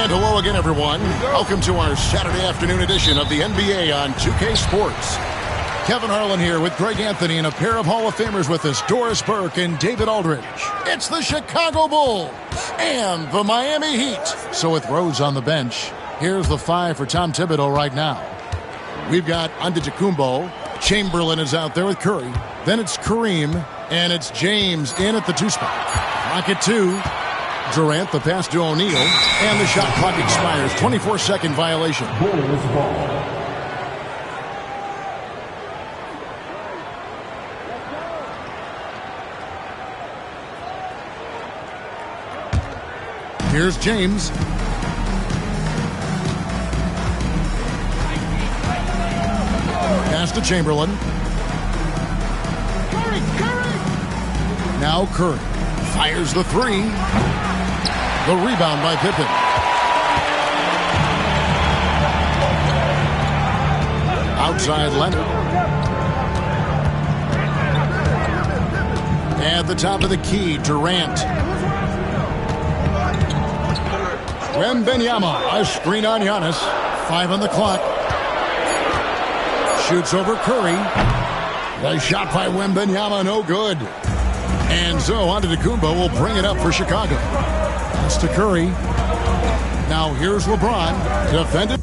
And hello again, everyone. Welcome to our Saturday afternoon edition of the NBA on 2K Sports. Kevin Harlan here with Greg Anthony and a pair of Hall of Famers with us, Doris Burke and David Aldridge. It's the Chicago Bulls and the Miami Heat. So with Rose on the bench, here's the five for Tom Thibodeau right now. We've got Antetokounmpo. Chamberlain is out there with Curry. Then it's Kareem, and it's James in at the two spot. Rocket two. Durant, the pass to O'Neal, and the shot clock expires. 24-second violation. Bulls ball. Here's James. Pass to Chamberlain. Curry. Now Curry fires the three. The rebound by Pippen. Outside Leonard. At the top of the key, Durant. Wembanyama, a screen on Giannis. 5 on the clock. Shoots over Curry. The shot by Wembanyama, no good. And so Antetokounmpo will bring it up for Chicago. Pass to Curry. Now here's LeBron. Defended.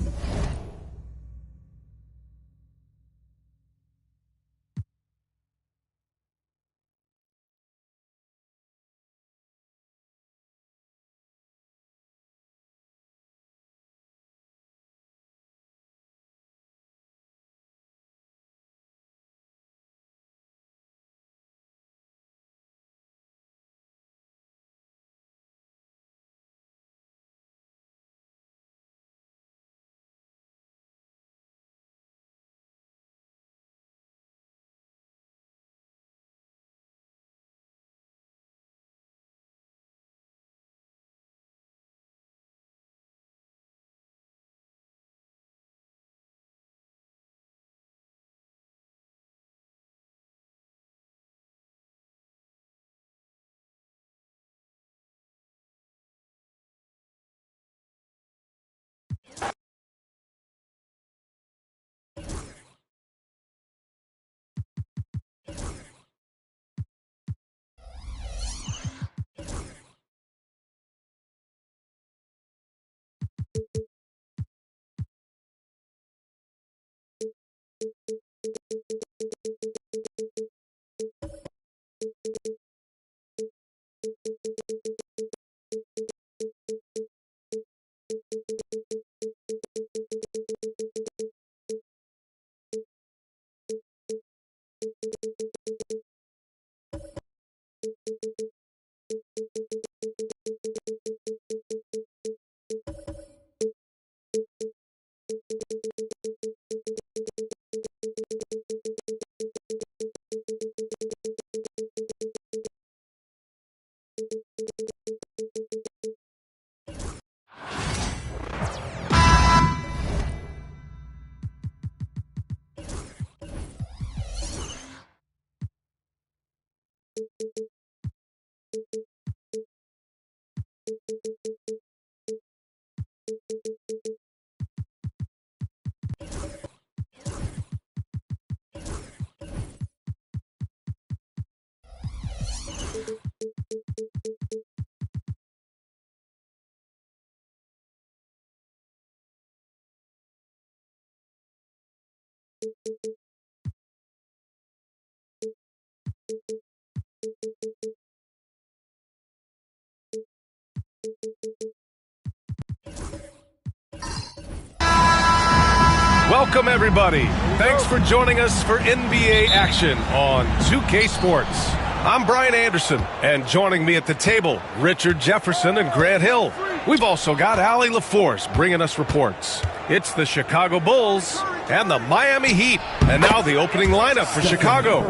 Welcome, everybody. Thanks for joining us for NBA action on 2K Sports. I'm Brian Anderson, and joining me at the table, Richard Jefferson and Grant Hill. We've also got Allie LaForce bringing us reports. It's the Chicago Bulls and the Miami Heat. And now the opening lineup for Chicago.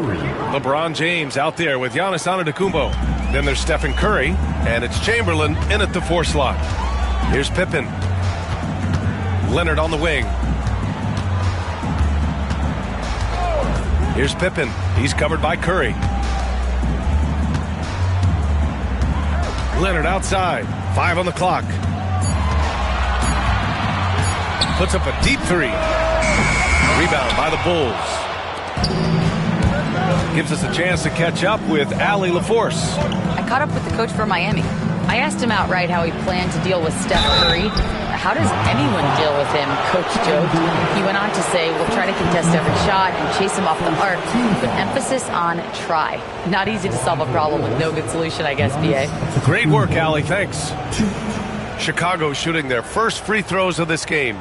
LeBron James out there with Giannis Antetokounmpo. Then there's Stephen Curry, and it's Chamberlain in at the 4 slot. Here's Pippen. Leonard on the wing. Here's Pippen. He's covered by Curry. Leonard outside. 5 on the clock. Puts up a deep 3. Rebound by the Bulls. Gives us a chance to catch up with Allie LaForce. I caught up with the coach for Miami. I asked him outright how he planned to deal with Steph Curry. How does anyone deal with him, Coach joked. He went on to say, we'll try to contest every shot and chase him off the arc, with emphasis on try. Not easy to solve a problem with no good solution, I guess, B.A. Great work, Allie. Thanks. Chicago shooting their first free throws of this game.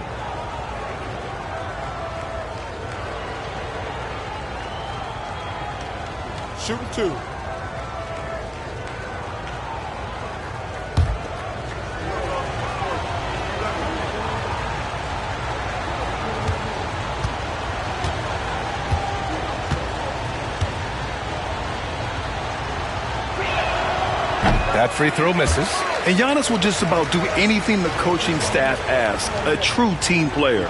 Shooting 2. That free throw misses. And Giannis will just about do anything the coaching staff asks. A true team player.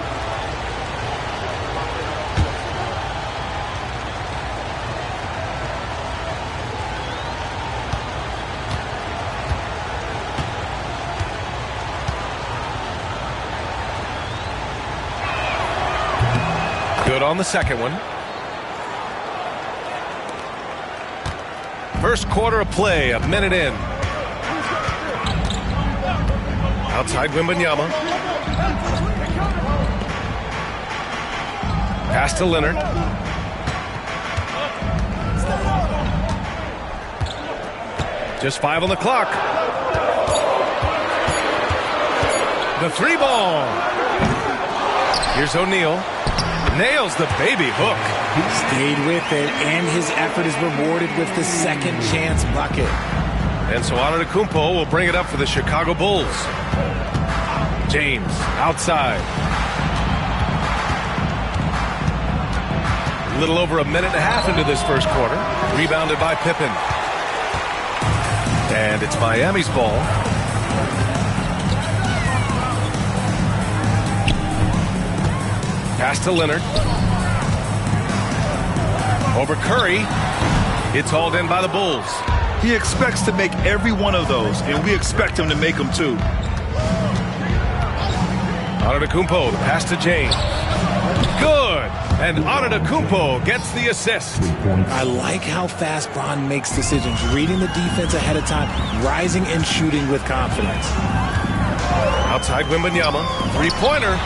Good on the second one. First quarter of play, a minute in. Outside Wembanyama. Pass to Leonard. Just 5 on the clock. The 3 ball. Here's O'Neal. Nails the baby hook. Stayed with it, and his effort is rewarded with the second chance bucket. And so Antetokounmpo will bring it up for the Chicago Bulls. James outside. A little over a minute and a half into this first quarter. Rebounded by Pippen. And it's Miami's ball. Pass to Leonard. Over Curry. It's hauled in by the Bulls. He expects to make every one of those, and we expect him to make them too. Antetokounmpo, the pass to James. Good! And Antetokounmpo gets the assist. I like how fast Bron makes decisions, reading the defense ahead of time, rising and shooting with confidence. Outside Wembanyama, 3-pointer.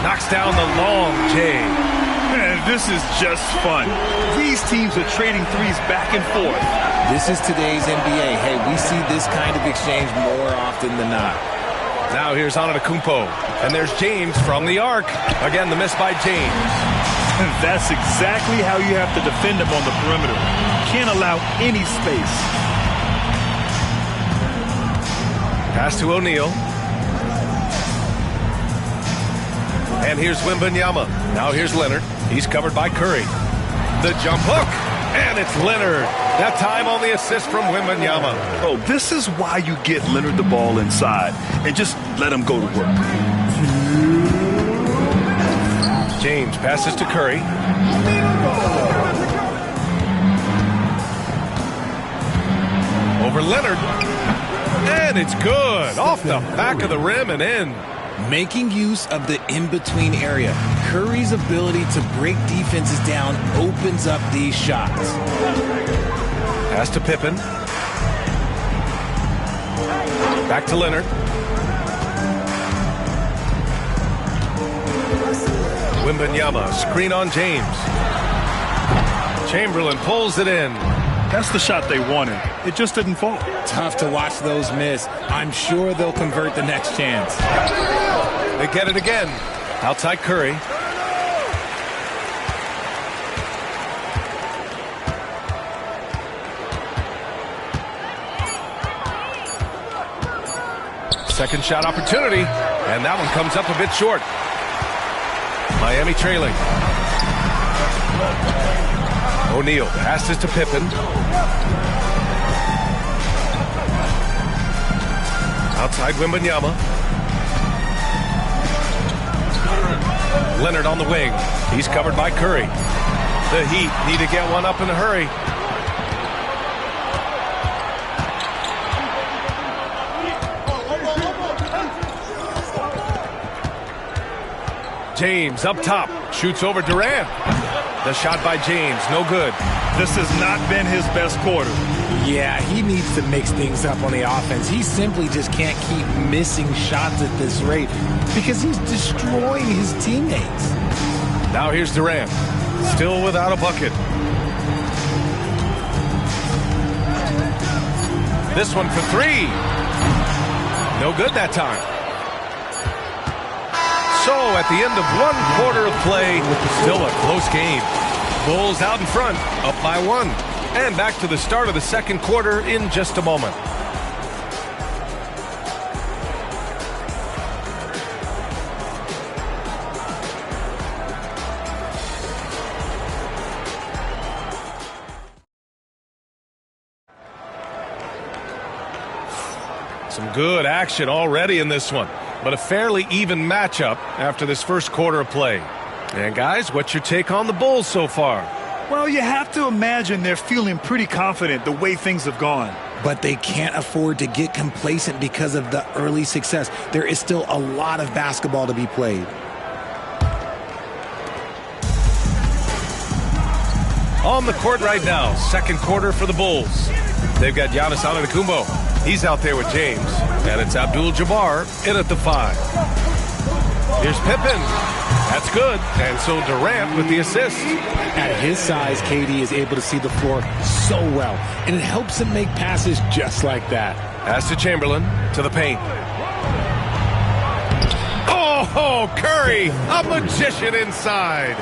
Knocks down the long J. Man, this is just fun. These teams are trading threes back and forth. This is today's NBA. Hey, we see this kind of exchange more often than not. Now here's Antetokounmpo. And there's James from the arc. Again, the miss by James. That's exactly how you have to defend him on the perimeter. Can't allow any space. Pass to O'Neal. And here's Wembanyama. Now here's Leonard. He's covered by Curry. The jump hook. And it's Leonard. That time on the assist from Wembanyama. Oh, this is why you get Leonard the ball inside and just let him go to work. James passes to Curry. Over Leonard. And And it's good. Off the back of the rim and in. Making use of the in-between area. Curry's ability to break defenses down opens up these shots. Pass to Pippen. Back to Leonard. Wembanyama, screen on James. Chamberlain pulls it in. That's the shot they wanted. It just didn't fall. Tough to watch those miss. I'm sure they'll convert the next chance. They get it again. Outside Curry. Second shot opportunity, and that one comes up a bit short. Miami trailing. O'Neal passes to Pippen. Outside Wembanyama. Leonard on the wing. He's covered by Curry. The Heat need to get one up in a hurry. James up top, shoots over Durant. The shot by James, no good. This has not been his best quarter. Yeah, he needs to mix things up on the offense. He simply just can't keep missing shots at this rate because he's destroying his teammates. Now here's Durant, still without a bucket. This one for three. No good that time. So at the end of one quarter of play, still a close game. Bulls out in front, up by one. And back to the start of the second quarter in just a moment. Some good action already in this one, but a fairly even matchup after this first quarter of play. And guys, what's your take on the Bulls so far? Well, you have to imagine they're feeling pretty confident the way things have gone. But they can't afford to get complacent because of the early success. There is still a lot of basketball to be played. On the court right now, second quarter for the Bulls. They've got Giannis Antetokounmpo. He's out there with James. And it's Abdul-Jabbar in at the 5. Here's Pippen. That's good. And so Durant with the assist. At his size, KD is able to see the floor so well. And it helps him make passes just like that. Pass to Chamberlain, to the paint. Oh, Curry, a magician inside.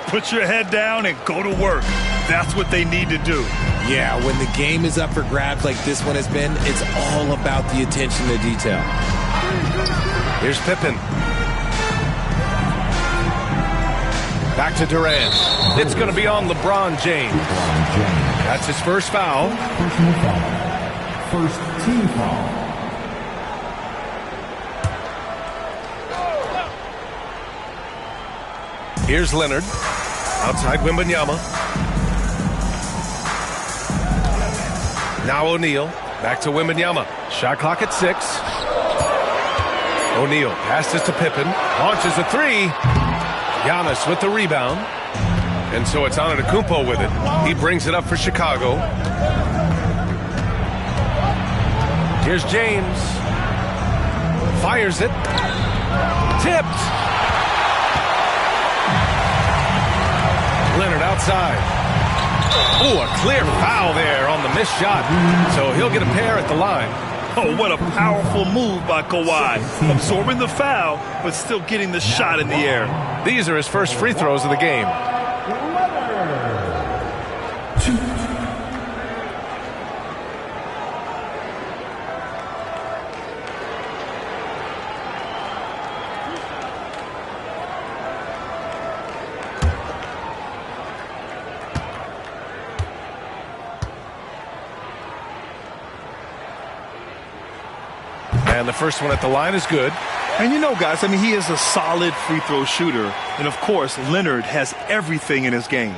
Put your head down and go to work. That's what they need to do. Yeah, when the game is up for grabs like this one has been, it's all about the attention to detail. Here's Pippen. Back to Durant. It's going to be on LeBron James. That's his first foul. First team foul. Here's Leonard. Outside Wembanyama. Now O'Neal. Back to Wembanyama. Shot clock at 6. O'Neal passes to Pippen. Launches a 3. Giannis with the rebound. And so it's Antetokounmpo with it. He brings it up for Chicago. Here's James. Fires it. Tipped. Leonard outside. Oh, a clear foul there on the missed shot. So he'll get a pair at the line. Oh, what a powerful move by Kawhi. Absorbing the foul, but still getting the shot in the air. These are his first free throws of the game. And the first one at the line is good. And you know, guys, I mean, he is a solid free throw shooter. And, of course, Leonard has everything in his game.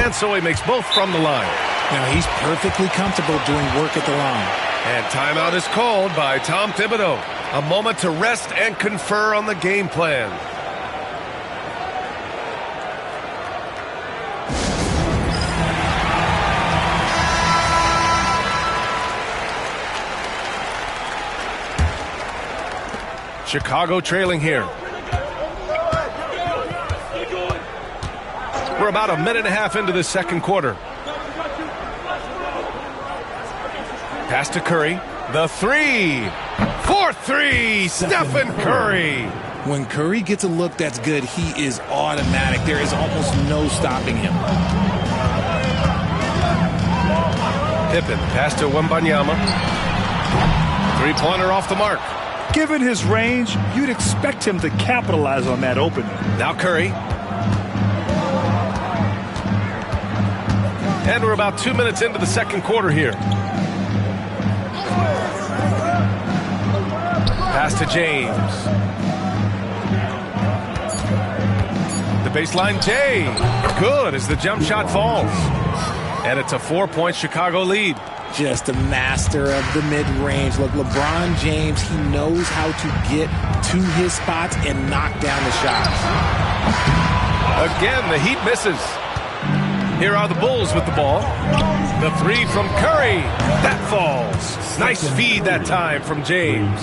And so he makes both from the line. Now he's perfectly comfortable doing work at the line. And timeout is called by Tom Thibodeau. A moment to rest and confer on the game plan. Chicago trailing here. We're about a minute and a half into the second quarter. Pass to Curry. The three. 4-3. Stephen Curry. When Curry gets a look that's good, he is automatic. There is almost no stopping him. Pippen. Pass to Wembanyama. Three-pointer off the mark. Given his range, you'd expect him to capitalize on that opening. Now Curry. And we're about 2 minutes into the second quarter here. Pass to James. The baseline, Jay. Good as the jump shot falls. And it's a 4-point Chicago lead. Just a master of the mid-range. Look, LeBron James, he knows how to get to his spots and knock down the shots. Again, the Heat misses. Here are the Bulls with the ball. The three from Curry. That falls. Nice feed that time from James.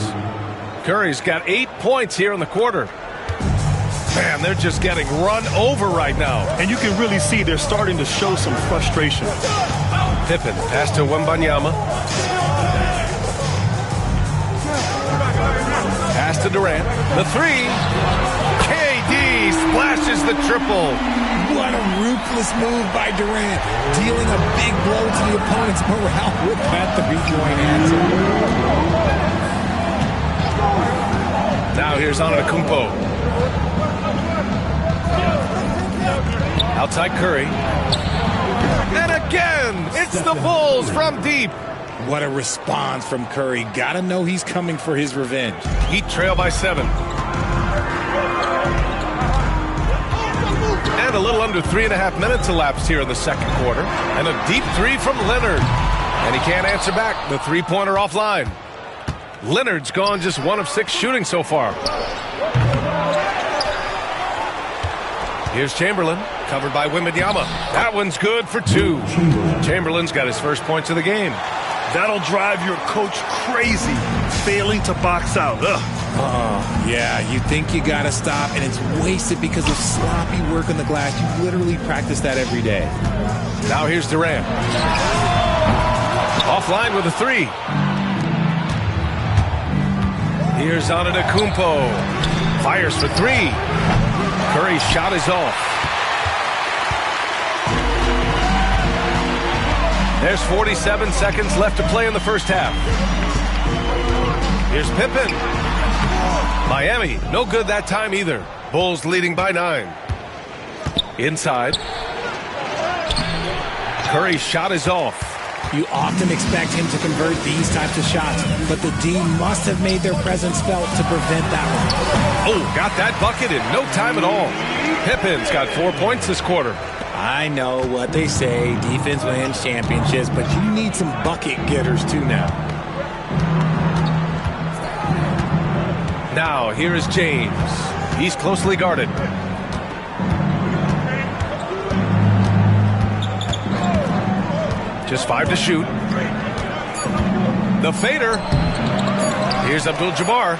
Curry's got 8 points here in the quarter. Man, they're just getting run over right now. And you can really see they're starting to show some frustration. Pippen, pass to Wembanyama. Pass to Durant. The three. KD splashes the triple. What a ruthless move by Durant, dealing a big blow to the opponent's morale with that three-point answer. Now here's Antetokounmpo. Outside Curry. And again, it's the Bulls from deep. What a response from Curry. Gotta know he's coming for his revenge. Heat trail by 7. And a little under 3.5 minutes elapsed here in the second quarter. And a deep three from Leonard. And he can't answer back. The three-pointer offline. Leonard's gone just 1 of 6 shooting so far. Here's Chamberlain, covered by Wembanyama. That one's good for 2. Chamberlain's got his first points of the game. That'll drive your coach crazy, failing to box out. Yeah, you think you gotta stop, and it's wasted because of sloppy work on the glass. You literally practice that every day. Now here's Durant. Offline with a 3. Here's Antetokounmpo. Fires for 3. Curry's shot is off. There's 47 seconds left to play in the first half. Here's Pippen. Miami, no good that time either. Bulls leading by 9. Inside. Curry's shot is off. You often expect him to convert these types of shots, but the D must have made their presence felt to prevent that one. Oh, got that bucket in no time at all. Pippen's got 4 points this quarter. I know what they say, defense wins championships, but you need some bucket getters too now. Now, here is James. He's closely guarded. Just 5 to shoot. The fader. Here's Abdul-Jabbar.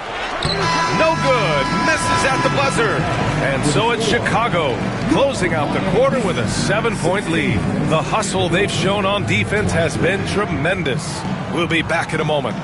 No good. Misses at the buzzer. And so it's Chicago closing out the quarter with a 7-point lead. The hustle they've shown on defense has been tremendous. We'll be back in a moment.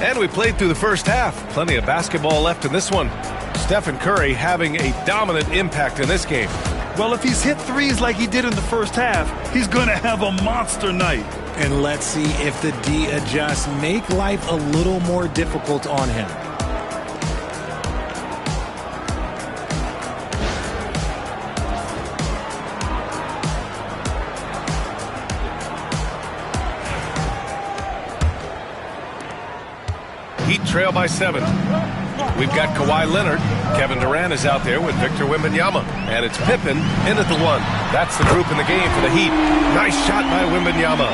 And we played through the first half. Plenty of basketball left in this one. Stephen Curry having a dominant impact in this game. Well, if he's hit threes like he did in the first half, he's going to have a monster night. And let's see if the D adjusts, make life a little more difficult on him. Heat trail by 7. We've got Kawhi Leonard. Kevin Durant is out there with Victor Wembanyama. And it's Pippen in at the 1. That's the group in the game for the Heat. Nice shot by Wembanyama.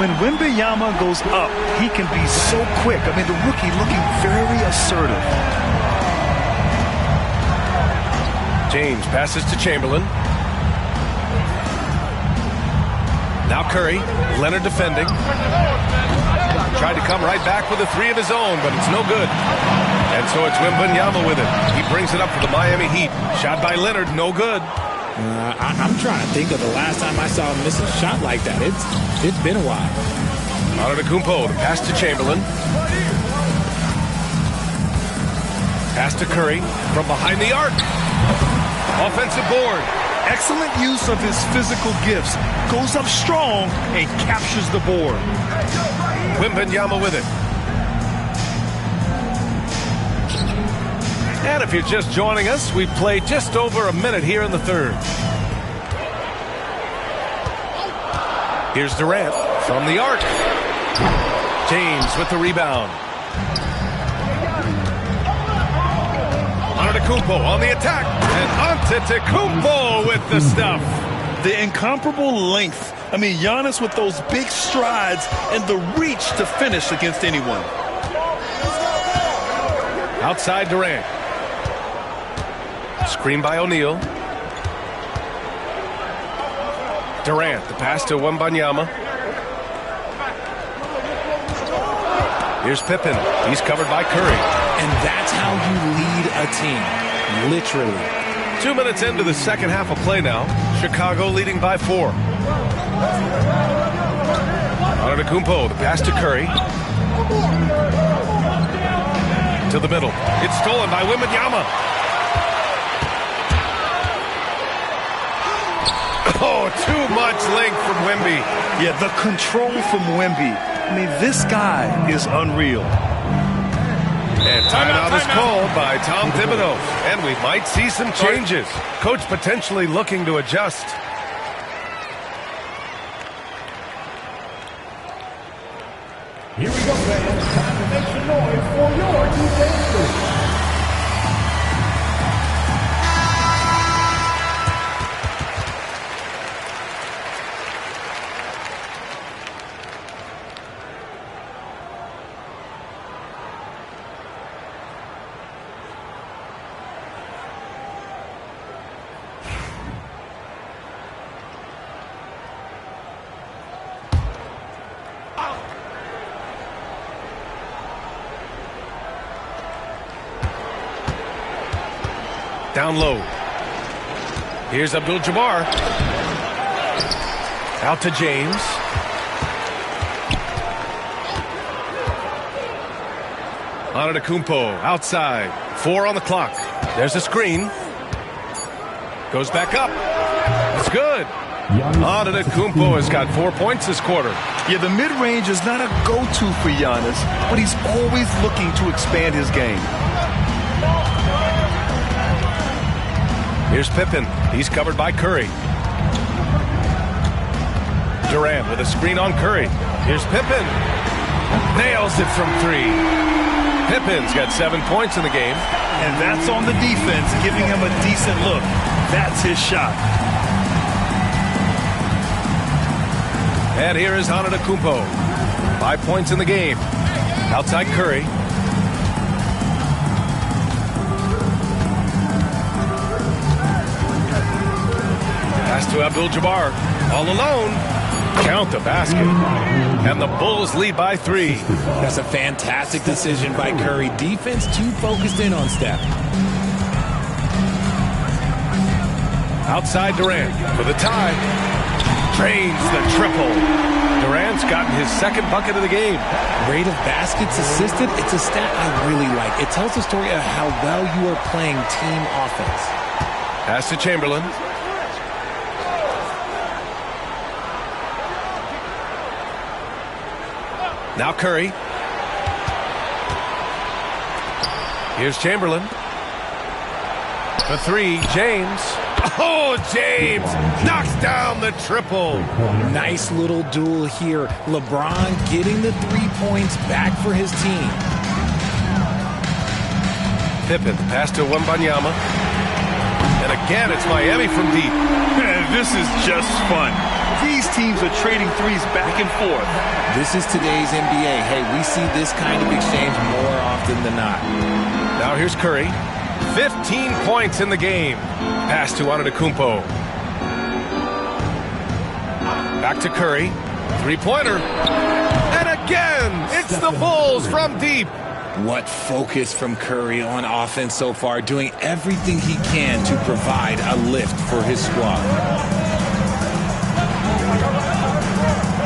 When Wembanyama goes up, he can be so quick. I mean, the rookie looking very assertive. James passes to Chamberlain. Now Curry. Leonard defending. Tried to come right back with a 3 of his own, but it's no good. And so it's Wembanyama with it. He brings it up for the Miami Heat. Shot by Leonard, no good. I'm trying to think of the last time I saw him miss a shot like that. It's been a while. Antetokounmpo, the pass to Chamberlain. Pass to Curry from behind the arc. Offensive board. Excellent use of his physical gifts. Goes up strong and captures the board. Wembanyama with it. And if you're just joining us, we've played just over a minute here in the third. Here's Durant from the arc. James with the rebound. Antetokounmpo on the attack. And Antetokounmpo with the stuff. The incomparable length. I mean, Giannis with those big strides and the reach to finish against anyone. Outside Durant. Screen by O'Neal. Durant, the pass to Wembanyama. Here's Pippen. He's covered by Curry. And that's how you lead a team. Literally. 2 minutes into the second half of play now. Chicago leading by 4. Antetokounmpo, the pass to Curry. To the middle. It's stolen by Wembanyama. Oh, too much length from Wemby. Yeah, the control from Wemby. I mean, this guy is unreal. And timeout is called by Tom Thibodeau. And we might see some changes. Coach potentially looking to adjust. Here we go, fans. Time to make some noise for your defense. Down low. Here's Abdul-Jabbar. Out to James. Antetokounmpo outside. 4 on the clock. There's a screen. Goes back up. It's good. Antetokounmpo has got 4 points this quarter. Yeah, the mid-range is not a go-to for Giannis, but he's always looking to expand his game. Here's Pippen. He's covered by Curry. Durant with a screen on Curry. Here's Pippen. Nails it from 3. Pippen's got 7 points in the game. And that's on the defense, giving him a decent look. That's his shot. And here is Antetokounmpo. 5 points in the game. Outside Curry. Pass to Abdul-Jabbar. All alone. Count the basket. And the Bulls lead by 3. That's a fantastic decision by Curry. Defense too focused in on Steph. Outside Durant for the tie. Drains the triple. Durant's gotten his second bucket of the game. Rate of baskets assisted, it's a stat I really like. It tells the story of how well you are playing team offense. Pass to Chamberlain. Now Curry. Here's Chamberlain. For three, James. Oh, James knocks down the triple. Nice little duel here. LeBron getting the 3 points back for his team. Pippen, pass to Wembanyama. And again, it's Miami from deep. Man, this is just fun. These teams are trading threes back and forth. This is today's NBA. Hey, we see this kind of exchange more often than not. Now here's Curry. 15 points in the game. Pass to Antetokounmpo. Back to Curry. Three-pointer. And again, it's the Bulls from deep. What focus from Curry on offense so far, doing everything he can to provide a lift for his squad.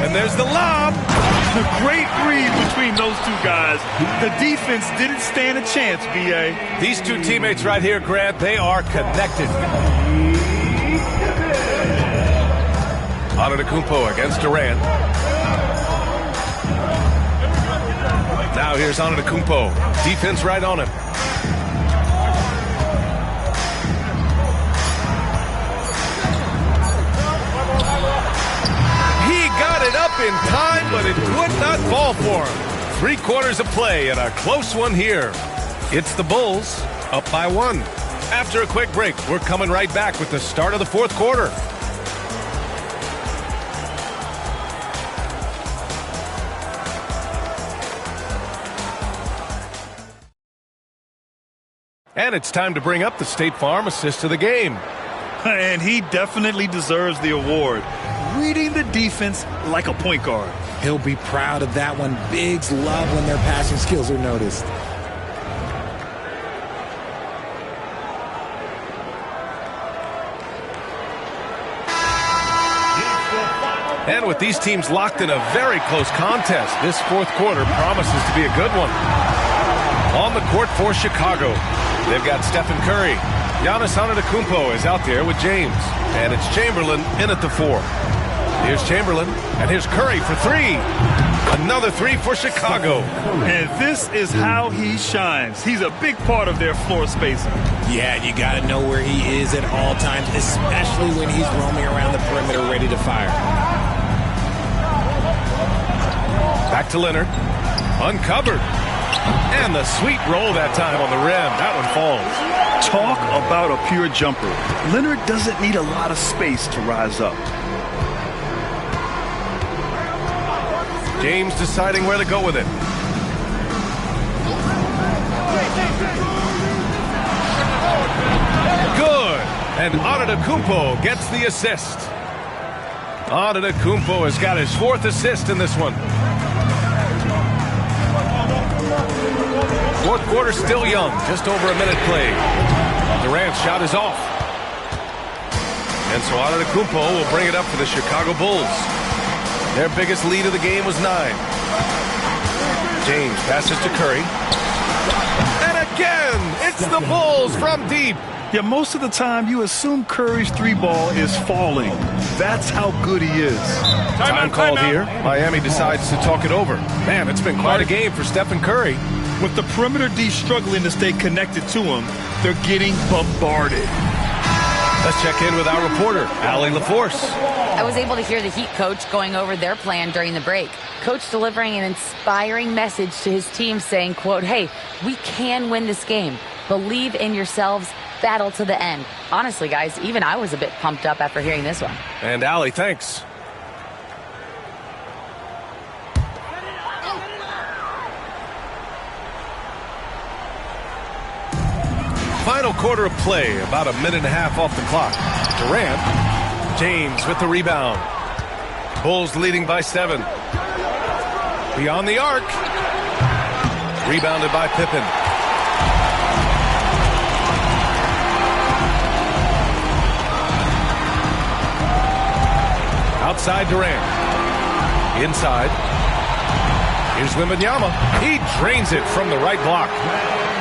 And there's the lob. A great read between those two guys. The defense didn't stand a chance, B.A. These two teammates right here, Grant, they are connected. Antetokounmpo against Durant. Now here's Antetokounmpo. Defense right on him. He got it up in time, but it would not fall for him. 3/4 of play and a close one here. It's the Bulls up by 1. After a quick break, we're coming right back with the start of the 4th quarter. And it's time to bring up the State Farm assist of the game. And he definitely deserves the award. Reading the defense like a point guard. He'll be proud of that one. Bigs love when their passing skills are noticed. And with these teams locked in a very close contest, this 4th quarter promises to be a good one. On the court for Chicago, they've got Stephen Curry. Giannis Antetokounmpo is out there with James. And it's Chamberlain in at the 4. Here's Chamberlain, and here's Curry for 3. Another 3 for Chicago. And this is how he shines. He's a big part of their floor spacing. Yeah, you got to know where he is at all times, especially when he's roaming around the perimeter ready to fire. Back to Leonard. Uncovered. And the sweet roll that time on the rim. That one falls. Talk about a pure jumper. Leonard doesn't need a lot of space to rise up. James deciding where to go with it. Good. And Antetokounmpo gets the assist. Antetokounmpo has got his 4th assist in this one. 4th quarter still young. Just over a minute played. Durant's shot is off. And so Antetokounmpo will bring it up for the Chicago Bulls. Their biggest lead of the game was 9. James passes to Curry. And again, it's the Bulls from deep. Yeah, most of the time you assume Curry's 3-ball is falling. That's how good he is. Time called here. Miami decides to talk it over. Man, it's been quite a game for Stephen Curry. With the perimeter D struggling to stay connected to him, they're getting bombarded. Let's check in with our reporter, Allie LaForce. I was able to hear the Heat coach going over their plan during the break. Coach delivering an inspiring message to his team saying, quote, "Hey, we can win this game. Believe in yourselves. Battle to the end." Honestly, guys, even I was a bit pumped up after hearing this one. And Allie, thanks. Final quarter of play, about a minute and a half off the clock. Durant, James with the rebound. Bulls leading by 7. Beyond the arc. Rebounded by Pippen. Outside Durant. Inside. Here's Wembanyama. He drains it from the right block.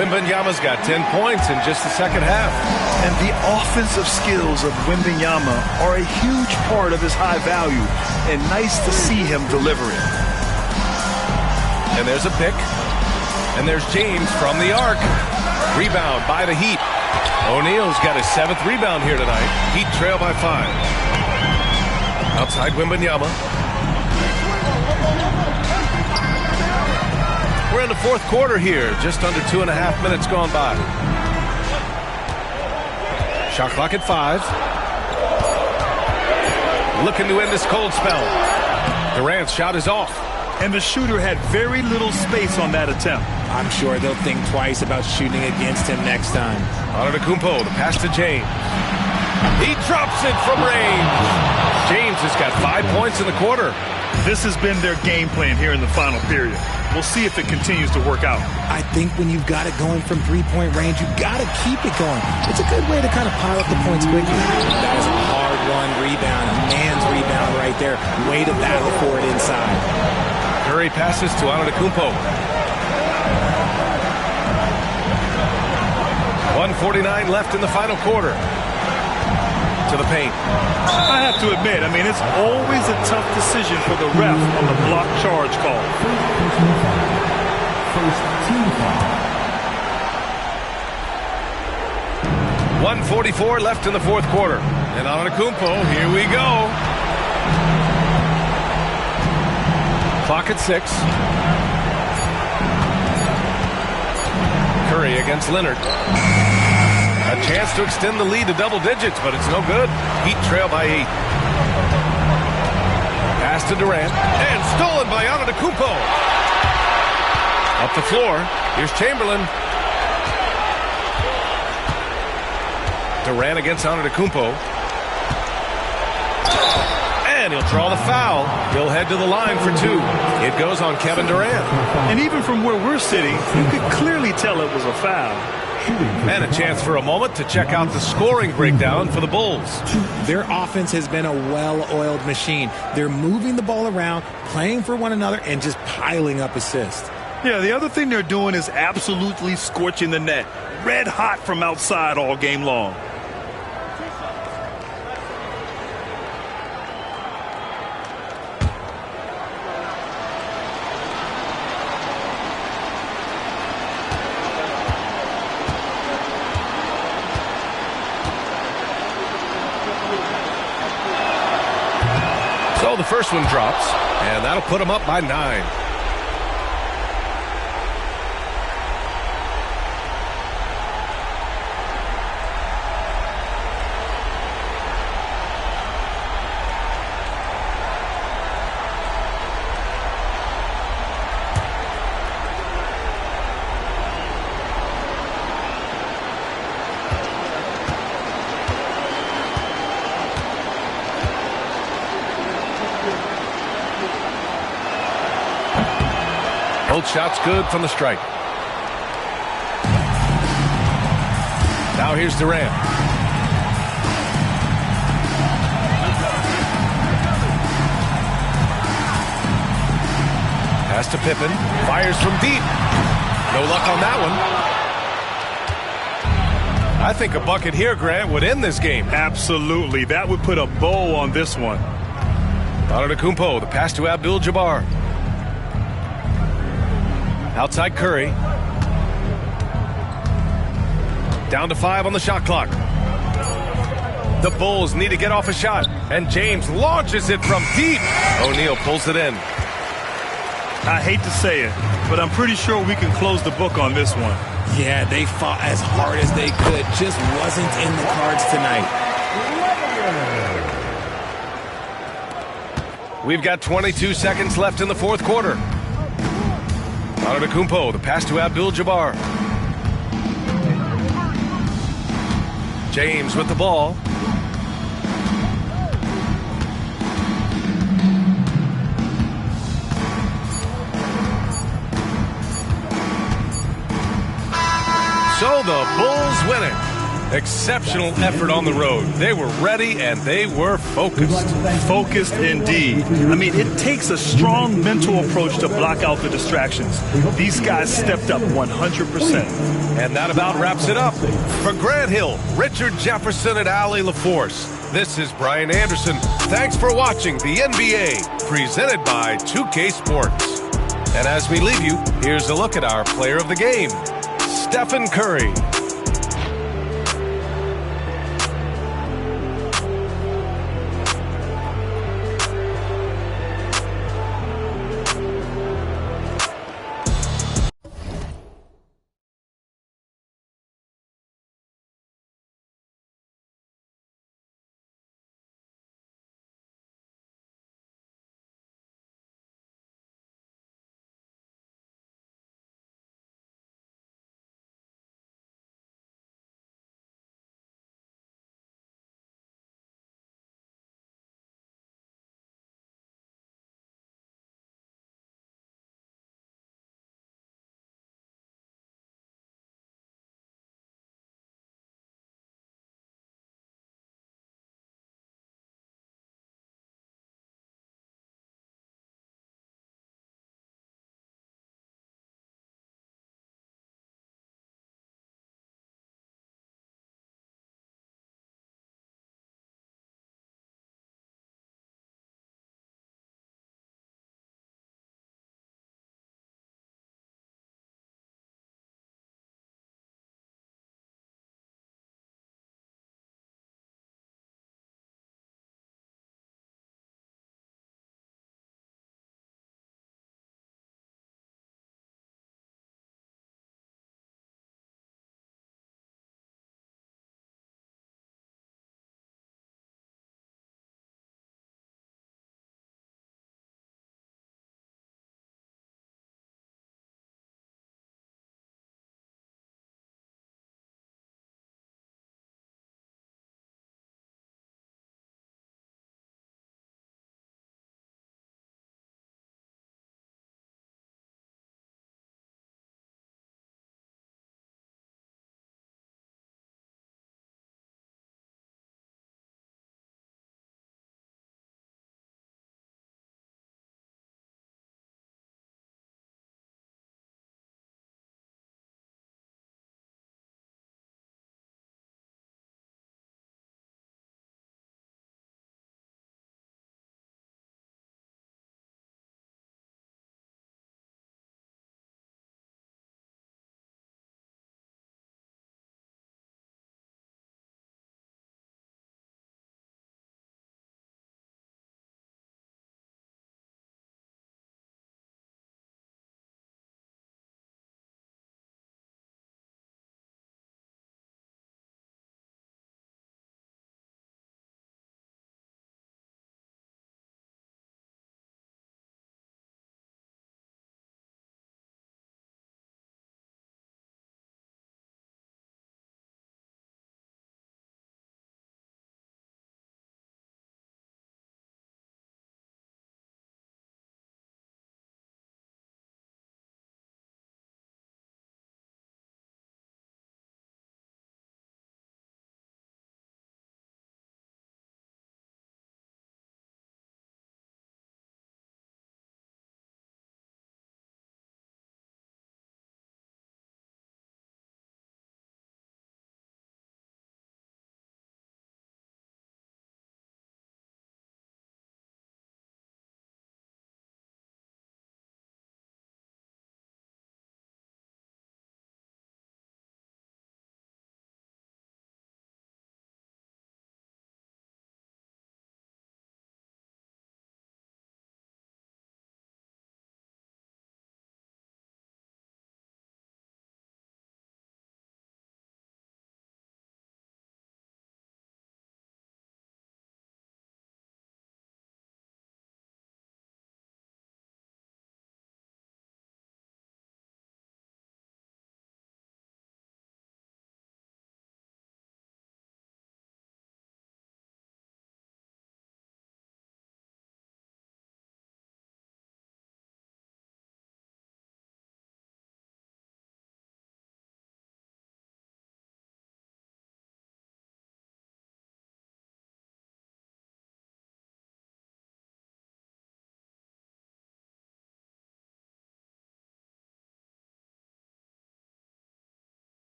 Wembanyama's got 10 points in just the second half. And the offensive skills of Wembanyama are a huge part of his high value, and nice to see him deliver it. And there's a pick. And there's James from the arc. Rebound by the Heat. O'Neal's got his 7th rebound here tonight. Heat trail by 5. Outside Wembanyama. We're in the fourth quarter here. Just under 2.5 minutes gone by. Shot clock at 5. Looking to end this cold spell. Durant's shot is off. And the shooter had very little space on that attempt. I'm sure they'll think twice about shooting against him next time. Antetokounmpo, the pass to James. He drops it from range. James has got 5 points in the quarter. This has been their game plan here in the final period. We'll see if it continues to work out. I think when you've got it going from three-point range, you've got to keep it going. It's a good way to kind of pile up the points quickly. That is a hard-won rebound, a man's rebound right there. Way to battle for it inside. Curry passes to Antetokounmpo. 1:49 left in the final quarter. To the paint. I have to admit, it's always a tough decision for the ref on the block charge call. First team foul. 1:44 left in the fourth quarter. And Antetokounmpo, here we go. Clock at 6. Curry against Leonard. A chance to extend the lead to double digits, but it's no good. Heat trail by 8. Pass to Durant. And stolen by Antetokounmpo. Up the floor. Here's Chamberlain. Durant against Antetokounmpo. And he'll draw the foul. He'll head to the line for 2. It goes on Kevin Durant. And even from where we're sitting, you could clearly tell it was a foul. And a chance for a moment to check out the scoring breakdown for the Bulls. Their offense has been a well-oiled machine. They're moving the ball around, playing for one another, and just piling up assists. Yeah, the other thing they're doing is absolutely scorching the net. Red hot from outside all game long. So the first one drops, and that'll put them up by 9. Both shots good from the stripe. Now here's Durant. Pass to Pippen. Fires from deep. No luck on that one. I think a bucket here, Grant, would end this game. Absolutely. That would put a bow on this one. Antetokounmpo, the pass to Abdul-Jabbar. Outside Curry. Down to 5 on the shot clock. The Bulls need to get off a shot. And James launches it from deep. O'Neal pulls it in. I hate to say it, but I'm pretty sure we can close the book on this one. Yeah, they fought as hard as they could. Just wasn't in the cards tonight. We've got 22 seconds left in the fourth quarter. Antetokounmpo, the pass to Abdul-Jabbar. James with the ball. So the Bulls win it. Exceptional effort on the road. They were ready and they were focused. Focused indeed. I mean, it takes a strong mental approach to block out the distractions. These guys stepped up 100%. And that about wraps it up. For Grant Hill, Richard Jefferson, and Allie LaForce, this is Brian Anderson. Thanks for watching the NBA, presented by 2K Sports. And as we leave you, here's a look at our player of the game, Stephen Curry.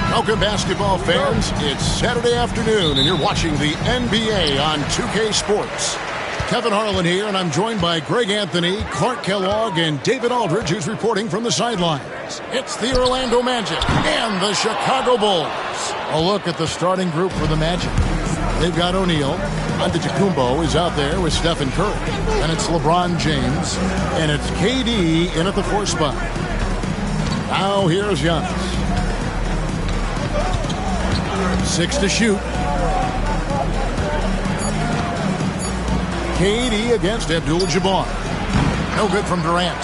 Welcome, basketball fans. It's Saturday afternoon, and you're watching the NBA on 2K Sports. Kevin Harlan here, and I'm joined by Greg Anthony, Clark Kellogg, and David Aldridge, who's reporting from the sidelines. It's the Orlando Magic and the Chicago Bulls. A look at the starting group for the Magic. They've got O'Neal. Antetokounmpo is out there with Stephen Curry. And it's LeBron James. And it's KD in at the 4 spot. Now here's Giannis. 6 to shoot. KD against Abdul-Jabbar. No good from Durant.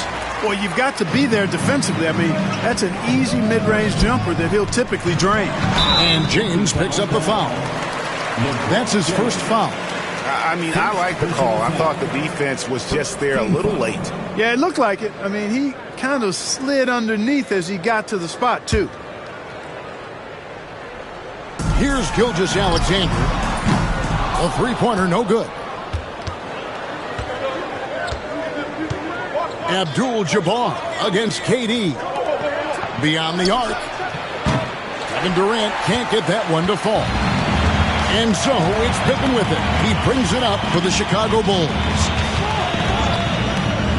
Well, you've got to be there defensively. I mean, that's an easy mid-range jumper that he'll typically drain. And James picks up the foul. That's his first foul. I mean, I like the call. I thought the defense was just there a little late. Yeah, it looked like it. I mean, he kind of slid underneath as he got to the spot, too. Here's Gilgeous-Alexander. A three-pointer, no good. Abdul-Jabbar against KD. Beyond the arc. Kevin Durant can't get that one to fall. And so it's Pippen with it. He brings it up for the Chicago Bulls.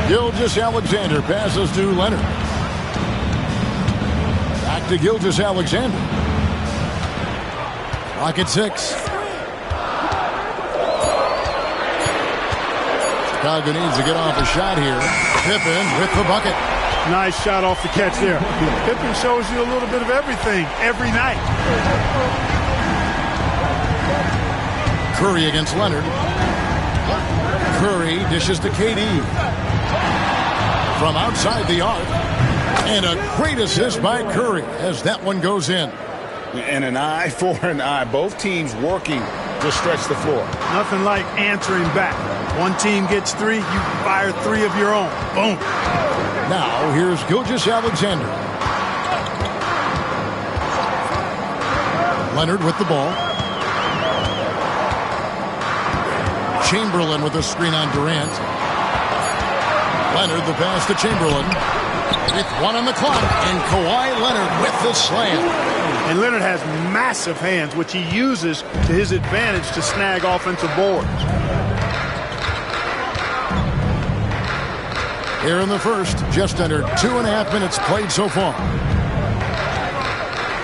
Gilgeous-Alexander passes to Leonard. Back to Gilgeous-Alexander. Clock at 6. Chicago needs to get off a shot here. Pippen with the bucket. Nice shot off the catch there. Pippen shows you a little bit of everything every night. Curry against Leonard. Curry dishes to KD. From outside the arc. And a great assist by Curry as that one goes in. And an eye for an eye. Both teams working to stretch the floor. Nothing like answering back. One team gets 3, you fire 3 of your own. Boom. Now here's Gilgeous-Alexander. Leonard with the ball. Chamberlain with a screen on Durant. Leonard the pass to Chamberlain. With 1 on the clock. And Kawhi Leonard with the slam. And Leonard has massive hands, which he uses to his advantage to snag offensive boards. Here in the first, just under 2.5 minutes played so far.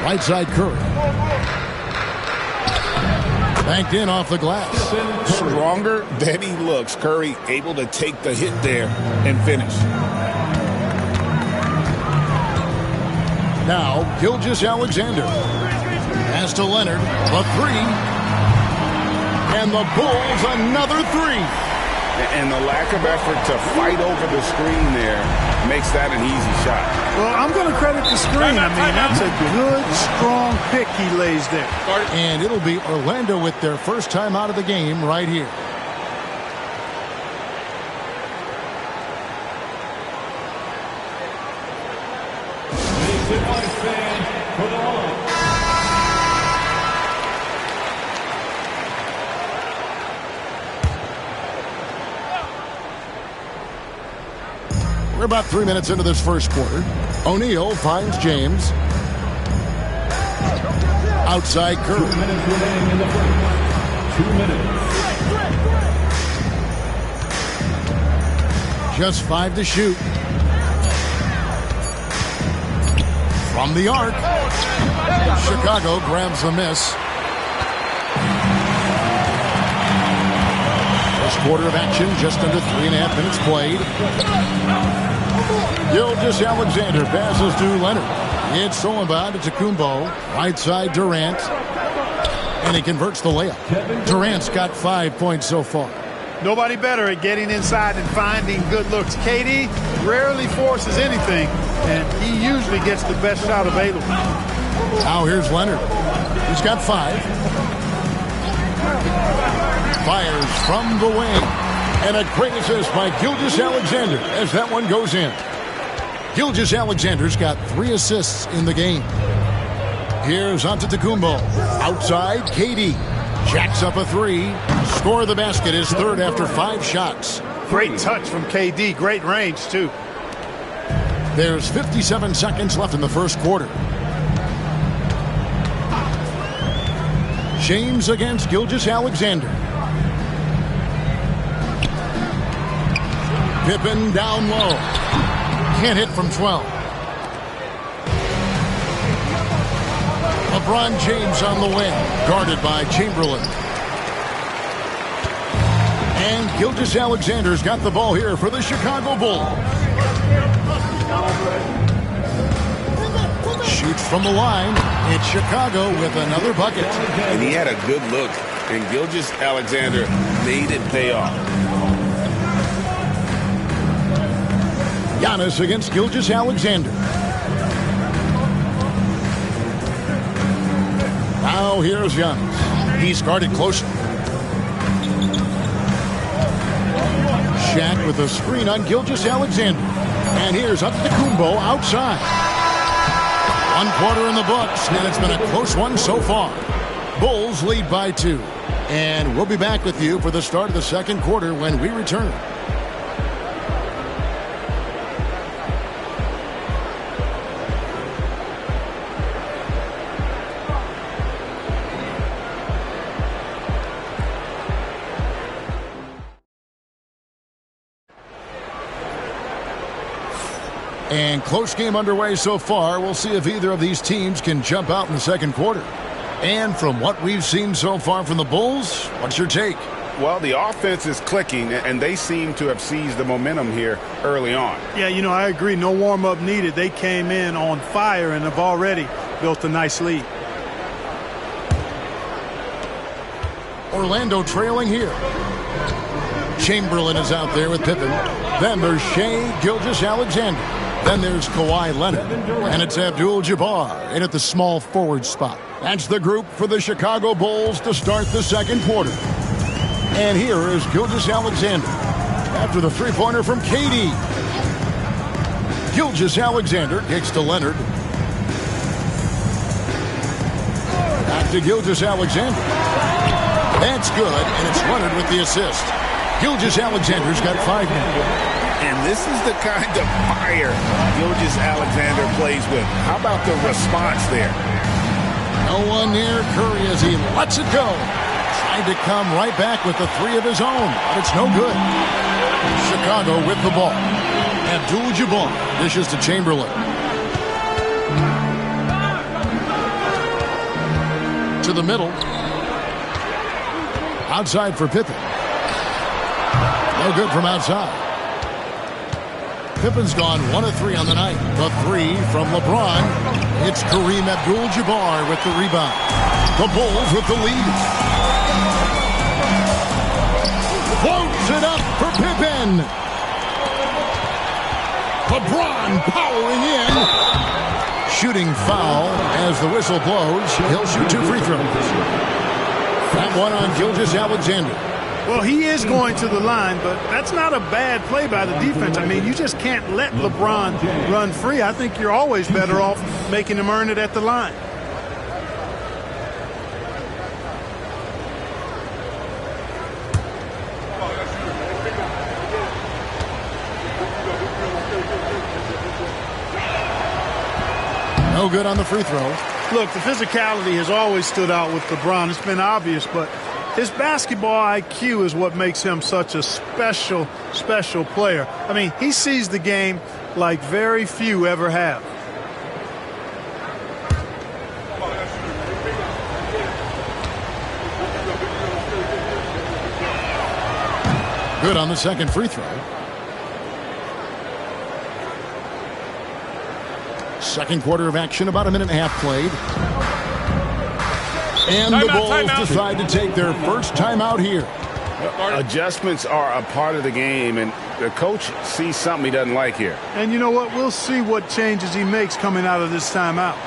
Right side Curry. Banked in off the glass. Stronger than he looks. Curry able to take the hit there and finish. Now, Gilgeous-Alexander. Pass to Leonard. A 3. And the Bulls another 3. And the lack of effort to fight over the screen there makes that an easy shot. Well, I'm going to credit the screen. I mean, that's a good, strong pick he lays there. And it'll be Orlando with their first time out of the game right here. We're about 3 minutes into this first quarter. O'Neal finds James. Outside Curry. 2 minutes remaining in the first. 2 minutes. Just 5 to shoot. From the arc. Chicago grabs the miss. First quarter of action, just under 3.5 minutes played. Gilgeous-Alexander passes to Leonard. It's Solomon to Tecumbo. Right side, Durant. And he converts the layup. Durant's got 5 points so far. Nobody better at getting inside and finding good looks. KD rarely forces anything, and he usually gets the best shot available. Now here's Leonard. He's got 5. Fires from the wing. And a great assist by Gilgeous-Alexander as that one goes in. Gilgeous-Alexander's got 3 assists in the game. Here's Antetokounmpo. Outside, KD. Jacks up a 3. Score of the basket is third after 5 shots. Great touch from KD. Great range, too. There's 57 seconds left in the first quarter. James against Gilgeous-Alexander. Pippen down low. Can't hit from 12. LeBron James on the wing, guarded by Chamberlain. And Gilgeous-Alexander's got the ball here for the Chicago Bulls. Shoots from the line. It's Chicago with another bucket. And he had a good look, and Gilgeous-Alexander made it pay off. Giannis against Gilgeous-Alexander. Now here's Giannis. He's guarded closely. Shaq with a screen on Gilgeous-Alexander. And here's Antetokounmpo outside. 1 quarter in the books, and it's been a close one so far. Bulls lead by 2. And we'll be back with you for the start of the second quarter when we return. And close game underway so far. We'll see if either of these teams can jump out in the second quarter. And from what we've seen so far from the Bulls, what's your take? Well, the offense is clicking, and they seem to have seized the momentum here early on. Yeah, I agree. No warm-up needed. They came in on fire and have already built a nice lead. Orlando trailing here. Chamberlain is out there with Pippen. Then there's Shai Gilgeous-Alexander. Then there's Kawhi Leonard. And it's Abdul-Jabbar in at the small forward spot. That's the group for the Chicago Bulls to start the second quarter. And here is Gilgeous-Alexander after the three-pointer from KD. Gilgeous-Alexander kicks to Leonard. Back to Gilgeous-Alexander. That's good, and it's Leonard with the assist. Gilgeous-Alexander's got 5 now. And this is the kind of fire Gilgeous-Alexander plays with. How about the response there? No one near Curry as he lets it go. Tried to come right back with the 3 of his own, but it's no good. Chicago with the ball. Abdul-Jabbar dishes to Chamberlain. To the middle. Outside for Pippen. No good from outside. Pippen's gone 1 of 3 on the night. The 3 from LeBron. It's Kareem Abdul-Jabbar with the rebound. The Bulls with the lead. Floats it up for Pippen. LeBron powering in. Shooting foul as the whistle blows. He'll shoot 2 free throws. That one on Gilgeous-Alexander. Well, he is going to the line, but that's not a bad play by the defense. I mean, you just can't let LeBron run free. I think you're always better off making him earn it at the line. No good on the free throw. Look, the physicality has always stood out with LeBron. It's been obvious, but his basketball IQ is what makes him such a special player. I mean, he sees the game like very few ever have. Good on the second free throw. Second quarter of action, about a minute and a half played. And the Bulls decide to take their first timeout here. Adjustments are a part of the game, and the coach sees something he doesn't like here. And you know what? We'll see what changes he makes coming out of this timeout.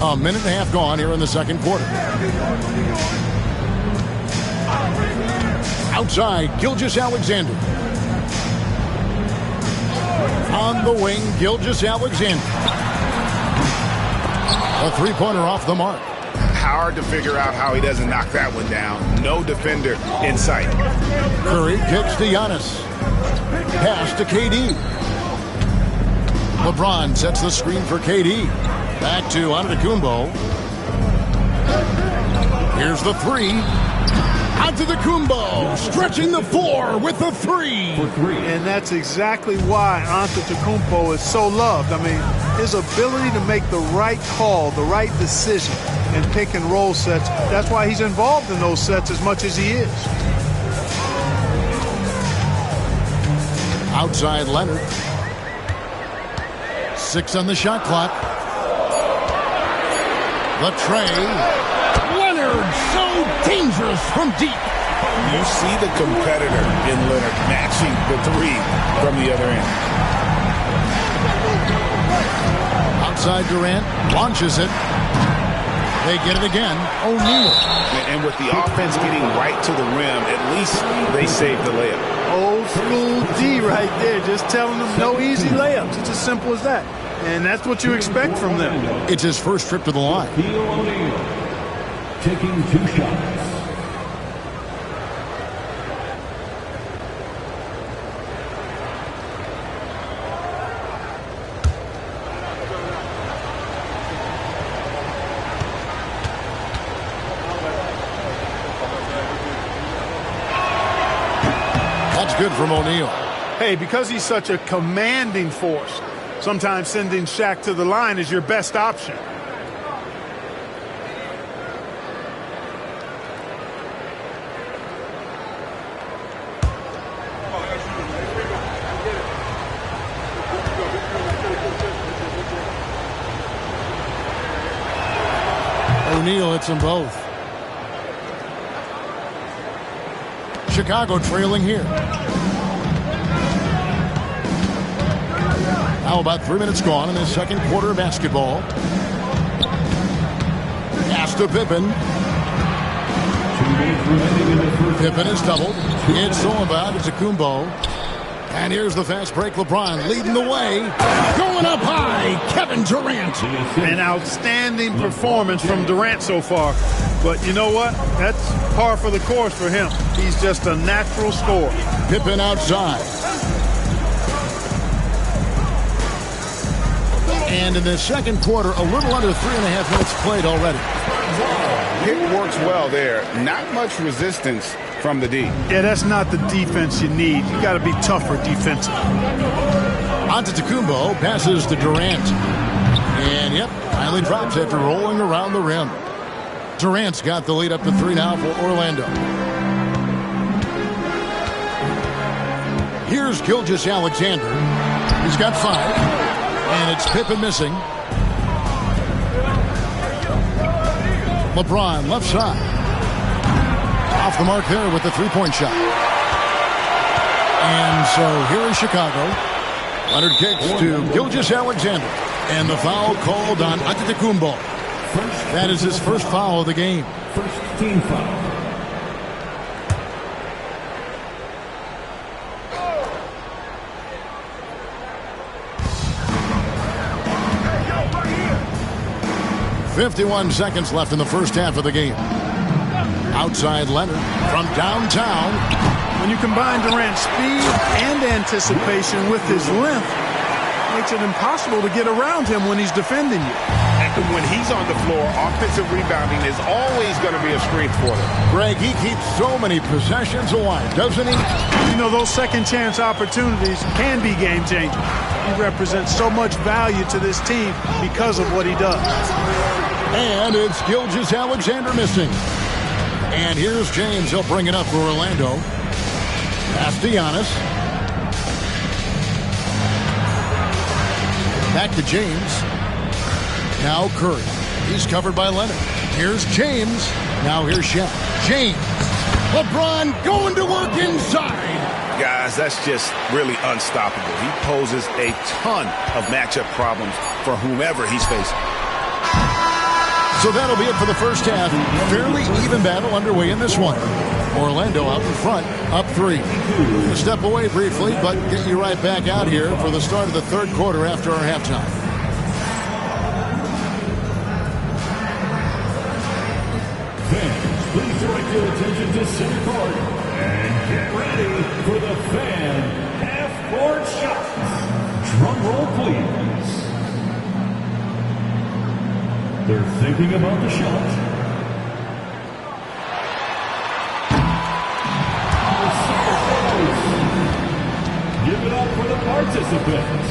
A minute and a half gone here in the second quarter. Outside, Gilgeous-Alexander. On the wing, Gilgeous-Alexander. A three-pointer off the mark. Hard to figure out how he doesn't knock that one down. No defender in sight. Curry kicks to Giannis. Pass to KD. LeBron sets the screen for KD. Back to Antetokounmpo. Here's the three. Antetokounmpo stretching the floor with the three. And that's exactly why Antetokounmpo is so loved. I mean, his ability to make the right call, the right decision in pick and roll sets, that's why he's involved in those sets as much as he is. Outside Leonard. 6 on the shot clock. The tray. Leonard, so dangerous from deep. You see the competitor in Leonard matching the three from the other end. Outside Durant, launches it. They get it again. O'Neal. And with the offense getting right to the rim, at least they saved the layup. Old school D right there, just telling them no easy layups. It's as simple as that. And that's what you expect from them. It's his first trip to the line. Taking 2 shots. That's good from O'Neal. Hey, because he's such a commanding force, sometimes sending Shaq to the line is your best option. O'Neal hits them both. Chicago trailing here. Now about 3 minutes gone in the second quarter of basketball. Pass to Pippen. Pippen is doubled. It's all about Antetokounmpo. And here's the fast break. LeBron leading the way. Going up high, Kevin Durant. An outstanding performance from Durant so far. But you know what? That's par for the course for him. He's just a natural scorer. Pippen outside. And in the second quarter, a little under 3.5 minutes played already. It works well there. Not much resistance from the D. Yeah, that's not the defense you need. You got to be tougher defensively. Antetokounmpo passes to Durant. And, yep, finally drops after rolling around the rim. Durant's got the lead up to 3 now for Orlando. Here's Gilgeous-Alexander. He's got 5. And it's Pippen missing. LeBron left side. Off the mark there with the three-point shot. And so here is Chicago. Leonard kicks to Gilgeous-Alexander. And the foul called on Antetokounmpo. That is his first foul of the game. First team foul. .51 seconds left in the first half of the game. Outside Leonard from downtown. When you combine Durant's speed and anticipation with his length, it makes it impossible to get around him when he's defending you. And when he's on the floor, offensive rebounding is always going to be a strength for them. Greg, he keeps so many possessions alive, doesn't he? You know, those second chance opportunities can be game changers. He represents so much value to this team because of what he does. And it's Gilgeous-Alexander missing. And here's James. He'll bring it up for Orlando. Pass to Giannis. Back to James. Now Curry. He's covered by Leonard. Here's James. Now here's Shaq. James. LeBron going to work inside. Guys, that's just really unstoppable. He poses a ton of matchup problems for whomever he's facing. So that'll be it for the first half. Fairly even battle underway in this one. Orlando out in front, up 3. We'll step away briefly, but get you right back out here for the start of the third quarter after our halftime. Fans, please direct your attention to center court and get ready for the fan half-court shots. Drum roll, please. They're thinking about the shot. Give it up for the participants.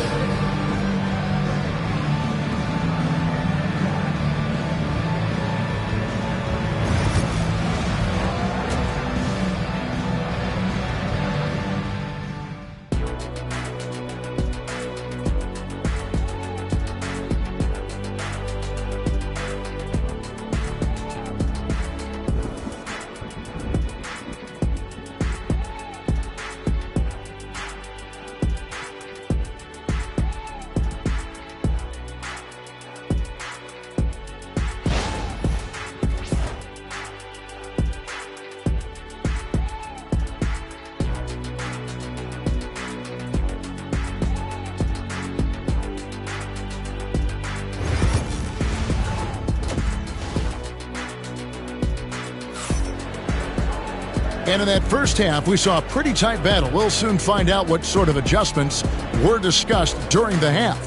And in that first half, we saw a pretty tight battle. We'll soon find out what sort of adjustments were discussed during the half.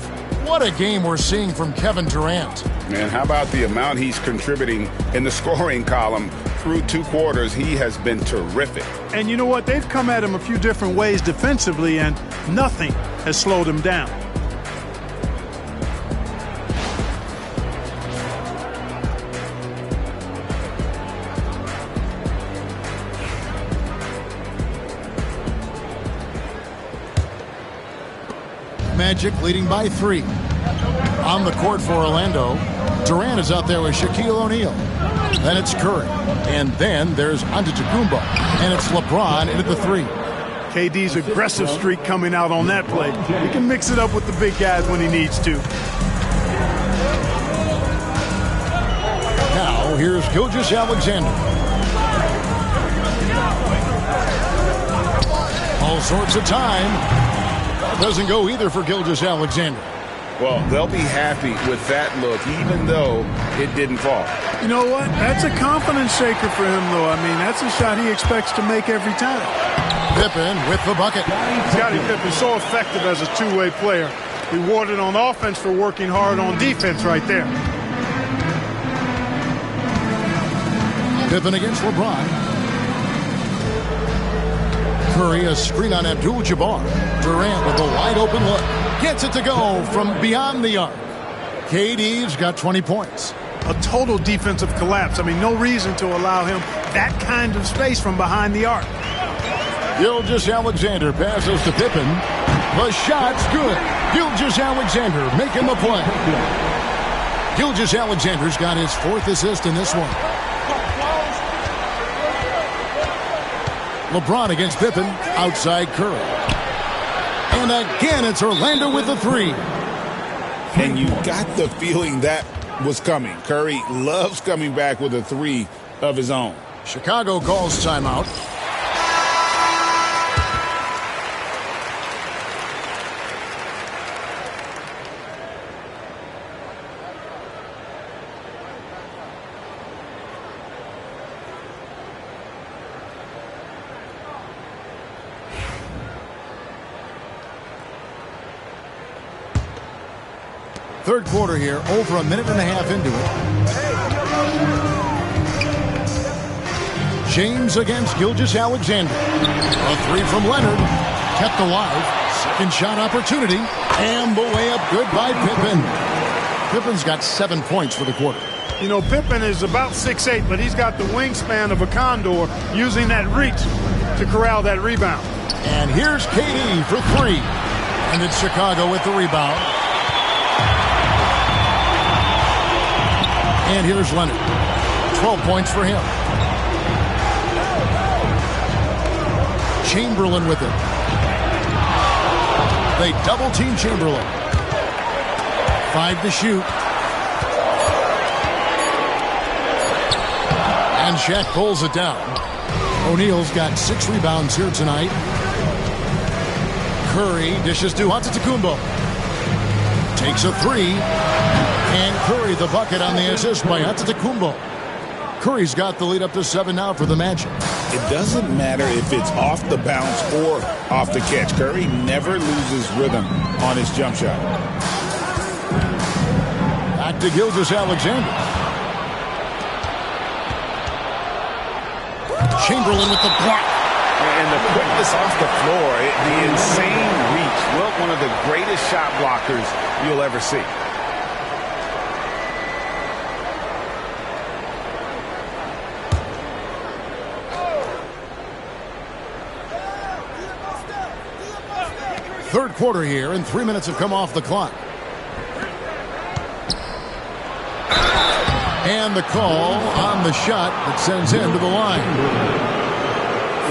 What a game we're seeing from Kevin Durant. Man, how about the amount he's contributing in the scoring column through 2 quarters? He has been terrific. And you know what? They've come at him a few different ways defensively, and nothing has slowed him down. Magic leading by 3. On the court for Orlando, Durant is out there with Shaquille O'Neal. Then it's Curry. And then there's Antetokounmpo. And it's LeBron in at the 3. KD's aggressive streak coming out on that play. He can mix it up with the big guys when he needs to. Now, here's Gilgeous-Alexander. All sorts of time. Doesn't go either for Gilgeous-Alexander. Well, they'll be happy with that look, even though it didn't fall. You know what? That's a confidence shaker for him, though. I mean, that's a shot he expects to make every time. Pippen with the bucket. Scottie Pippen so effective as a two-way player. Rewarded on offense for working hard on defense right there. Pippen against LeBron. Curry, a screen on Abdul-Jabbar. Durant with a wide open look. Gets it to go from beyond the arc. KD's got 20 points. A total defensive collapse. I mean, no reason to allow him that kind of space from behind the arc. Gilgeous-Alexander passes to Pippen. The shot's good. Gilgeous-Alexander making the play. Gilgeous-Alexander's got his 4th assist in this one. LeBron against Pippen, outside Curry. And again, it's Orlando with the 3. And you got the feeling that was coming. Curry loves coming back with a 3 of his own. Chicago calls timeout. Third quarter here, over a minute and a half into it. James against Gilgeous-Alexander. A 3 from Leonard. Kept alive. Second shot opportunity. And the layup good by Pippen. Pippen's got 7 points for the quarter. You know, Pippen is about 6'8", but he's got the wingspan of a condor, using that reach to corral that rebound. And here's KD for 3. And it's Chicago with the rebound. And here's Leonard. 12 points for him. Chamberlain with it. They double-team Chamberlain. 5 to shoot. And Shaq pulls it down. O'Neal's got 6 rebounds here tonight. Curry dishes to Antetokounmpo. Takes a 3. And Curry the bucket on the assist by Antetokounmpo. Curry's got the lead up to 7 now for the Magic. It doesn't matter if it's off the bounce or off the catch. Curry never loses rhythm on his jump shot. Back to Gilgeous-Alexander. Chamberlain with the block. And the quickness off the floor, the insane reach. Well, one of the greatest shot blockers you'll ever see. Third quarter here, and 3 minutes have come off the clock. And the call on the shot that sends him to the line.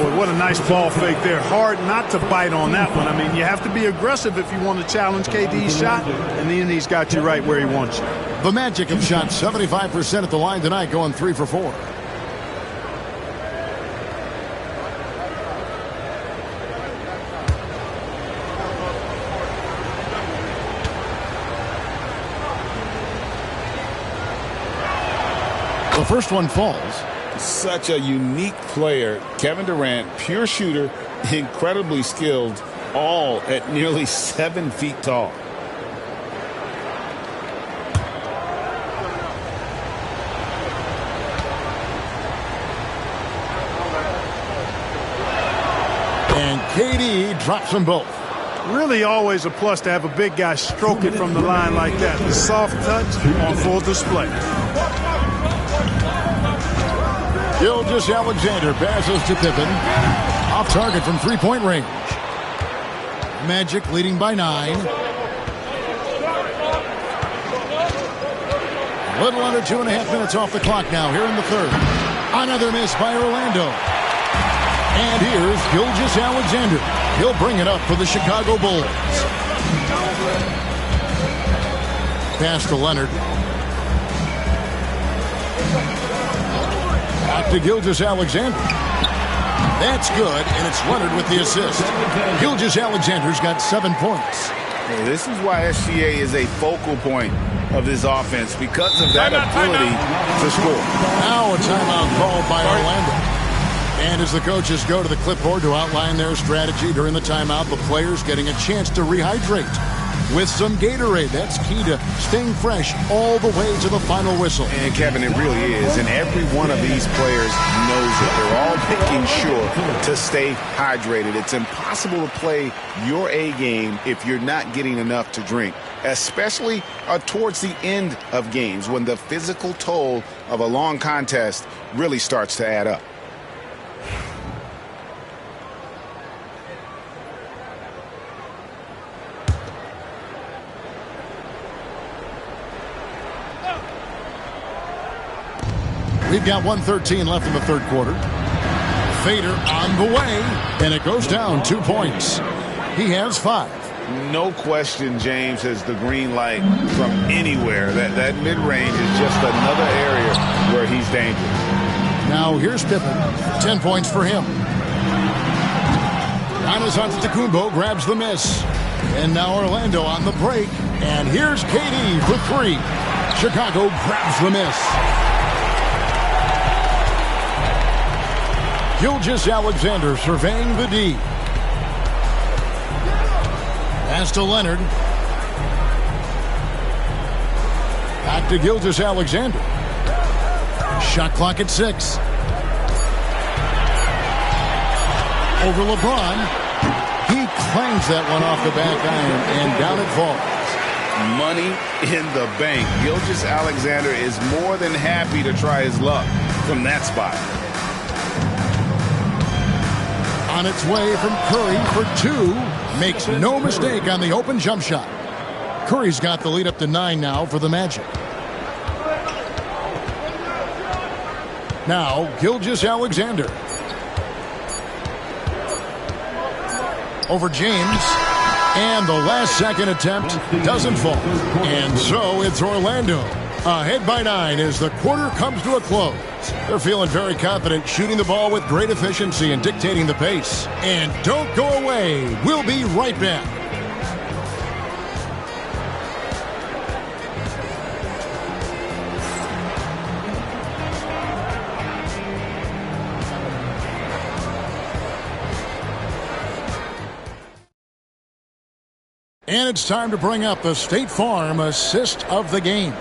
Boy, what a nice ball fake there. Hard not to bite on that one. I mean, you have to be aggressive if you want to challenge KD's shot, and then he's got you right where he wants you. The Magic have shot 75% at the line tonight, going 3 for 4. The first one falls. Such a unique player. Kevin Durant, pure shooter, incredibly skilled, all at nearly 7 feet tall. And KD drops them both. Really always a plus to have a big guy stroke it from the line like that. The soft touch on full display. Gilgeous-Alexander passes to Pippen. Off target from 3-point range. Magic leading by 9. A little under 2.5 minutes off the clock now here in the third. Another miss by Orlando. And here's Gilgeous-Alexander. He'll bring it up for the Chicago Bulls. Pass to Leonard. Back to Gilgeous-Alexander. That's good, and it's Leonard with the assist. Gilgeous-Alexander's got 7 points. Hey, this is why SGA is a focal point of this offense, because of that ability to score. Now a timeout called by Orlando. And as the coaches go to the clipboard to outline their strategy during the timeout, the players getting a chance to rehydrate with some Gatorade. That's key to staying fresh all the way to the final whistle. And Kevin, it really is. And every one of these players knows it. They're all making sure to stay hydrated. It's impossible to play your A game if you're not getting enough to drink, especially towards the end of games when the physical toll of a long contest really starts to add up. We've got 1:13 left in the third quarter. Fader on the way, and it goes down 2 points. He has 5. No question, James has the green light from anywhere. That mid-range is just another area where he's dangerous. Now here's Pippen. 10 points for him. Giannis Antetokounmpo grabs the miss. And now Orlando on the break. And here's KD for 3. Chicago grabs the miss. Gilgeous-Alexander surveying the D. Pass to Leonard. Back to Gilgeous-Alexander. Shot clock at 6. Over LeBron. He clangs that one off the back iron, and down it falls. Money in the bank. Gilgeous-Alexander is more than happy to try his luck from that spot. On its way from Curry for 2. Makes no mistake on the open jump shot. Curry's got the lead up to 9 now for the Magic. Now, Gilgeous-Alexander. Over James. And the last-second attempt doesn't fall. And so it's Orlando. Ahead by 9 as the quarter comes to a close. They're feeling very confident, shooting the ball with great efficiency and dictating the pace. And don't go away. We'll be right back. And it's time to bring up the State Farm assist of the game.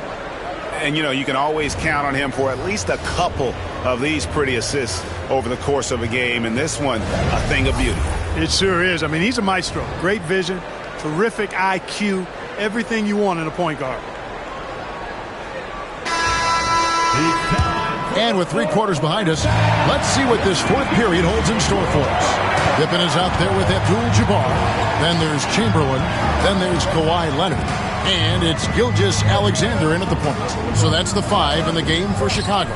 And, you know, you can always count on him for at least a couple of these pretty assists over the course of a game. And this one, a thing of beauty. It sure is. I mean, he's a maestro. Great vision, terrific IQ, everything you want in a point guard. And with 3 quarters behind us, let's see what this fourth period holds in store for us. Pippen is out there with Abdul-Jabbar. Then there's Chamberlain. Then there's Kawhi Leonard. And it's Gilgeous-Alexander in at the point. So that's the 5 in the game for Chicago.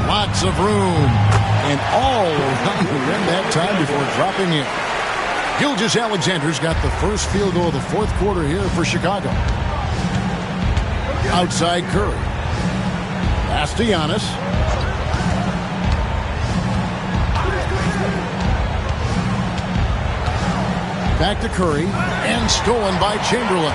Lots of room. And all around the rim that time before dropping in. Gilgeous-Alexander's got the first field goal of the fourth quarter here for Chicago. Outside Curry. Pass to Giannis. Back to Curry. And stolen by Chamberlain.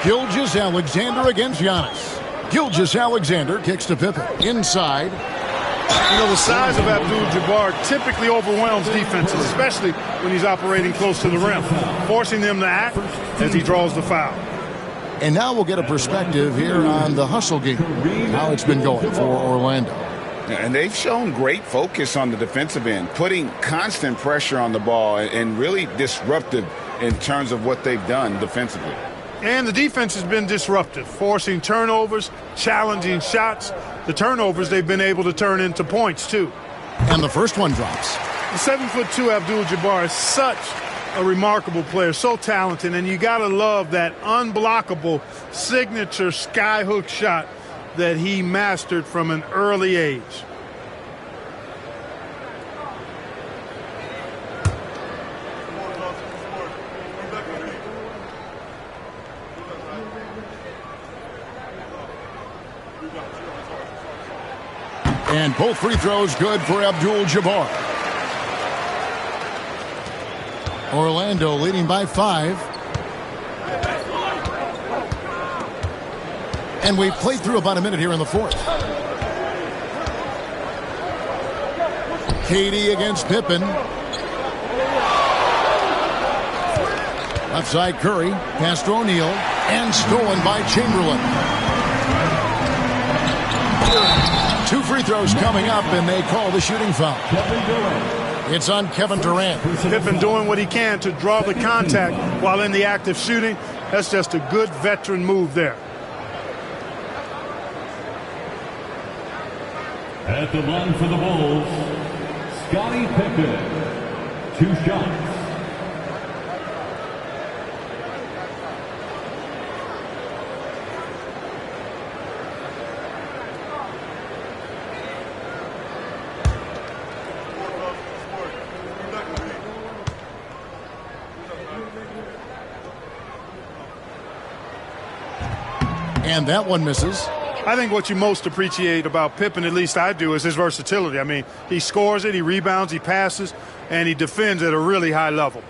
Gilgeous-Alexander against Giannis. Gilgeous-Alexander kicks to Pippen. Inside. You know, the size of Abdul-Jabbar typically overwhelms defenses, especially when he's operating close to the rim, forcing them to act as he draws the foul. And now we'll get a perspective here on the hustle game, how it's been going for Orlando. And they've shown great focus on the defensive end, putting constant pressure on the ball and really disruptive in terms of what they've done defensively. And the defense has been disruptive, forcing turnovers, challenging shots. The turnovers they've been able to turn into points, too. And the first one drops. The 7'2" Abdul-Jabbar is such a remarkable player, so talented, and you got to love that unblockable signature skyhook shot that he mastered from an early age. And both free throws good for Abdul-Jabbar. Orlando leading by 5. And we've played through about a minute here in the fourth. KD against Pippen. Left side Curry. Pass to O'Neal. And stolen by Chamberlain. 2 free throws coming up, and they call the shooting foul. It's on Kevin Durant. Pippen doing what he can to draw the contact while in the act of shooting. That's just a good veteran move there. At the line for the Bulls, Scottie Pippen. 2 shots. And that one misses. I think what you most appreciate about Pippen, at least I do, is his versatility. I mean, he scores it, he rebounds, he passes, and he defends at a really high level.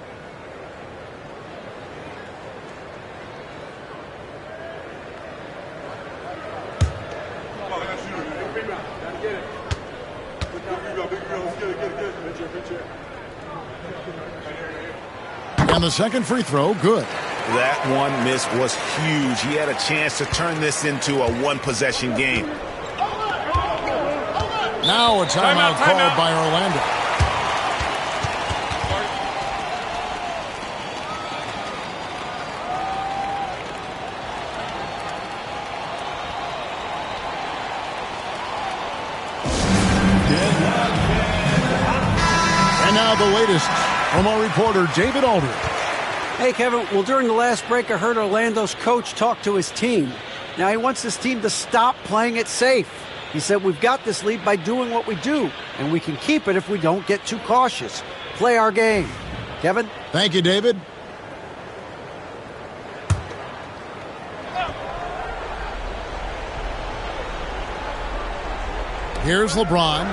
And the second free throw, good. That one miss was huge. He had a chance to turn this into a one-possession game. Now a timeout called by Orlando. And now the latest from our reporter, David Aldridge. Hey, Kevin. Well, during the last break, I heard Orlando's coach talk to his team. Now, he wants his team to stop playing it safe. He said, we've got this lead by doing what we do, and we can keep it if we don't get too cautious. Play our game. Kevin? Thank you, David. Here's LeBron.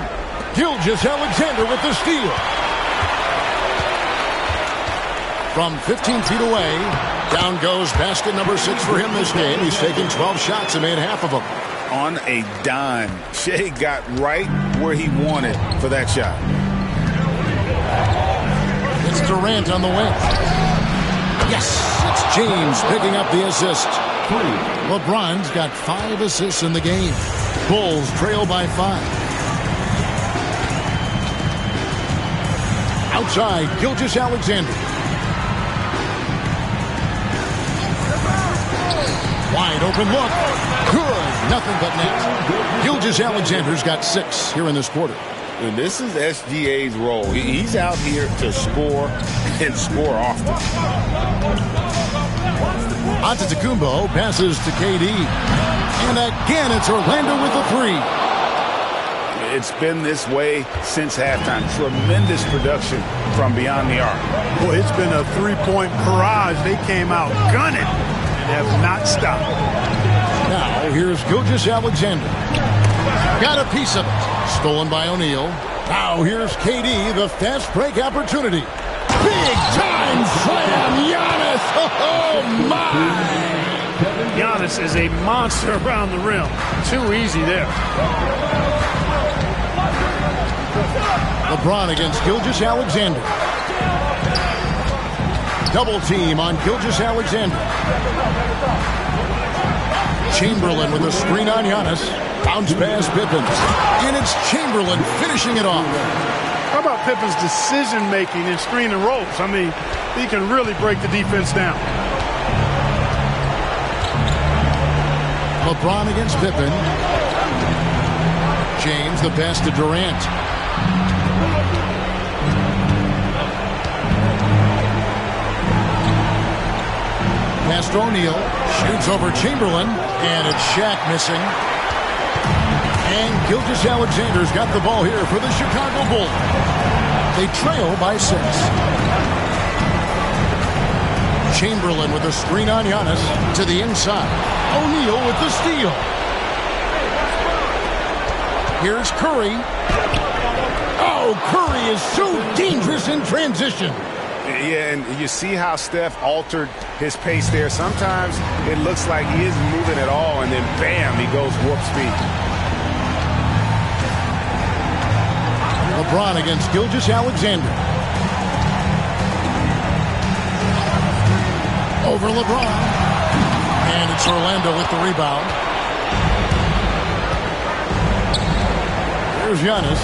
Gilgeous-Alexander with the steal. From 15 feet away, down goes basket number 6 for him this game. He's taken 12 shots and made half of them. On a dime, Shea got right where he wanted for that shot. It's Durant on the wing. Yes, it's James picking up the assist. LeBron's got 5 assists in the game. Bulls trail by 5. Outside, Gilgeous-Alexander. Wide open look. Good. Nothing but net. Gilgeous-Alexander's got 6 here in this quarter. And this is SGA's role. He's out here to score and score often. Antetokounmpo passes to KD. And again, it's Orlando with the 3. It's been this way since halftime. Tremendous production from beyond the arc. Boy, it's been a three-point barrage. They came out gunning and have not stopped. Now, here's Gilgeous-Alexander. Got a piece of it. Stolen by O'Neal. Now, here's KD, the fast break opportunity. Big time slam, Giannis. Oh, my. Giannis is a monster around the rim. Too easy there. LeBron against Gilgeous-Alexander. Double team on Gilgeous-Alexander. Chamberlain with a screen on Giannis. Bounce pass Pippen. And it's Chamberlain finishing it off. How about Pippen's decision-making in screen and rolls? I mean, he can really break the defense down. LeBron against Pippen. James, the pass to Durant. Pass to O'Neal. Shoots over Chamberlain. And it's Shaq missing. And Gilgeous-Alexander's got the ball here for the Chicago Bulls. They trail by 6. Chamberlain with a screen on Giannis to the inside. O'Neal with the steal. Here's Curry. Oh, Curry is so dangerous in transition. Yeah, and you see how Steph altered his pace there. Sometimes it looks like he isn't moving at all, and then bam, he goes warp speed. LeBron against Gilgeous-Alexander. Over LeBron. And it's Orlando with the rebound. Here's Giannis.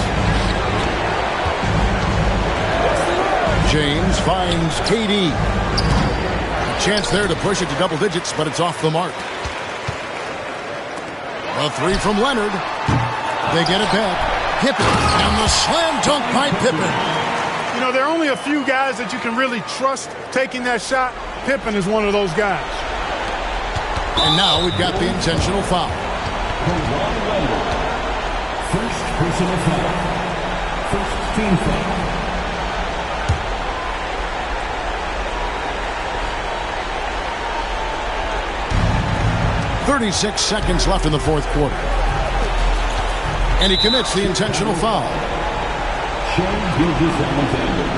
James finds KD. A chance there to push it to double digits, but it's off the mark. A 3 from Leonard. They get it back. Pippen. And the slam dunk by Pippen. You know, there are only a few guys that you can really trust taking that shot. Pippen is one of those guys. And now we've got the intentional foul. First personal foul. First team foul. 36 seconds left in the fourth quarter. And he commits the intentional foul. Shea Gilgeous-Alexander.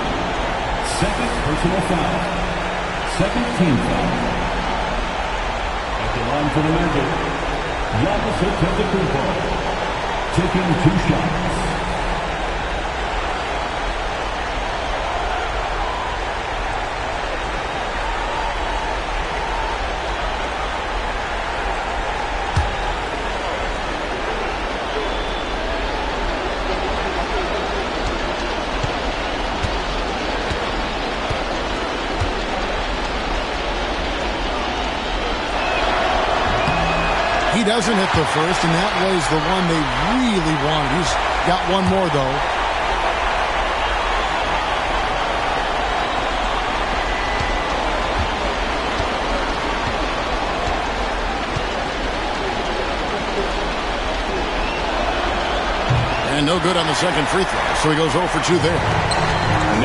Second personal foul. Second team foul. At the line for the Magic, Giannis Antetokounmpo, taking 2 shots. He doesn't hit the first, and that was the one they really wanted. He's got one more, though. And no good on the second free throw, so he goes 0 for 2 there.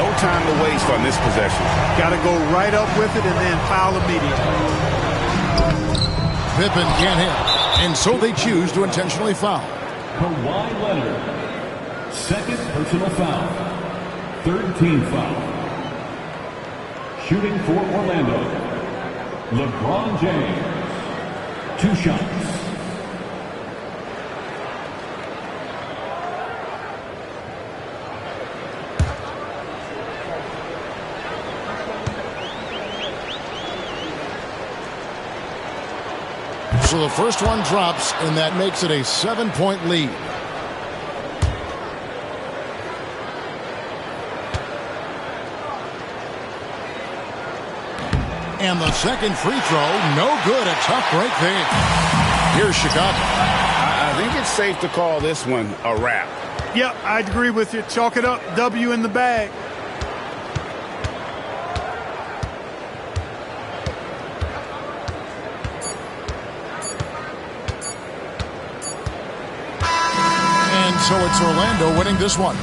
No time to waste on this possession. Got to go right up with it and then foul immediately. Pippen can't hit. And so they choose to intentionally foul. Kawhi Leonard. Second personal foul. Third team foul. Shooting for Orlando, LeBron James. 2 shots. So the first one drops, and that makes it a 7-point lead. And the second free throw, no good. A tough break there. Here's Chicago. I think it's safe to call this one a wrap. Yep, I agree with you. Chalk it up. W in the bag. So it's Orlando winning this one.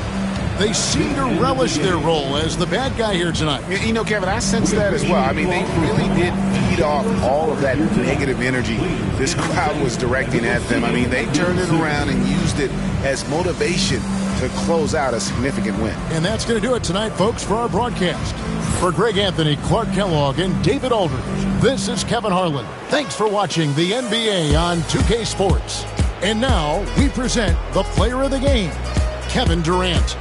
They seem to relish their role as the bad guy here tonight. You know, Kevin, I sense that as well. I mean, they really did feed off all of that negative energy this crowd was directing at them. I mean, they turned it around and used it as motivation to close out a significant win. And that's going to do it tonight, folks, for our broadcast. For Greg Anthony, Clark Kellogg, and David Aldridge, this is Kevin Harlan. Thanks for watching the NBA on 2K Sports. And now we present the player of the game, Kevin Durant.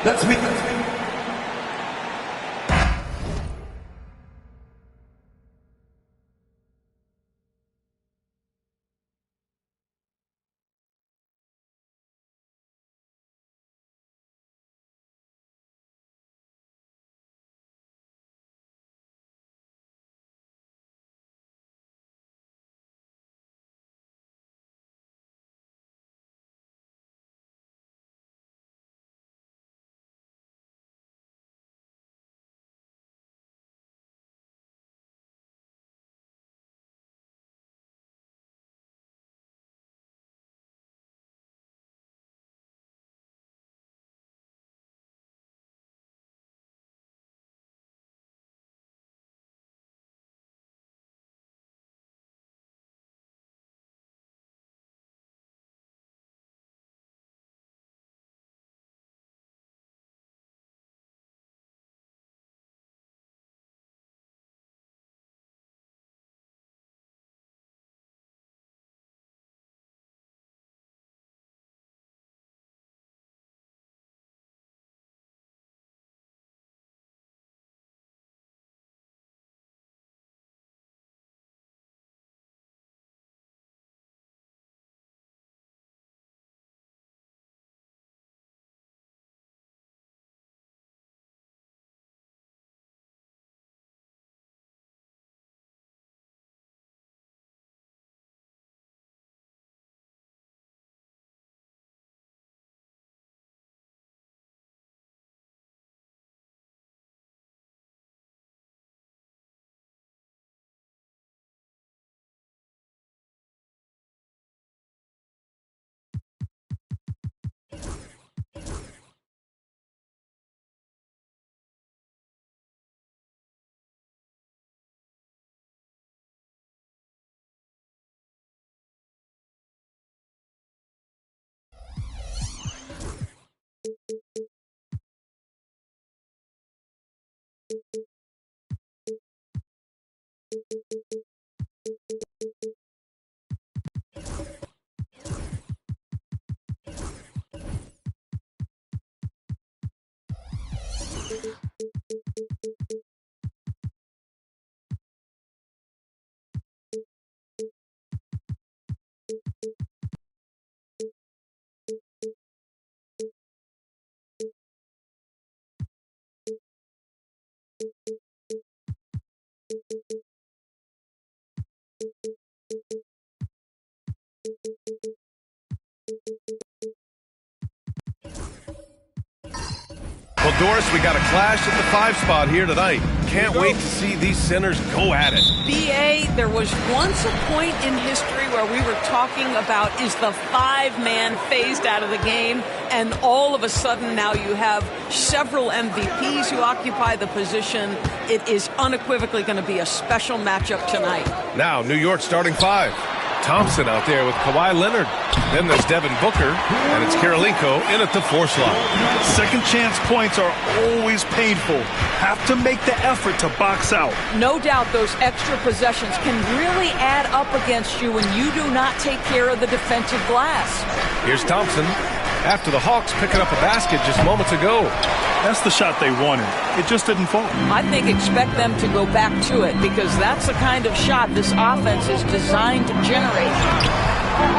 Let's meet. Well, Doris, we got a clash at the 5 spot here tonight. Can't wait to see these centers go at it. B.A., there was once a point in history where we were talking about, is the 5-man phased out of the game? And all of a sudden now you have several MVPs who occupy the position. It is unequivocally going to be a special matchup tonight. Now, New York starting 5. Thompson out there with Kawhi Leonard. Then there's Devin Booker, and it's Kirilenko in at the 4 slot. Second chance points are always painful. Have to make the effort to box out. No doubt those extra possessions can really add up against you when you do not take care of the defensive glass. Here's Thompson after the Hawks picking up a basket just moments ago. That's the shot they wanted. It just didn't fall. I think expect them to go back to it because that's the kind of shot this offense is designed to generate.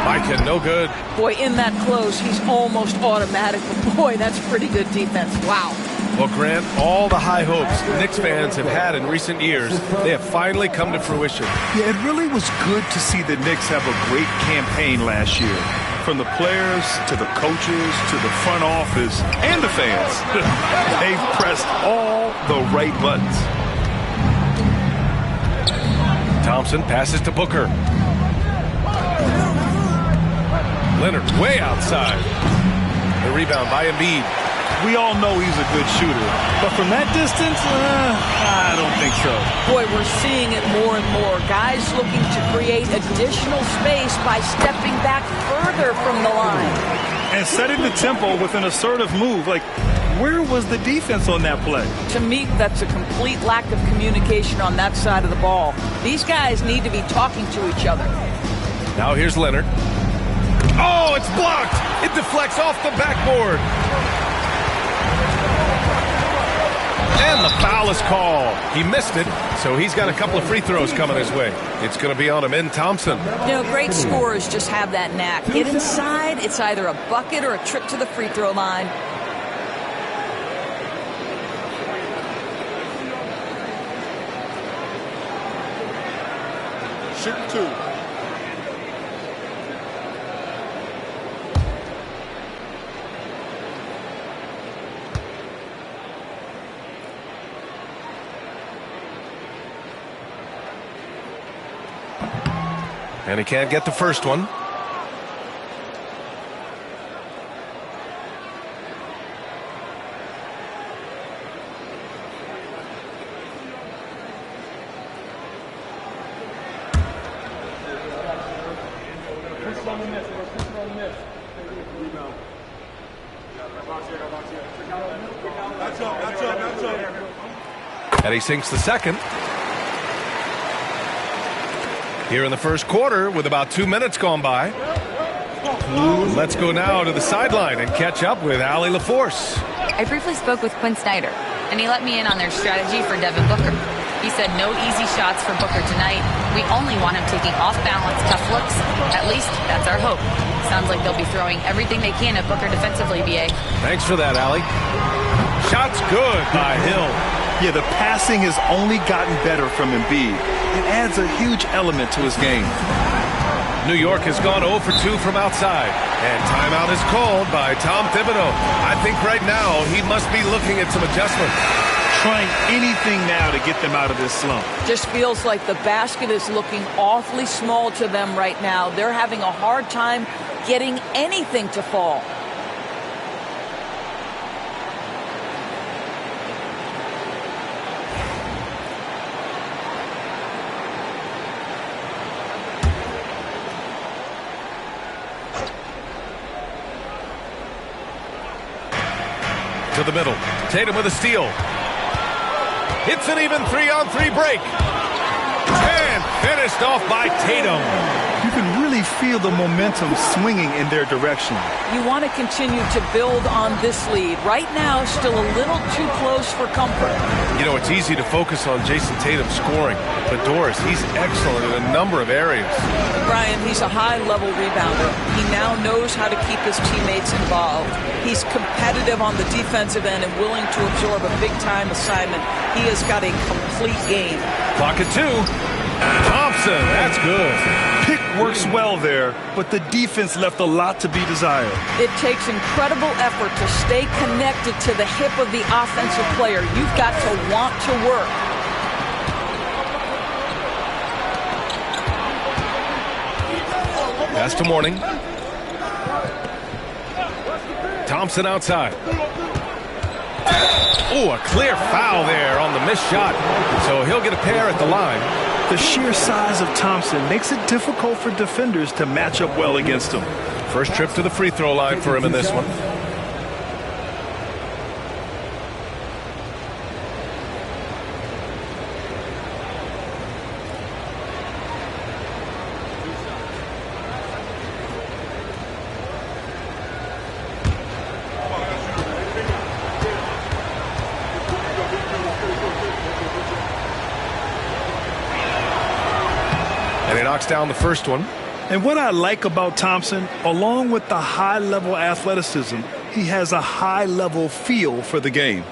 Micah, no good. Boy, in that close, he's almost automatic. But boy, that's pretty good defense. Wow. Well, Grant, all the high hopes Knicks fans have had in recent years, they have finally come to fruition. Yeah, it really was good to see the Knicks have a great campaign last year. From the players to the coaches to the front office and the fans. They've pressed all the right buttons. Thompson passes to Booker. Leonard way outside. The rebound by Embiid. We all know he's a good shooter, but from that distance, I don't think so. Boy, we're seeing it more and more. Guys looking to create additional space by stepping back further from the line. And setting the tempo with an assertive move. Like, where was the defense on that play? To me, that's a complete lack of communication on that side of the ball. These guys need to be talking to each other. Now here's Leonard. Oh, it's blocked. It deflects off the backboard. And the foul is called. He missed it, so he's got a couple of free throws coming his way. It's going to be on him in Thompson. You know, great scorers just have that knack. Get inside, it's either a bucket or a trip to the free throw line. Shoot 2. And he can't get the first one. And he sinks the second. Here in the first quarter with about 2 minutes gone by. Let's go now to the sideline and catch up with Allie LaForce. I briefly spoke with Quinn Snyder, and he let me in on their strategy for Devin Booker. He said no easy shots for Booker tonight. We only want him taking off-balance tough looks. At least that's our hope. Sounds like they'll be throwing everything they can at Booker defensively, B.A. Thanks for that, Allie. Shot's good by Hill. Yeah, the passing has only gotten better from Embiid. It adds a huge element to his game. New York has gone 0 for 2 from outside. And timeout is called by Tom Thibodeau. I think right now he must be looking at some adjustments. Trying anything now to get them out of this slump. Just feels like the basket is looking awfully small to them right now. They're having a hard time getting anything to fall. To the middle. Tatum with a steal. It's an even 3-on-3 break. And finished off by Tatum. You can really feel the momentum swinging in their direction. You want to continue to build on this lead. Right now, still a little too close for comfort. You know, it's easy to focus on Jason Tatum scoring, but Doris, he's excellent in a number of areas. Brian, he's a high-level rebounder. He now knows how to keep his teammates involved. He's competitive on the defensive end and willing to absorb a big-time assignment. He has got a complete game. Clock at 2. Thompson, that's good. pick works well there, but the defense left a lot to be desired. It takes incredible effort to stay connected to the hip of the offensive player. You've got to want to work. Pass to Mourning. Thompson outside. Oh, a clear foul there on the missed shot. So he'll get a pair at the line. The sheer size of Thompson makes it difficult for defenders to match up well against him. First trip to the free throw line for him in this one. And he knocks down the first one. And what I like about Thompson, along with the high-level athleticism, he has a high-level feel for the game.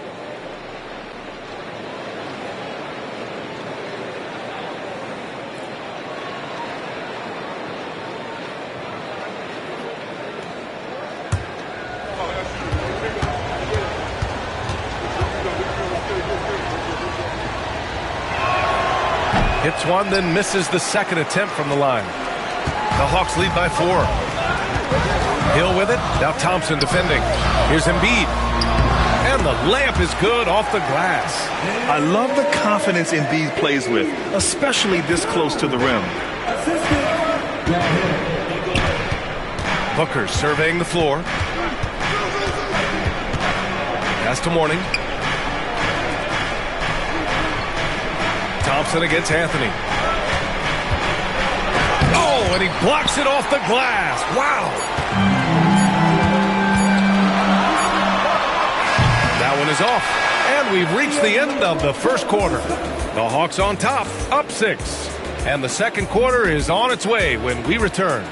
Hits one, then misses the second attempt from the line. The Hawks lead by 4. Hill with it. Now Thompson defending. Here's Embiid. And the layup is good off the glass. I love the confidence Embiid plays with, especially this close to the rim. Booker surveying the floor. Pass to Mourning. Thompson against Anthony. Oh, and he blocks it off the glass. Wow. That one is off. And we've reached the end of the first quarter. The Hawks on top, up 6. And the second quarter is on its way when we return.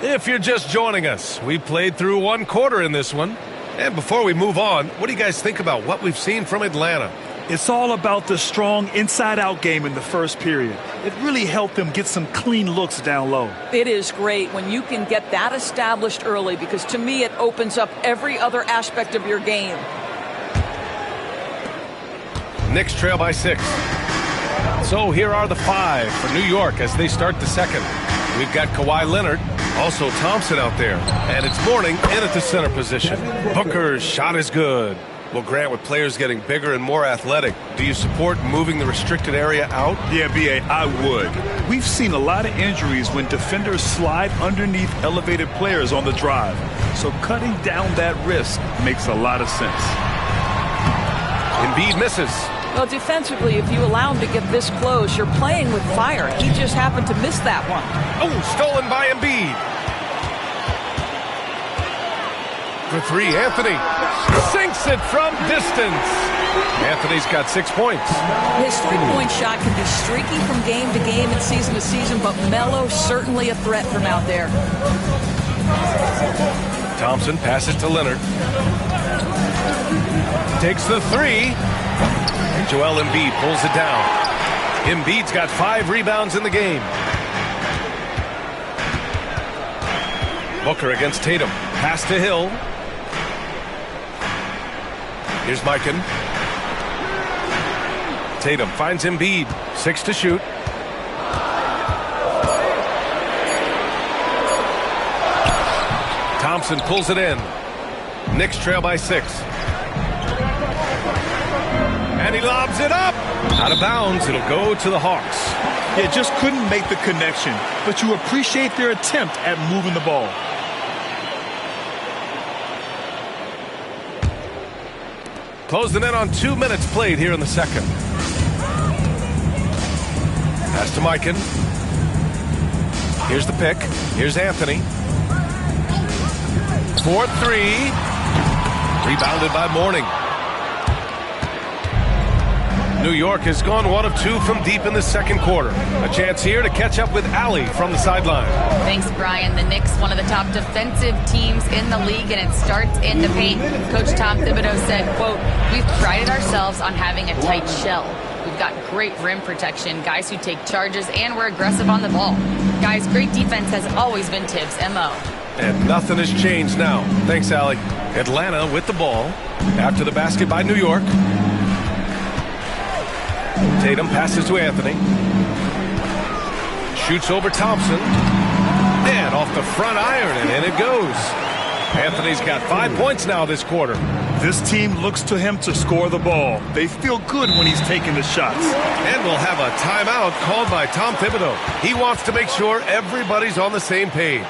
If you're just joining us, we played through one quarter in this one. And before we move on, what do you guys think about what we've seen from Atlanta? It's all about the strong inside-out game in the first period. It really helped them get some clean looks down low. It is great when you can get that established early, because to me it opens up every other aspect of your game. Knicks trail by 6. So here are the 5 for New York as they start the second. We've got Kawhi Leonard, also Thompson out there, and it's Mourning in at the center position. Booker's shot is good. Well, Grant, with players getting bigger and more athletic, do you support moving the restricted area out? Yeah, B.A., I would. We've seen a lot of injuries when defenders slide underneath elevated players on the drive. So cutting down that risk makes a lot of sense. Embiid misses. Well, defensively, if you allow him to get this close, you're playing with fire. He just happened to miss that one. Oh, stolen by Embiid. For 3, Anthony sinks it from distance. Anthony's got 6 points. His three-point shot can be streaky from game to game and season to season, but Melo certainly a threat from out there. Thompson passes to Leonard. Takes the 3. And Joel Embiid pulls it down. Embiid's got 5 rebounds in the game. Booker against Tatum. Pass to Hill. Here's Mikan. Tatum finds Embiid. 6 to shoot. Thompson pulls it in. Knicks trail by 6. And he lobs it up. Out of bounds. It'll go to the Hawks. Yeah, just couldn't make the connection, but you appreciate their attempt at moving the ball. Closing in on 2 minutes played here in the second. Pass to Mikan. Here's the pick. Here's Anthony. 4-3. Rebounded by Mourning. New York has gone 1 of 2 from deep in the second quarter. A chance here to catch up with Allie from the sideline. Thanks, Brian. The Knicks, one of the top defensive teams in the league, and it starts in the paint. Coach Tom Thibodeau said, quote, "We've prided ourselves on having a tight shell. We've got great rim protection, guys who take charges, and we're aggressive on the ball. Guys, great defense has always been Tibbs' MO." And nothing has changed now. Thanks, Allie. Atlanta with the ball after the basket by New York. Tatum passes to Anthony. Shoots over Thompson. And off the front iron, and in it goes. Anthony's got 5 points now this quarter. This team looks to him to score the ball. They feel good when he's taking the shots. And we'll have a timeout called by Tom Thibodeau. He wants to make sure everybody's on the same page.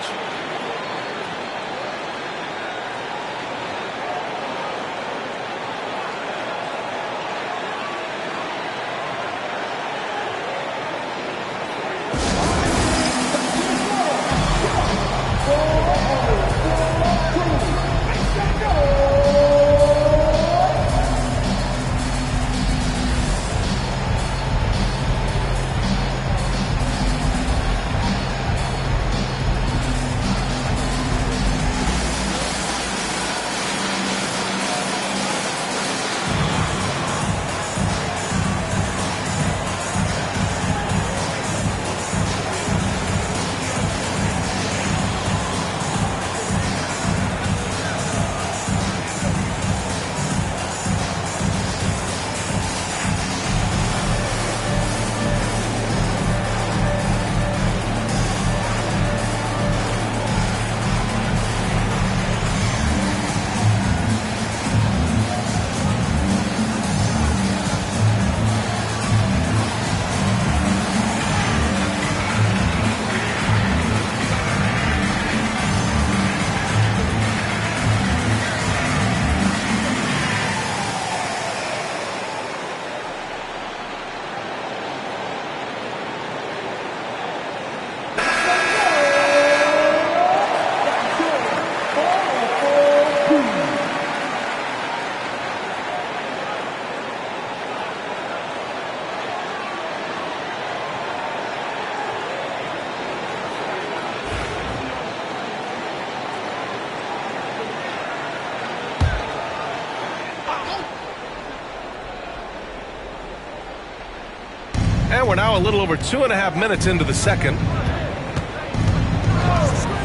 And we're now a little over 2.5 minutes into the second.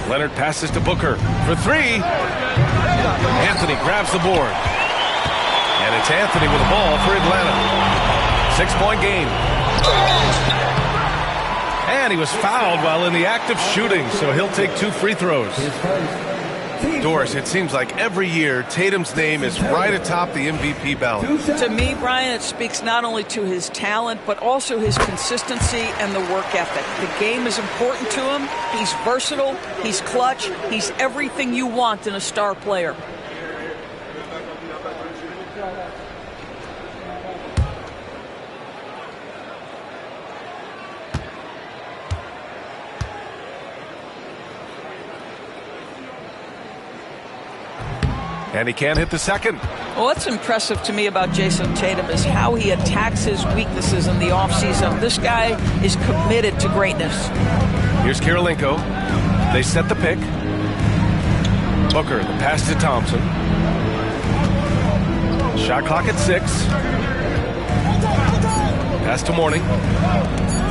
Leonard passes to Booker for 3. Anthony grabs the board. And it's Anthony with the ball for Atlanta. 6-point game. And he was fouled while in the act of shooting, so he'll take 2 free throws. Doris, it seems like every year Tatum's name is right atop the MVP ballot. To me, Brian, it speaks not only to his talent, but also his consistency and the work ethic. The game is important to him. He's versatile. He's clutch. He's everything you want in a star player. And he can't hit the second. Well, what's impressive to me about Jason Tatum is how he attacks his weaknesses in the offseason. This guy is committed to greatness. Here's Kirilenko. They set the pick. Booker, the pass to Thompson. Shot clock at 6. Pass to Mourning.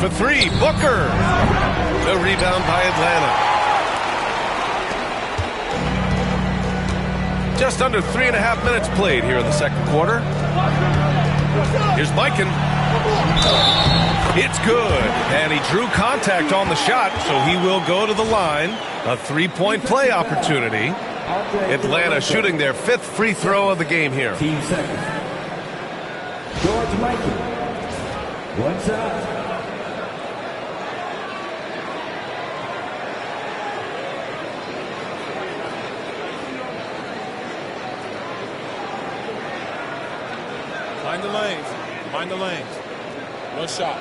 For 3, Booker. The rebound by Atlanta. Just under 3.5 minutes played here in the second quarter. Here's Mikan. It's good. And he drew contact on the shot, so he will go to the line. A 3-point play opportunity. Atlanta shooting their 5th free throw of the game here. Team second. George Mikan. 1 shot. Mind the lanes. Mind the lanes. 1 shot.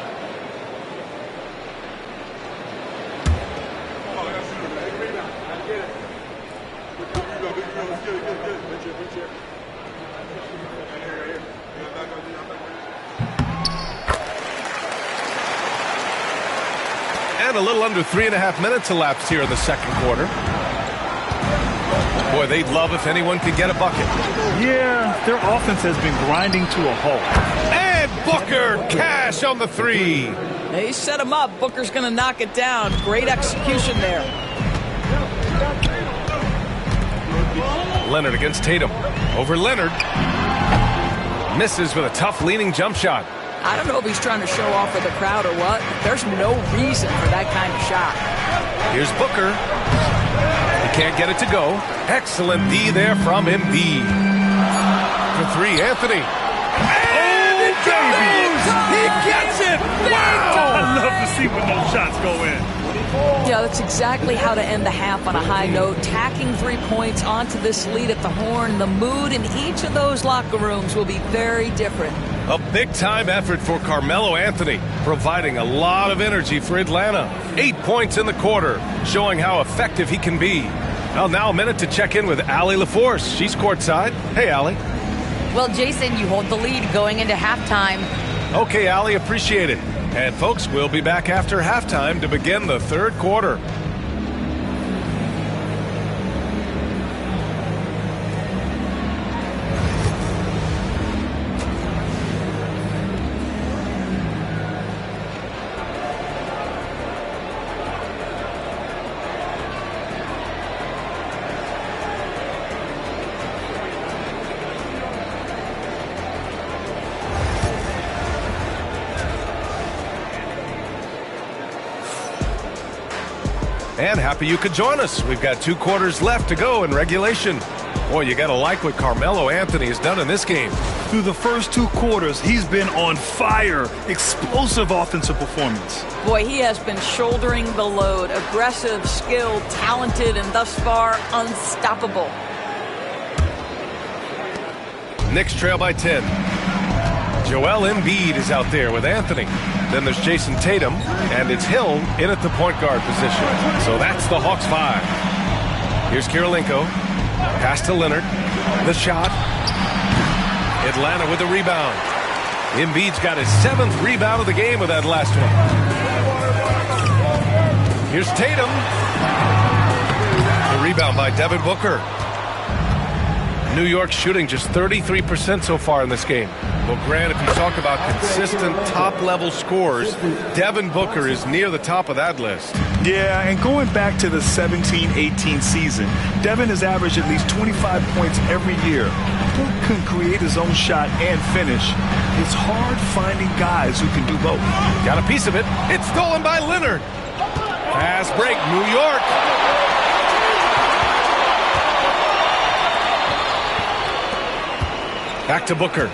And a little under 3.5 minutes elapsed here in the second quarter. Boy, they'd love if anyone could get a bucket. Yeah, their offense has been grinding to a halt. And Booker, cash on the three. They set him up. Booker's going to knock it down. Great execution there. Leonard against Tatum. Over Leonard. Misses with a tough leaning jump shot. I don't know if he's trying to show off for the crowd or what. But there's no reason for that kind of shot. Here's Booker. He can't get it to go. Excellent D there from Embiid. For three, Anthony. And it goes! He gets it! Wow! I love to see when those shots go in. Yeah, that's exactly how to end the half on a high note. Tacking 3 points onto this lead at the Horn. The mood in each of those locker rooms will be very different. A big-time effort for Carmelo Anthony, providing a lot of energy for Atlanta. 8 points in the quarter, showing how effective he can be. Well, now a minute to check in with Allie LaForce. She's courtside. Hey, Allie. Well, Jason, you hold the lead going into halftime. Okay, Allie, appreciate it. And, folks, we'll be back after halftime to begin the third quarter. And happy you could join us. We've got 2 quarters left to go in regulation. Boy, you got to like what Carmelo Anthony has done in this game. Through the first 2 quarters, he's been on fire. Explosive offensive performance. Boy, he has been shouldering the load. Aggressive, skilled, talented, and thus far, unstoppable. Knicks trail by 10. Joel Embiid is out there with Anthony. Then there's Jason Tatum, and it's Hill in at the point guard position. So that's the Hawks 5. Here's Kirilenko. Pass to Leonard. The shot. Atlanta with the rebound. Embiid's got his 7th rebound of the game with that last one. Here's Tatum. The rebound by Devin Booker. New York shooting just 33% so far in this game. Well, Grant, if you talk about consistent top-level scores, Devin Booker is near the top of that list. Yeah, and going back to the 17-18 season, Devin has averaged at least 25 points every year. Book can create his own shot and finish. It's hard finding guys who can do both. Got a piece of it. It's stolen by Leonard. Pass break, New York. Back to Booker.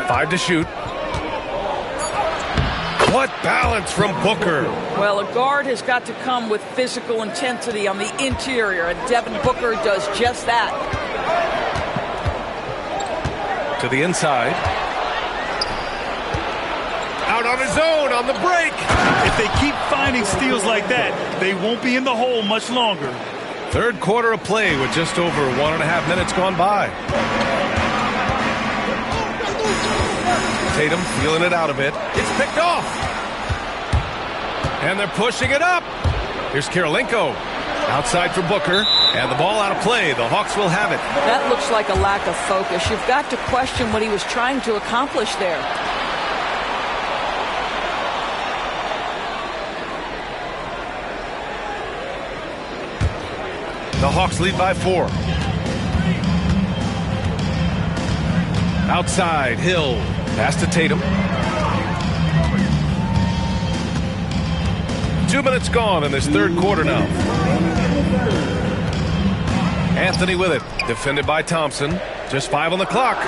Five to shoot. What balance from Booker. Well, a guard has got to come with physical intensity on the interior, and Devin Booker does just that. To the inside. Out on his own on the break. If they keep finding steals like that, they won't be in the hole much longer. Third quarter of play with just over 1.5 minutes gone by. Tatum feeling it out a bit. It's picked off. And they're pushing it up. Here's Kirilenko. Outside for Booker. And the ball out of play. The Hawks will have it. That looks like a lack of focus. You've got to question what he was trying to accomplish there. The Hawks lead by 4. Outside, Hill. Pass to Tatum. 2 minutes gone in this third quarter now. Anthony with it. Defended by Thompson. Just 5 on the clock.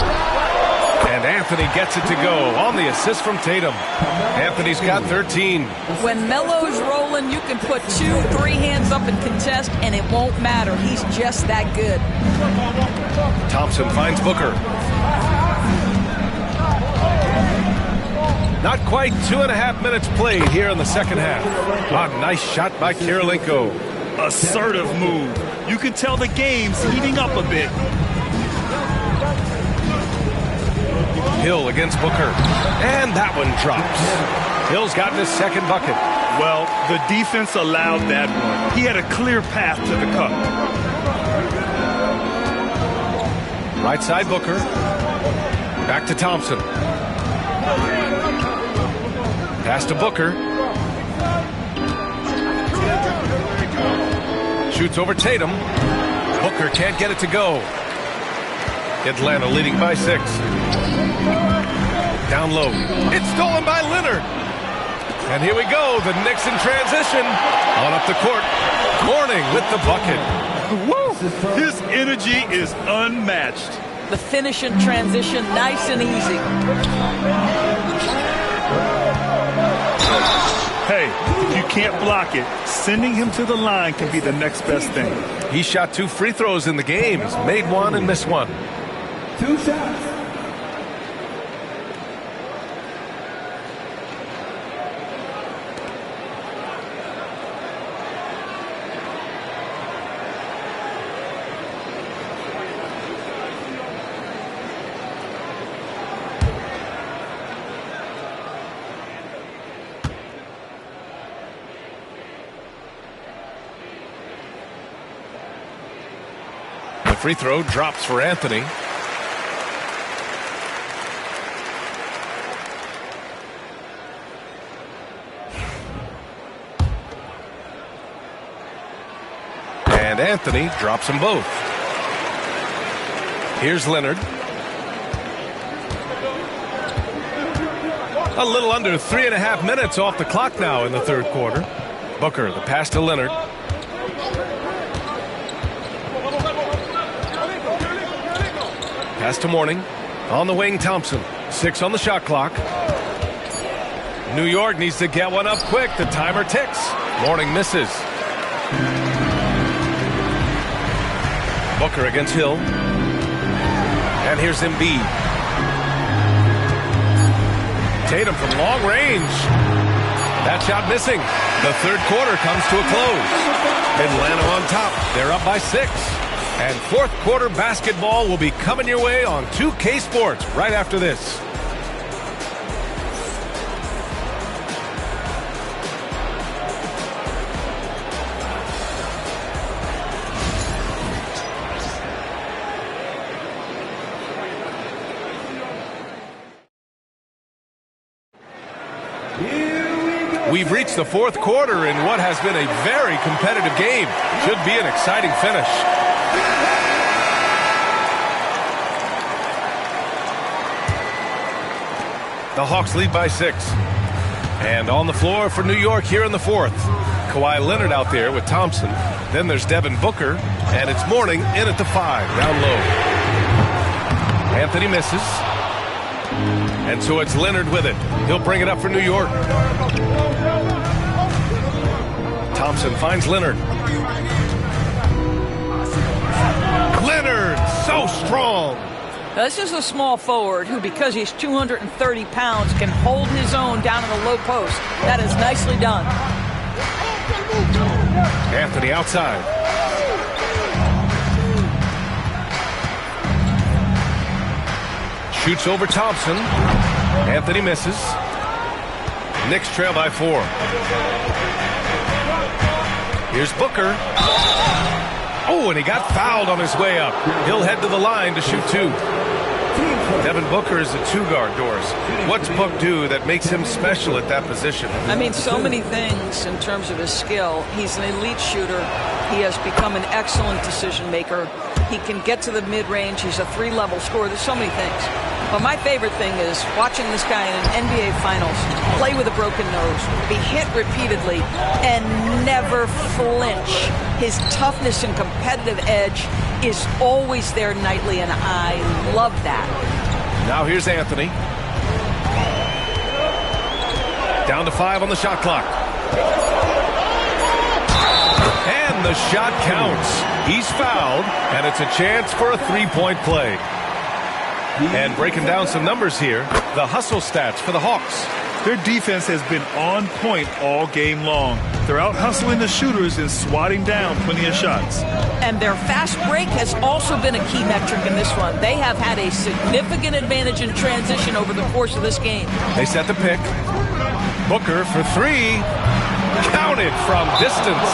And Anthony gets it to go on the assist from Tatum. Anthony's got 13. When Melo's rolling, you can put 2-3 hands up and contest, and it won't matter. He's just that good. Thompson finds Booker. Not quite 2.5 minutes played here in the second half. A nice shot by Kirilenko. Assertive move. You can tell the game's heating up a bit. Hill against Booker. And that one drops. Hill's gotten his second bucket. Well, the defense allowed that one. He had a clear path to the cup. Right side Booker. Back to Thompson. Pass to Booker. Shoots over Tatum. Booker can't get it to go. Atlanta leading by 6. Down low. It's stolen by Leonard. And here we go. The Knicks in transition. On up the court. Mourning with the bucket. Woo! His energy is unmatched. The finish in transition, nice and easy. Hey, if you can't block it, sending him to the line can be the next best thing. He shot 2 free throws in the game. He's made one and missed one. 2 shots. Free throw drops for Anthony. And Anthony drops them both. Here's Leonard. A little under 3.5 minutes off the clock now in the third quarter. Booker, the pass to Leonard. Pass to Mourning. On the wing, Thompson. 6 on the shot clock. New York needs to get one up quick. The timer ticks. Mourning misses. Booker against Hill. And here's Embiid. Tatum from long range. That shot missing. The third quarter comes to a close. Atlanta on top. They're up by 6. And fourth quarter basketball will be coming your way on 2K Sports right after this. We've reached the fourth quarter in what has been a very competitive game. Should be an exciting finish. The Hawks lead by 6. And on the floor for New York here in the fourth. Kawhi Leonard out there with Thompson. Then there's Devin Booker. And it's Mourning in at the 5, down low. Anthony misses. And so it's Leonard with it. He'll bring it up for New York. Thompson finds Leonard. Leonard, so strong. Now, this is a small forward who, because he's 230 pounds, can hold his own down in the low post. That is nicely done. Anthony outside. Shoots over Thompson. Anthony misses. Knicks trail by 4. Here's Booker. Oh, and he got fouled on his way up. He'll head to the line to shoot 2. Devin Booker is a 2-guard, Doris. What's Book do that makes him special at that position? I mean, so many things in terms of his skill. He's an elite shooter. He has become an excellent decision maker. He can get to the mid-range. He's a 3-level scorer. There's so many things. But my favorite thing is watching this guy in an NBA Finals play with a broken nose, be hit repeatedly, and never flinch. His toughness and competitive edge is always there nightly, and I love that. Now here's Anthony. Down to 5 on the shot clock. And the shot counts. He's fouled, and it's a chance for a 3-point play. And breaking down some numbers here, the hustle stats for the Hawks. Their defense has been on point all game long. They're out hustling the shooters and swatting down plenty of shots. And their fast break has also been a key metric in this one. They have had a significant advantage in transition over the course of this game. They set the pick. Booker for three. Counted from distance.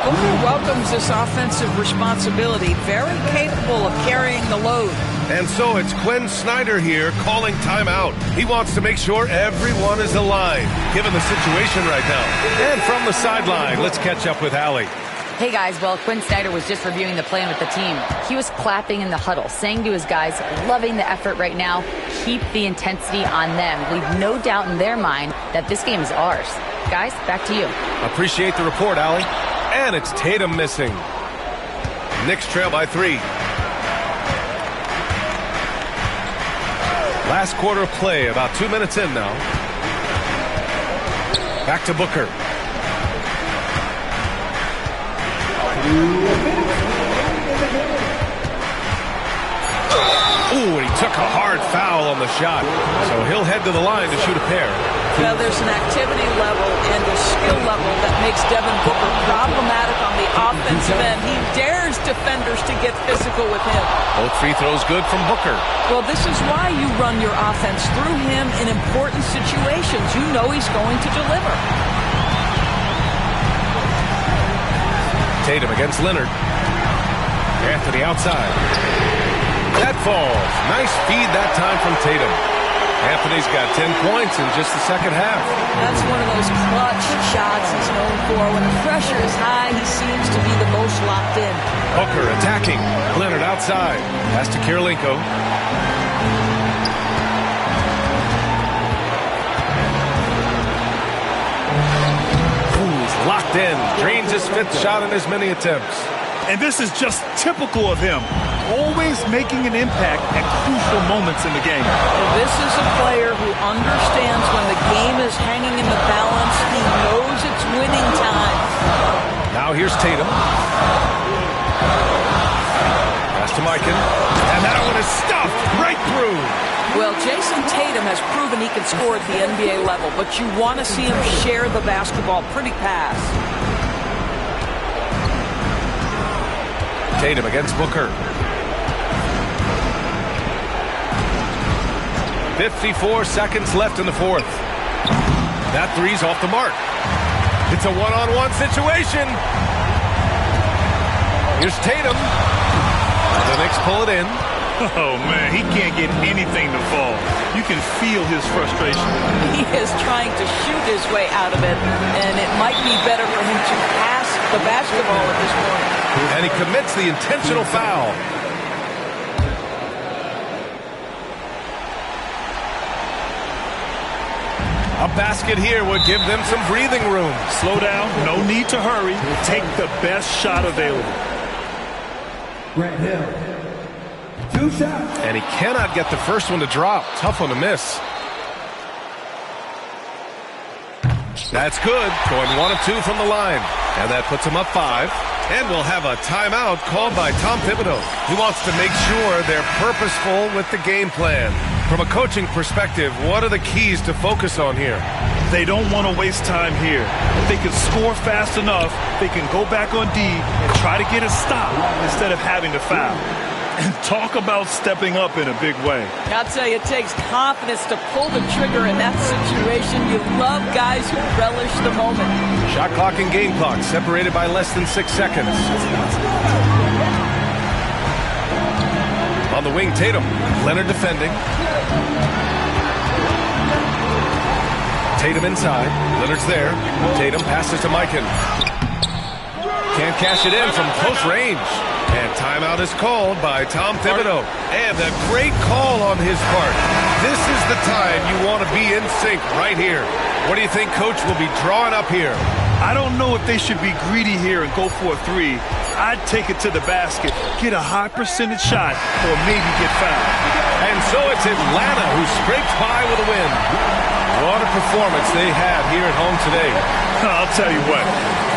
Booker welcomes this offensive responsibility. Very capable of carrying the load. And so it's Quinn Snyder here calling timeout. He wants to make sure everyone is aligned, given the situation right now. And from the sideline, let's catch up with Allie. Hey guys, well, Quinn Snyder was just reviewing the plan with the team. He was clapping in the huddle, saying to his guys, loving the effort right now, keep the intensity on them. Leave no doubt in their mind that this game is ours. Guys, back to you. Appreciate the report, Allie. And it's Tatum missing. Knicks trail by 3. Last quarter of play, about 2 minutes in now. Back to Booker. Ooh, and he took a hard foul on the shot. So he'll head to the line to shoot a pair. Well, there's an activity level and a skill level that makes Devin Booker problematic on the offensive end. He dares defenders to get physical with him. Both free throws good from Booker. Well, this is why you run your offense through him in important situations. You know he's going to deliver. Tatum against Leonard. Anthony outside. That falls. Nice feed that time from Tatum. Anthony's got 10 points in just the second half. That's one of those clutch shots he's known for. When the pressure is high, he seems to be the most locked in. Booker attacking. Leonard outside. Pass to Kirilenko. He's locked in. Drains his 5th shot in as many attempts. And this is just typical of him. Always making an impact at crucial moments in the game. Well, this is a player who understands when the game is hanging in the balance. He knows it's winning time. Now here's Tatum. Pass to Mikan. And that one is stuffed right through. Well, Jason Tatum has proven he can score at the NBA level, but you want to see him share the basketball. Pretty pass. Tatum against Booker. 54 seconds left in the 4th. That three's off the mark. It's a one-on-one situation. Here's Tatum. The Knicks pull it in. Oh, man, he can't get anything to fall. You can feel his frustration. He is trying to shoot his way out of it, and it might be better for him to pass the basketball at this point. And he commits the intentional foul. A basket here would give them some breathing room. Slow down, no need to hurry. Take the best shot available. Grant Hill. 2 shots. And he cannot get the first one to drop. Tough one to miss. That's good. Going 1 of 2 from the line. And that puts him up 5. And we'll have a timeout called by Tom Thibodeau. He wants to make sure they're purposeful with the game plan. From a coaching perspective, what are the keys to focus on here? They don't want to waste time here. If they can score fast enough, they can go back on D and try to get a stop instead of having to foul. And talk about stepping up in a big way. I'll tell you, it takes confidence to pull the trigger in that situation. You love guys who relish the moment. Shot clock and game clock separated by less than 6 seconds. On the wing, Tatum. Leonard defending. Tatum inside. Leonard's there. Tatum passes to Mikan. Can't cash it in from close range. And timeout is called by Tom Thibodeau. And a great call on his part. This is the time you want to be in sync right here. What do you think Coach will be drawing up here? I don't know if they should be greedy here and go for a 3. I'd take it to the basket, get a high percentage shot, or maybe get fouled. And so it's Atlanta who scrapes by with a win. What a performance they had here at home today. I'll tell you what,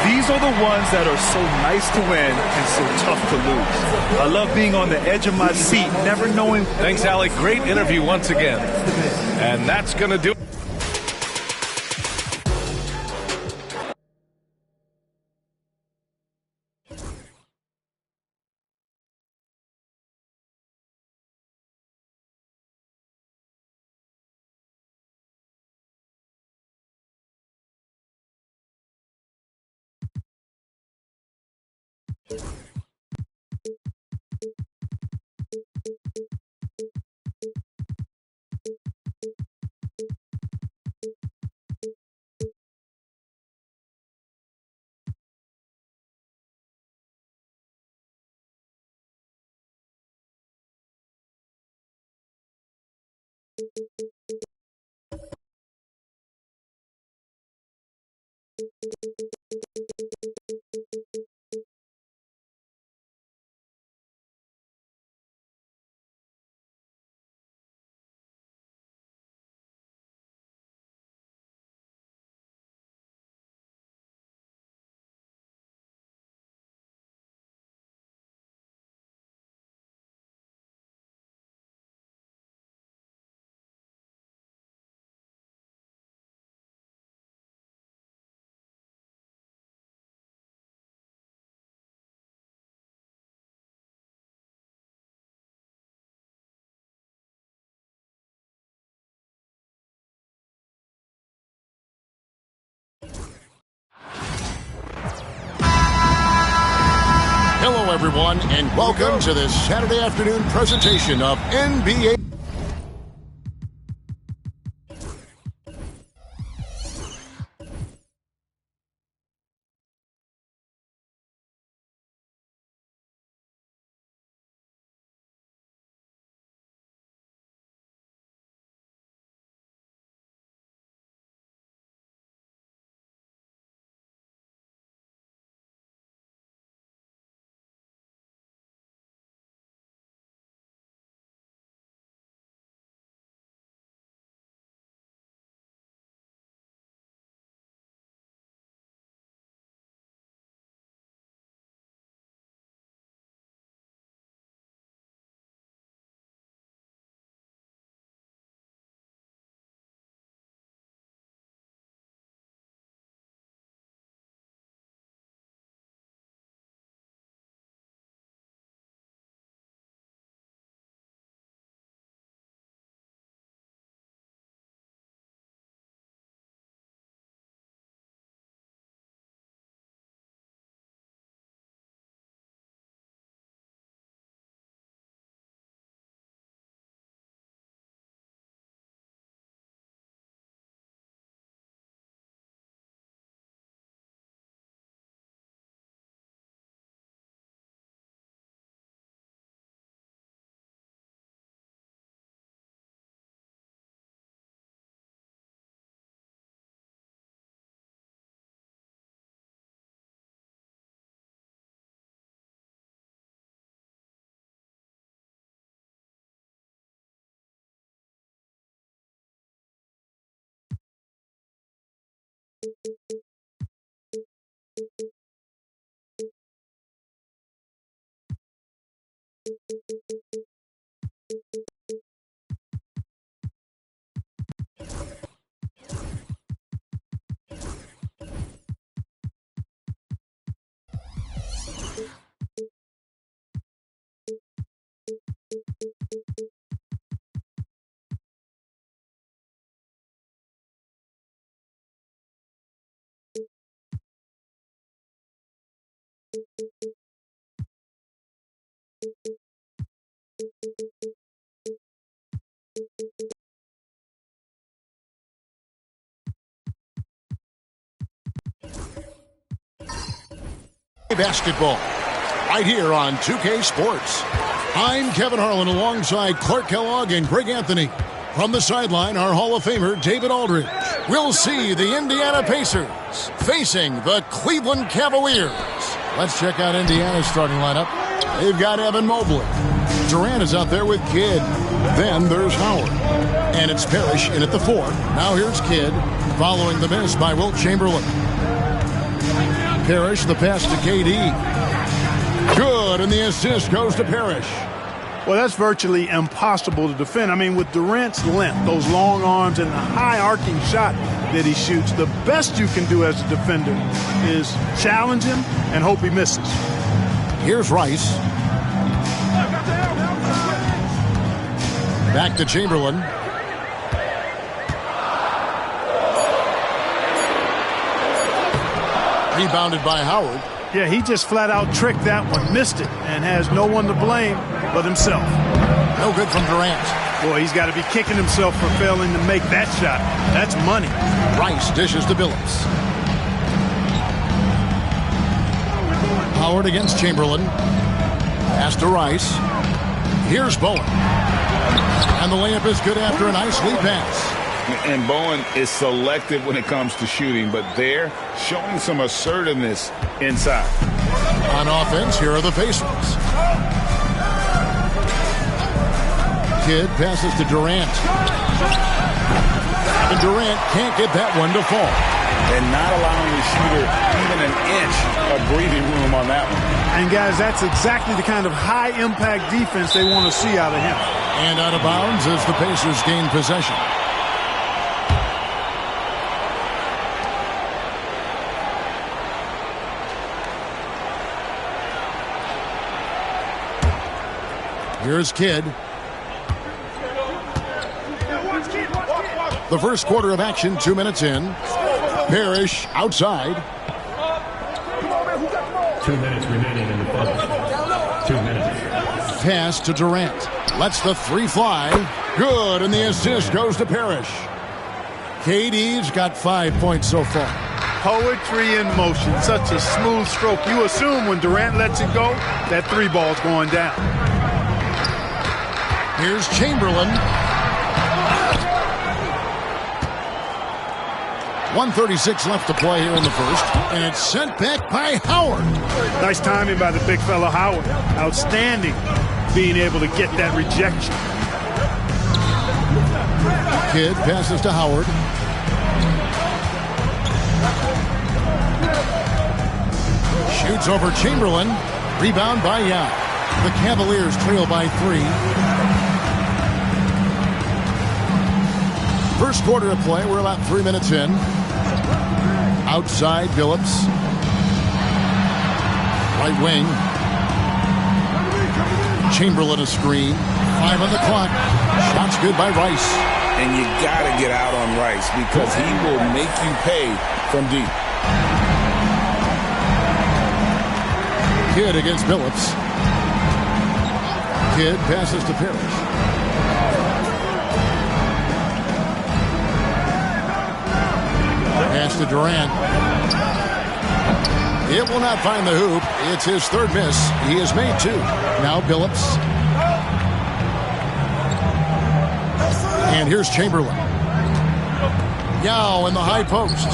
these are the ones that are so nice to win and so tough to lose. I love being on the edge of my seat, never knowing. Thanks, Alec. Great interview once again. And that's going to do it. Hello, everyone, and welcome to this Saturday afternoon presentation of NBA. Basketball right here on 2K Sports. I'm Kevin Harlan alongside Clark Kellogg and Greg Anthony. From the sideline, our Hall of Famer David Aldridge. We'll see the Indiana Pacers facing the Cleveland Cavaliers. Let's check out Indiana's starting lineup. They've got Evan Mobley. Durant is out there with Kidd. Then there's Howard. And it's Parrish in at the 4. Now here's Kidd, following the miss by Wilt Chamberlain. Parrish, the pass to KD. Good, and the assist goes to Parrish. Well, that's virtually impossible to defend. I mean, with Durant's length, those long arms, and the high arcing shot that he shoots, the best you can do as a defender is challenge him and hope he misses. Here's Rice. Back to Chamberlain. Rebounded by Howard. Yeah, he just flat out tricked that one, missed it, and has no one to blame but himself. No good from Durant. Boy, he's got to be kicking himself for failing to make that shot. That's money. Rice dishes to Billups. Howard against Chamberlain. Pass to Rice. Here's Bowen. And the layup is good after a nice lead pass. And Bowen is selective when it comes to shooting, but they're showing some assertiveness inside. On offense, here are the Pacers. Kidd passes to Durant. And Durant can't get that one to fall. And not allowing the shooter even an inch of breathing room on that one. And, guys, that's exactly the kind of high-impact defense they want to see out of him. And out of bounds as the Pacers gain possession. Here's Kidd. The first quarter of action, 2 minutes in. Parrish outside. 2 minutes remaining in the first. 2 minutes. Pass to Durant. Lets the three fly. Good, and the assist goes to Parrish. KD's got 5 points so far. Poetry in motion. Such a smooth stroke. You assume when Durant lets it go, that three ball's going down. Here's Chamberlain. 1:36 left to play here in the first. And it's sent back by Howard. Nice timing by the big fella Howard. Outstanding being able to get that rejection. Kidd passes to Howard. Shoots over Chamberlain. Rebound by Yao. The Cavaliers trail by 3. First quarter of play, we're about 3 minutes in. Outside, Billups. Right wing. Chamberlain a screen. 5 on the clock. Shots good by Rice. And you got to get out on Rice because he will make you pay from deep. Kidd against Billups. Kidd passes to Parrish. Pass to Durant. It will not find the hoop. It's his third miss. He has made 2. Now Billups. And here's Chamberlain. Yao in the high post.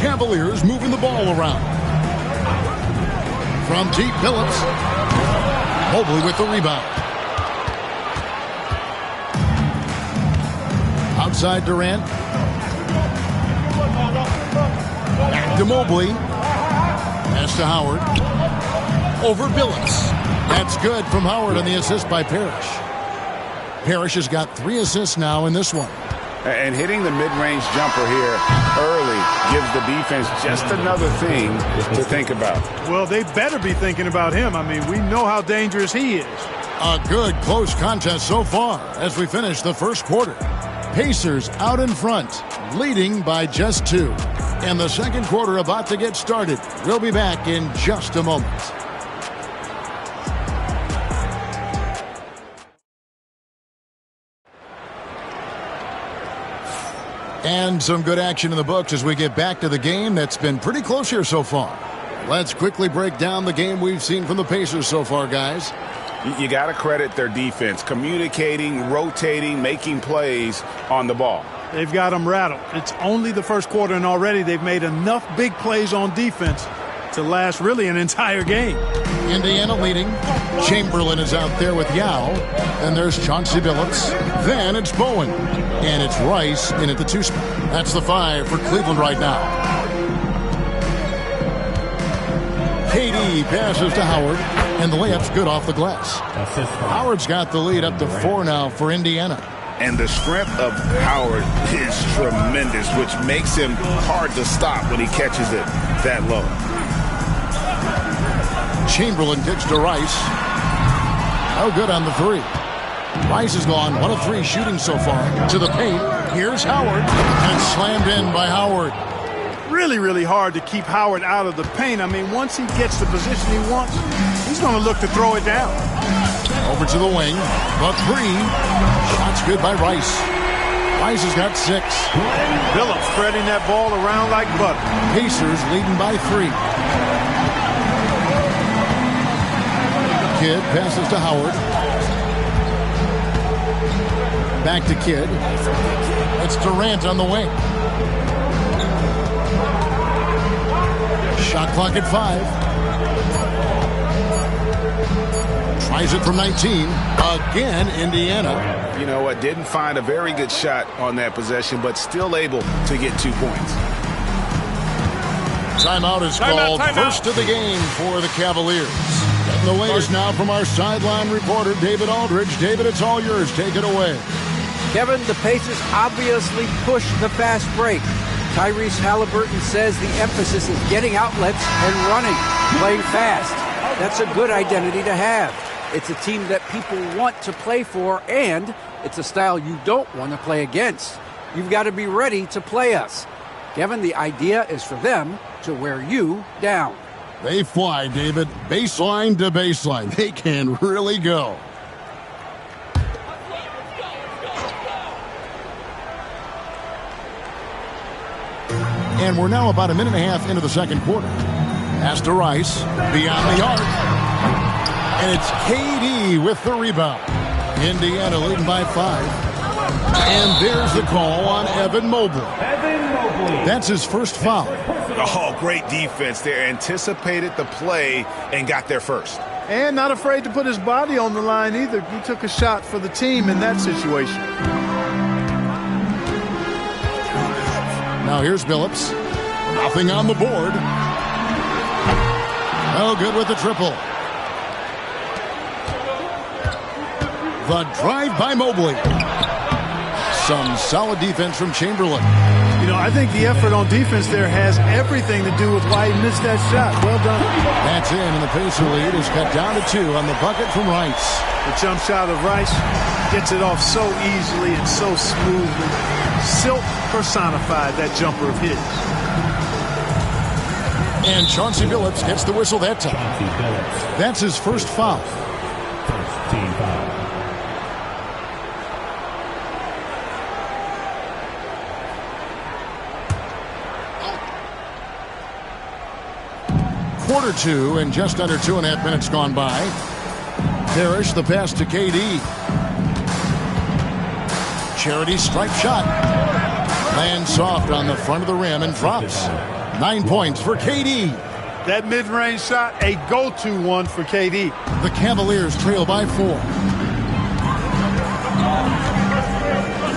Cavaliers moving the ball around. From deep, Billups. Mobley with the rebound. Outside Durant. Back to Mobley. Pass to Howard. Over Billups. That's good from Howard on the assist by Parrish. Parrish has got 3 assists now in this one. And hitting the mid-range jumper here early gives the defense just another thing to think about. Well, they better be thinking about him. I mean, we know how dangerous he is. A good close contest so far as we finish the first quarter. Pacers out in front, leading by just 2. And the second quarter about to get started. We'll be back in just a moment. And some good action in the books as we get back to the game that's been pretty close here so far. Let's quickly break down the game we've seen from the Pacers so far, guys. You got to credit their defense, communicating, rotating, making plays on the ball. They've got them rattled. It's only the first quarter, and already they've made enough big plays on defense to last really an entire game. Indiana leading. Chamberlain is out there with Yao. And there's Chauncey Billups. Then it's Bowen. And it's Rice in at the 2 spot. That's the 5 for Cleveland right now. KD passes to Howard. And the layup's good off the glass. Howard's got the lead up to 4 now for Indiana. And the strength of Howard is tremendous, which makes him hard to stop when he catches it that low. Chamberlain kicks to Rice. No good on the 3. Rice has gone 1 of 3 shooting so far. To the paint. Here's Howard. And slammed in by Howard. really, really hard to keep Howard out of the paint. I mean, once he gets the position he wants, he's going to look to throw it down. Over to the wing. The three. Shot's good by Rice. Rice has got 6. Billups spreading that ball around like butter. Pacers leading by 3. Kidd passes to Howard. Back to Kidd. It's Durant on the wing. Shot clock at 5. Tries it from 19. Again, Indiana. You know what? Didn't find a very good shot on that possession, but still able to get 2 points. Timeout is called. First of the game for the Cavaliers. Getting the latest now from our sideline reporter, David Aldridge. David, it's all yours. Take it away. Kevin, the Pacers obviously push the fast break. Tyrese Halliburton says the emphasis is getting outlets and running, playing fast. That's a good identity to have. It's a team that people want to play for, and it's a style you don't want to play against. You've got to be ready to play us. Kevin, the idea is for them to wear you down. They fly, David. Baseline to baseline. They can really go. And we're now about a minute and a half into the second quarter. Pass to Rice, beyond the arc. And it's KD with the rebound. Indiana leading by 5. And there's the call on Evan Mobley. That's his first foul. Oh, great defense there. Anticipated the play and got there first. And not afraid to put his body on the line either. He took a shot for the team in that situation. Now here's Billups. Nothing on the board. No good with the triple. The drive by Mobley. Some solid defense from Chamberlain. You know, I think the effort on defense there has everything to do with why he missed that shot. Well done. That's in, and the Pacer lead is cut down to 2 on the bucket from Rice. The jump shot of Rice gets it off so easily and so smoothly. Silk personified that jumper of his. And Chauncey Billups gets the whistle that time. That's his first foul. First team foul. Quarter 2 and just under 2.5 minutes gone by. Parrish the pass to KD. Charity stripe shot. Lands soft on the front of the rim and drops. 9 points for KD. That mid-range shot, a go-to one for KD. The Cavaliers trail by 4.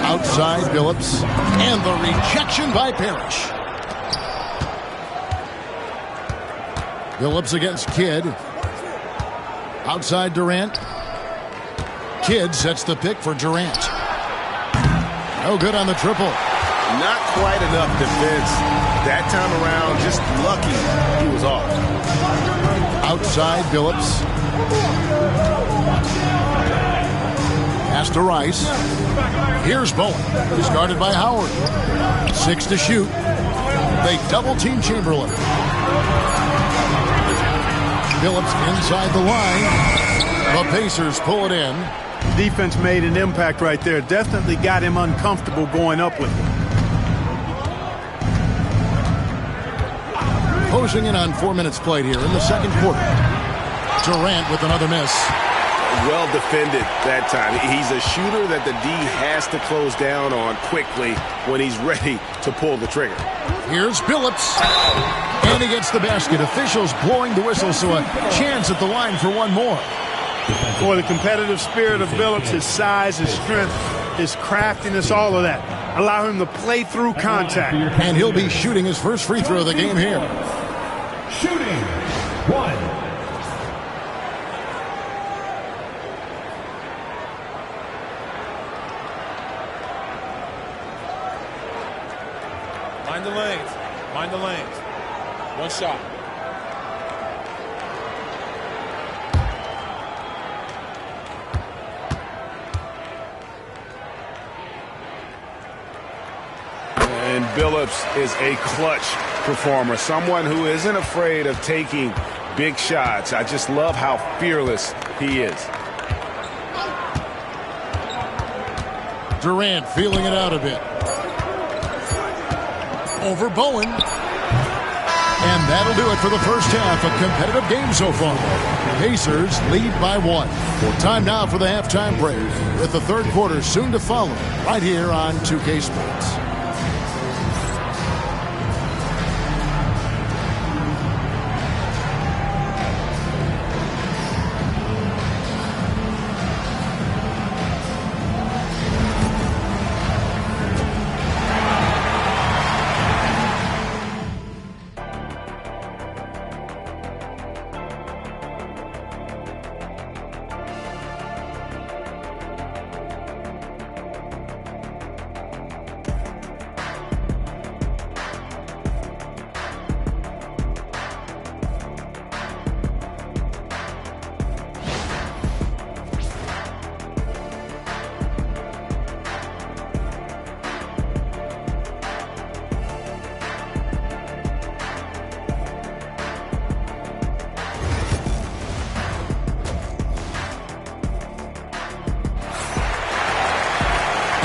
Outside Billups. And the rejection by Parrish. Billups against Kidd. Outside Durant. Kidd sets the pick for Durant. No good on the triple. Not quite enough defense. That time around, just lucky he was off. Outside Billups. Pass to Rice. Here's Bowen. He's guarded by Howard. 6 to shoot. They double-team Chamberlain. Billups inside the line. The Pacers pull it in. Defense made an impact right there. Definitely got him uncomfortable going up with it. Closing in on 4 minutes played here in the second quarter. Durant with another miss. Well defended that time. He's a shooter that the D has to close down on quickly when he's ready to pull the trigger. Here's Billups. And he gets the basket. Officials blowing the whistle, so a chance at the line for one more. For the competitive spirit of Billups, his size, his strength, his craftiness, all of that. Allow him to play through contact. And he'll be shooting his first free throw of the game here. Shooting 1. Mind the lanes. Mind the lanes. One shot. And Billups is a clutch performer, someone who isn't afraid of taking big shots. I just love how fearless he is. Durant feeling it out a bit. Over Bowen. And that'll do it for the first half. A competitive game so far. Pacers lead by 1. Well, time now for the halftime break, with the third quarter soon to follow right here on 2K Sports.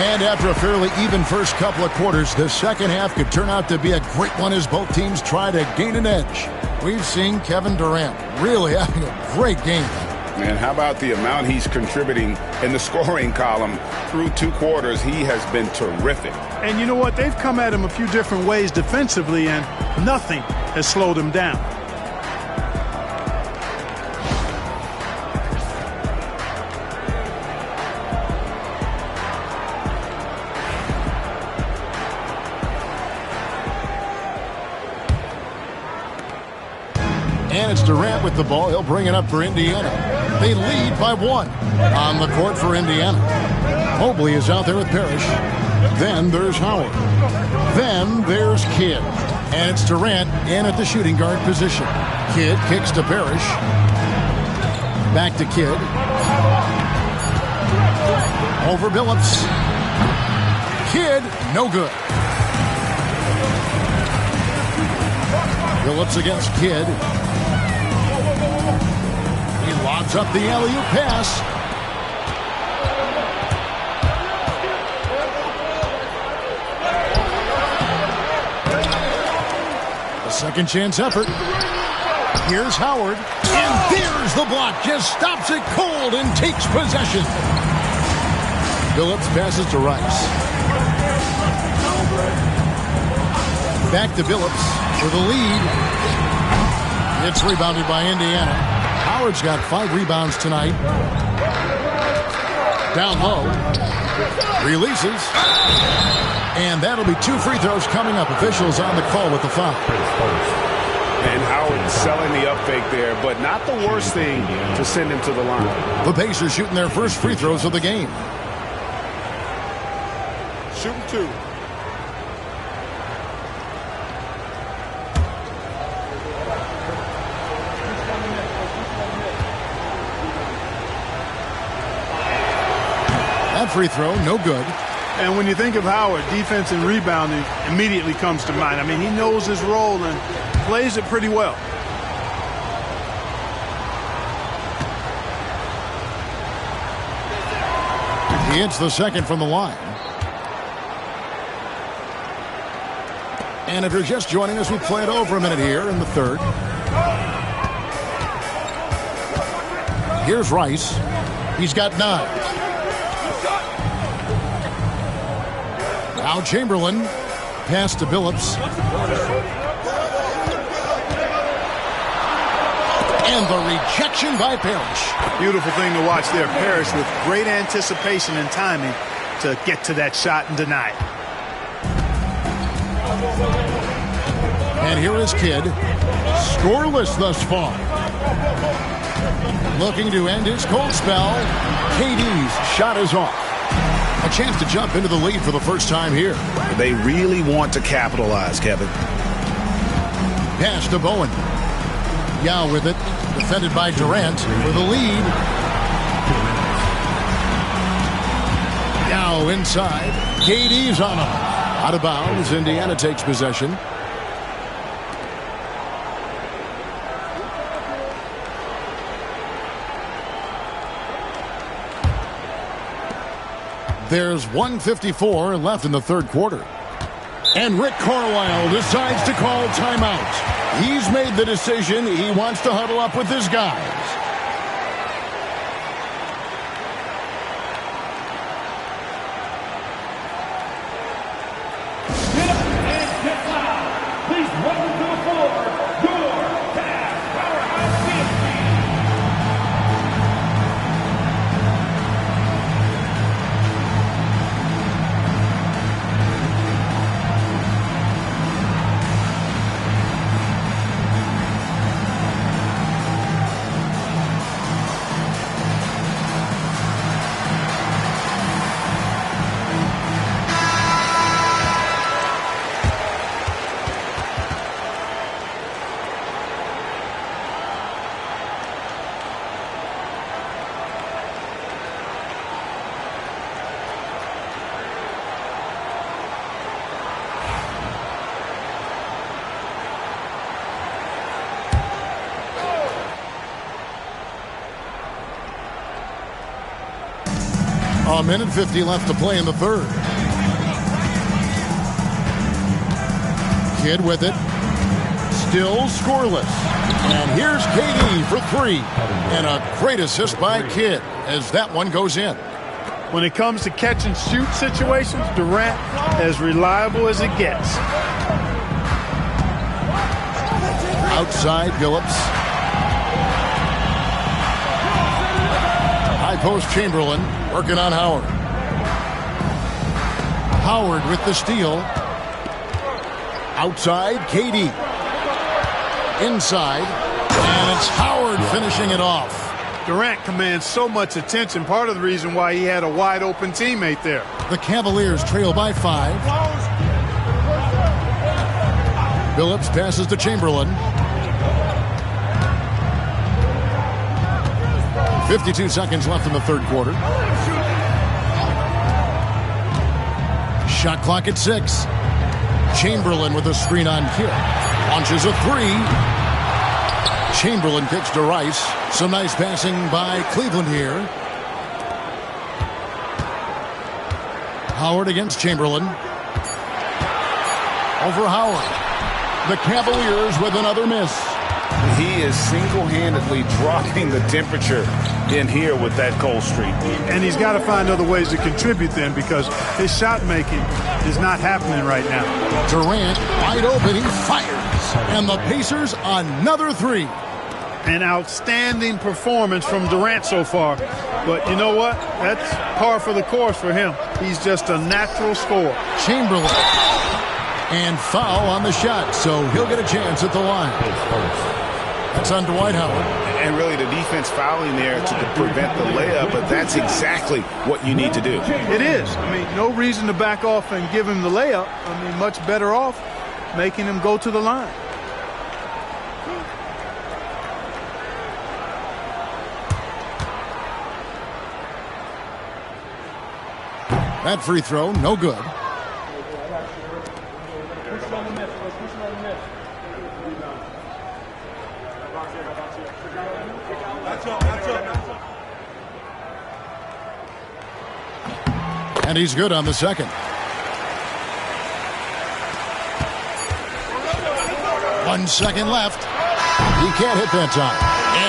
And after a fairly even first couple of quarters, the second half could turn out to be a great one as both teams try to gain an edge. We've seen Kevin Durant really having a great game. And how about the amount he's contributing in the scoring column through 2 quarters? He has been terrific. And you know what? They've come at him a few different ways defensively, and nothing has slowed him down. And it's Durant with the ball. He'll bring it up for Indiana. They lead by 1 on the court for Indiana. Mobley is out there with Parrish. Then there's Howard. Then there's Kidd. And it's Durant in at the shooting guard position. Kidd kicks to Parrish. Back to Kidd. Over Billups. Kidd, no good. Billups against Kidd. He lobs up the alley-oop pass. A second chance effort. Here's Howard. And there's the block. Just stops it cold and takes possession. Billups passes to Rice. Back to Billups for the lead. It's rebounded by Indiana. Howard's got 5 rebounds tonight. Down low. Releases. And that'll be 2 free throws coming up. Officials on the call with the foul. And Howard selling the up fake there, but not the worst thing to send him to the line. The Pacers shooting their first free throws of the game. Shooting 2. That free throw, no good. And when you think of Howard, defense and rebounding immediately comes to mind. I mean, he knows his role and plays it pretty well. He hits the second from the line. And if you're just joining us, we've played over a minute here in the third. Here's Rice. He's got 9. Now Chamberlain. Pass to Billups. And the rejection by Parrish. Beautiful thing to watch there. Parrish with great anticipation and timing to get to that shot and deny it. And here is Kidd. Scoreless thus far. Looking to end his cold spell. KD's shot is off. A chance to jump into the lead for the first time here. They really want to capitalize, Kevin. Pass to Bowen. Yao with it. Defended by Durant for the lead. Yao inside. KD's on him. Out of bounds. Indiana takes possession. There's 1:54 left in the third quarter. And Rick Carlisle decides to call timeout. He's made the decision. He wants to huddle up with his guys. A minute 50 left to play in the third. Kidd with it. Still scoreless. And here's KD for three. And a great assist by Kidd as that one goes in. When it comes to catch and shoot situations, Durant as reliable as it gets. Outside Phillips. High post Chamberlain working on Howard. Howard with the steal. Outside KD. Inside. And it's Howard finishing it off. Durant commands so much attention. Part of the reason why he had a wide open teammate there. The Cavaliers trail by 5. Phillips passes to Chamberlain. 52 seconds left in the third quarter. Shot clock at 6. Chamberlain with a screen on Kidd. Launches a three. Chamberlain kicks to Rice. Some nice passing by Cleveland here. Howard against Chamberlain. Over Howard. The Cavaliers with another miss. He is single-handedly dropping the temperature in here with that cold streak. And he's got to find other ways to contribute then, because his shot making is not happening right now. Durant wide open. He fires. And the Pacers another three. An outstanding performance from Durant so far. But you know what? That's par for the course for him. He's just a natural scorer. Chamberlain. And foul on the shot, so he'll get a chance at the line. That's on Dwight Howard. And really the defense fouling there to prevent the layup, but that's exactly what you need to do. It is. I mean, no reason to back off and give him the layup. I mean, much better off making him go to the line. That free throw, no good. And he's good on the second. 1 second left. He can't hit that time.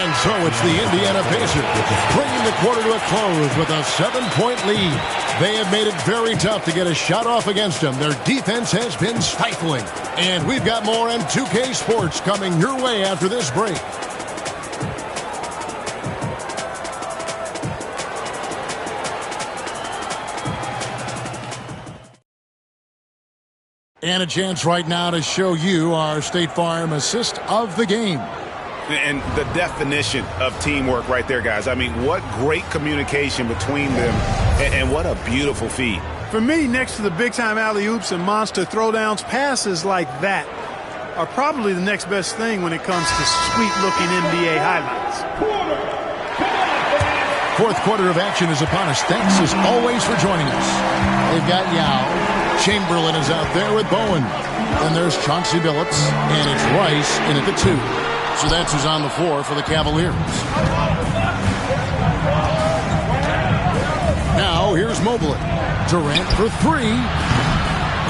And so it's the Indiana Pacers bringing the quarter to a close with a 7-point lead. They have made it very tough to get a shot off against them. Their defense has been stifling. And we've got more on 2K Sports coming your way after this break. And a chance right now to show you our State Farm assist of the game. And the definition of teamwork right there, guys. I mean, what great communication between them, and what a beautiful feed. For me, next to the big-time alley-oops and monster throwdowns, passes like that are probably the next best thing when it comes to sweet-looking NBA highlights. Fourth quarter of action is upon us. Thanks, as always, for joining us. They've got Yao. Chamberlain is out there with Bowen. And there's Chauncey Billups, and it's Rice in at the 2. So that's who's on the floor for the Cavaliers. Now, here's Here's Mobley. Durant for three.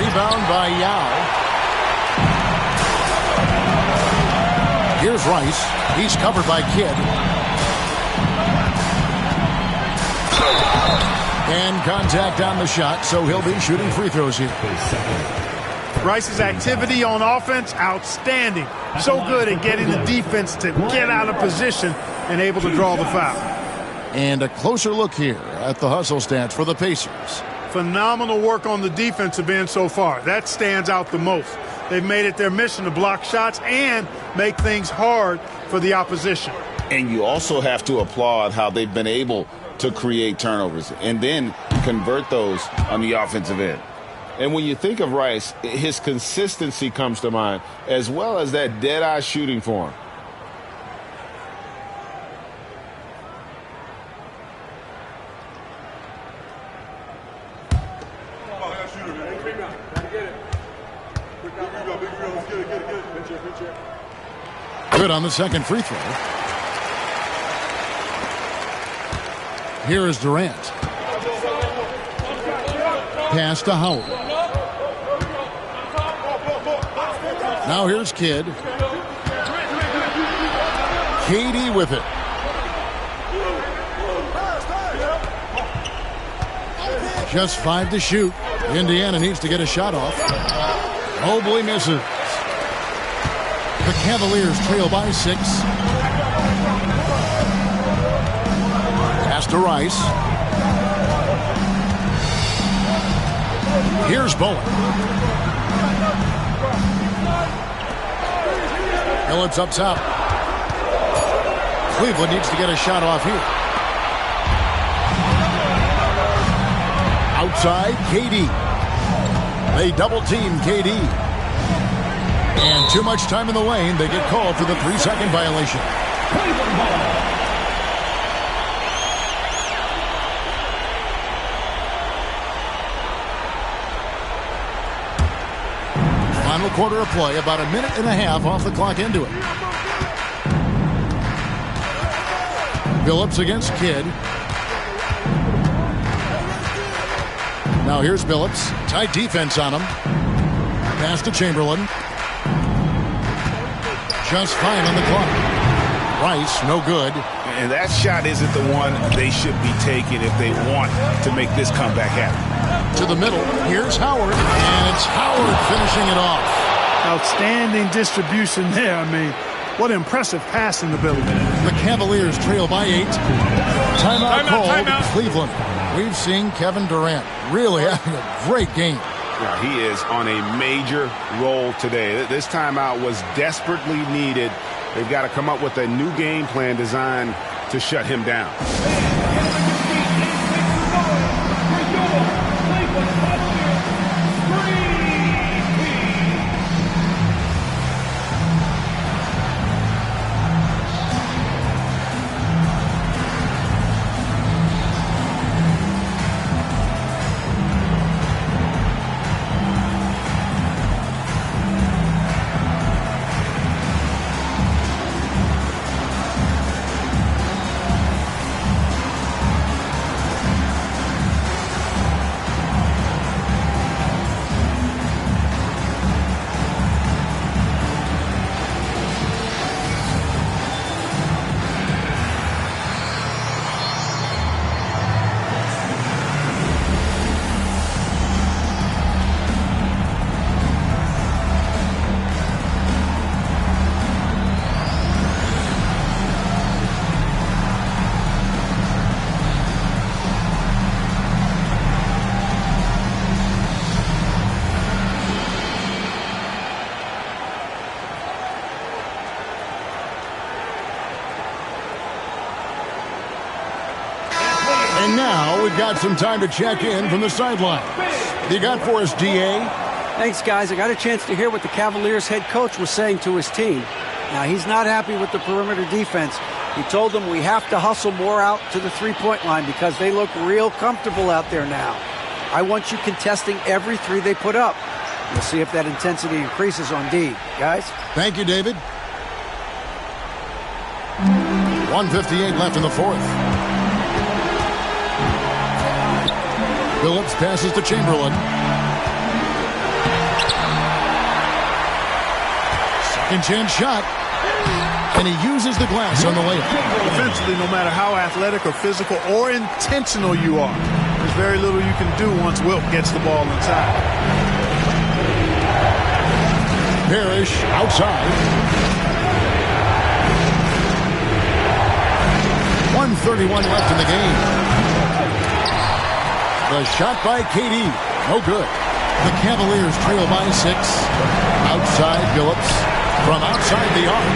Rebound by Yao. Here's Rice. He's covered by Kidd. And contact on the shot, so he'll be shooting free throws here. Rice's activity on offense, outstanding. So good at getting the defense to get out of position and able to draw the foul. And a closer look here at the hustle stats for the Pacers. Phenomenal work on the defensive end so far. That stands out the most. They've made it their mission to block shots and make things hard for the opposition. And you also have to applaud how they've been able to create turnovers and then convert those on the offensive end. And when you think of Rice, his consistency comes to mind, as well as that dead-eye shooting form. Good on the second free throw. Here is Durant. Pass to Howard. Now here's Kidd. KD with it. Just 5 to shoot. Indiana needs to get a shot off. Mobley misses. The Cavaliers trail by 6. Pass to Rice. Here's Bowen. Phillips up top. Cleveland needs to get a shot off here. Outside, KD. They double team KD. And too much time in the lane. They get called for the 3-second violation. Final quarter of play, about a minute and a half off the clock into it. Phillips against Kidd. Now here's Phillips. Tight defense on him. Pass to Chamberlain. Just 5 on the clock. Rice, no good. And that shot isn't the one they should be taking if they want to make this comeback happen. To the middle. Here's Howard. And it's Howard finishing it off. Outstanding distribution there. I mean, what impressive passing ability. The Cavaliers trail by 8. Timeout called. Cleveland. We've seen Kevin Durant really having a great game. Yeah, he is on a major roll today. This timeout was desperately needed. They've got to come up with a new game plan designed to shut him down. And now we've got some time to check in from the sideline. You got for us, D.A.? Thanks, guys. I got a chance to hear what the Cavaliers head coach was saying to his team. Now, he's not happy with the perimeter defense. He told them we have to hustle more out to the three-point line because they look real comfortable out there now. I want you contesting every three they put up. We'll see if that intensity increases on D. Guys? Thank you, David. 1:58 left in the fourth. Billups passes to Chamberlain. Second chance shot. And he uses the glass on the layup. Defensively, no matter how athletic or physical or intentional you are, there's very little you can do once Wilt gets the ball inside. Parrish outside. 1:31 left in the game. The shot by KD. No good. The Cavaliers trail by 6. Outside Billups. From outside the arc.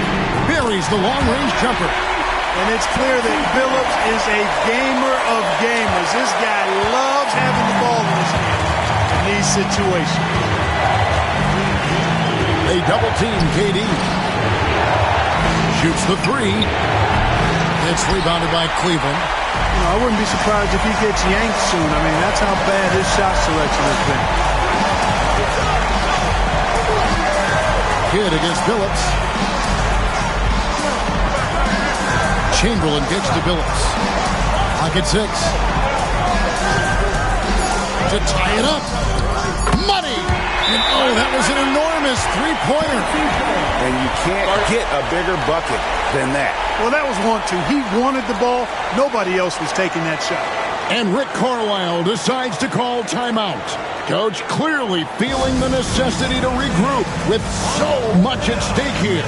Buries the long-range jumper. And it's clear that Billups is a gamer of gamers. This guy loves having the ball in his hand in these situations. They double-team KD. Shoots the 3. It's rebounded by Cleveland. You know, I wouldn't be surprised if he gets yanked soon. I mean, that's how bad his shot selection has been. Kidd against Billups. Chamberlain gets to Billups. Clock at 6. To tie it up. Money! And oh, that was an enormous three-pointer. And you can't get a bigger bucket than that. Well, that was 1-2. He wanted the ball. Nobody else was taking that shot. And Rick Carlisle decides to call timeout. Coach clearly feeling the necessity to regroup with so much at stake here.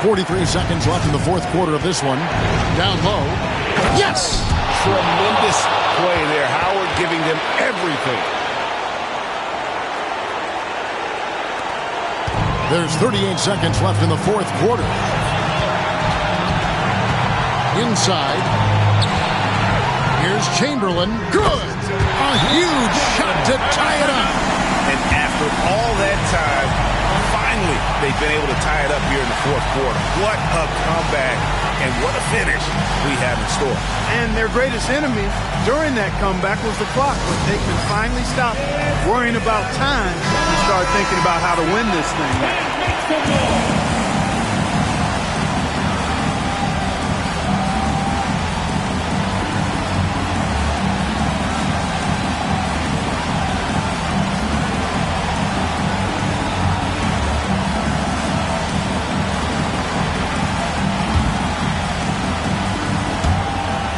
43 seconds left in the fourth quarter of this one. Down low. Yes! Tremendous play there. Howard giving them everything. There's 38 seconds left in the fourth quarter. Inside. Here's Chamberlain. Good! A huge shot to tie it up. And after all that time, finally, they've been able to tie it up here in the fourth quarter. What a comeback and what a finish we have in store. And their greatest enemy during that comeback was the clock. But they can finally stop worrying about time and start thinking about how to win this thing.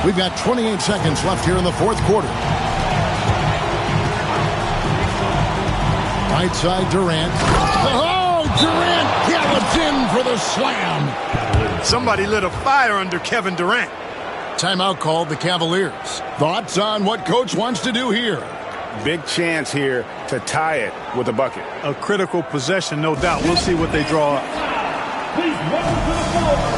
We've got 28 seconds left here in the fourth quarter. Right side, Durant. Oh, Durant gallops in for the slam. Somebody lit a fire under Kevin Durant. Timeout called the Cavaliers. Thoughts on what Coach wants to do here? Big chance here to tie it with a bucket. A critical possession, no doubt. We'll see what they draw up. Please welcome to the floor,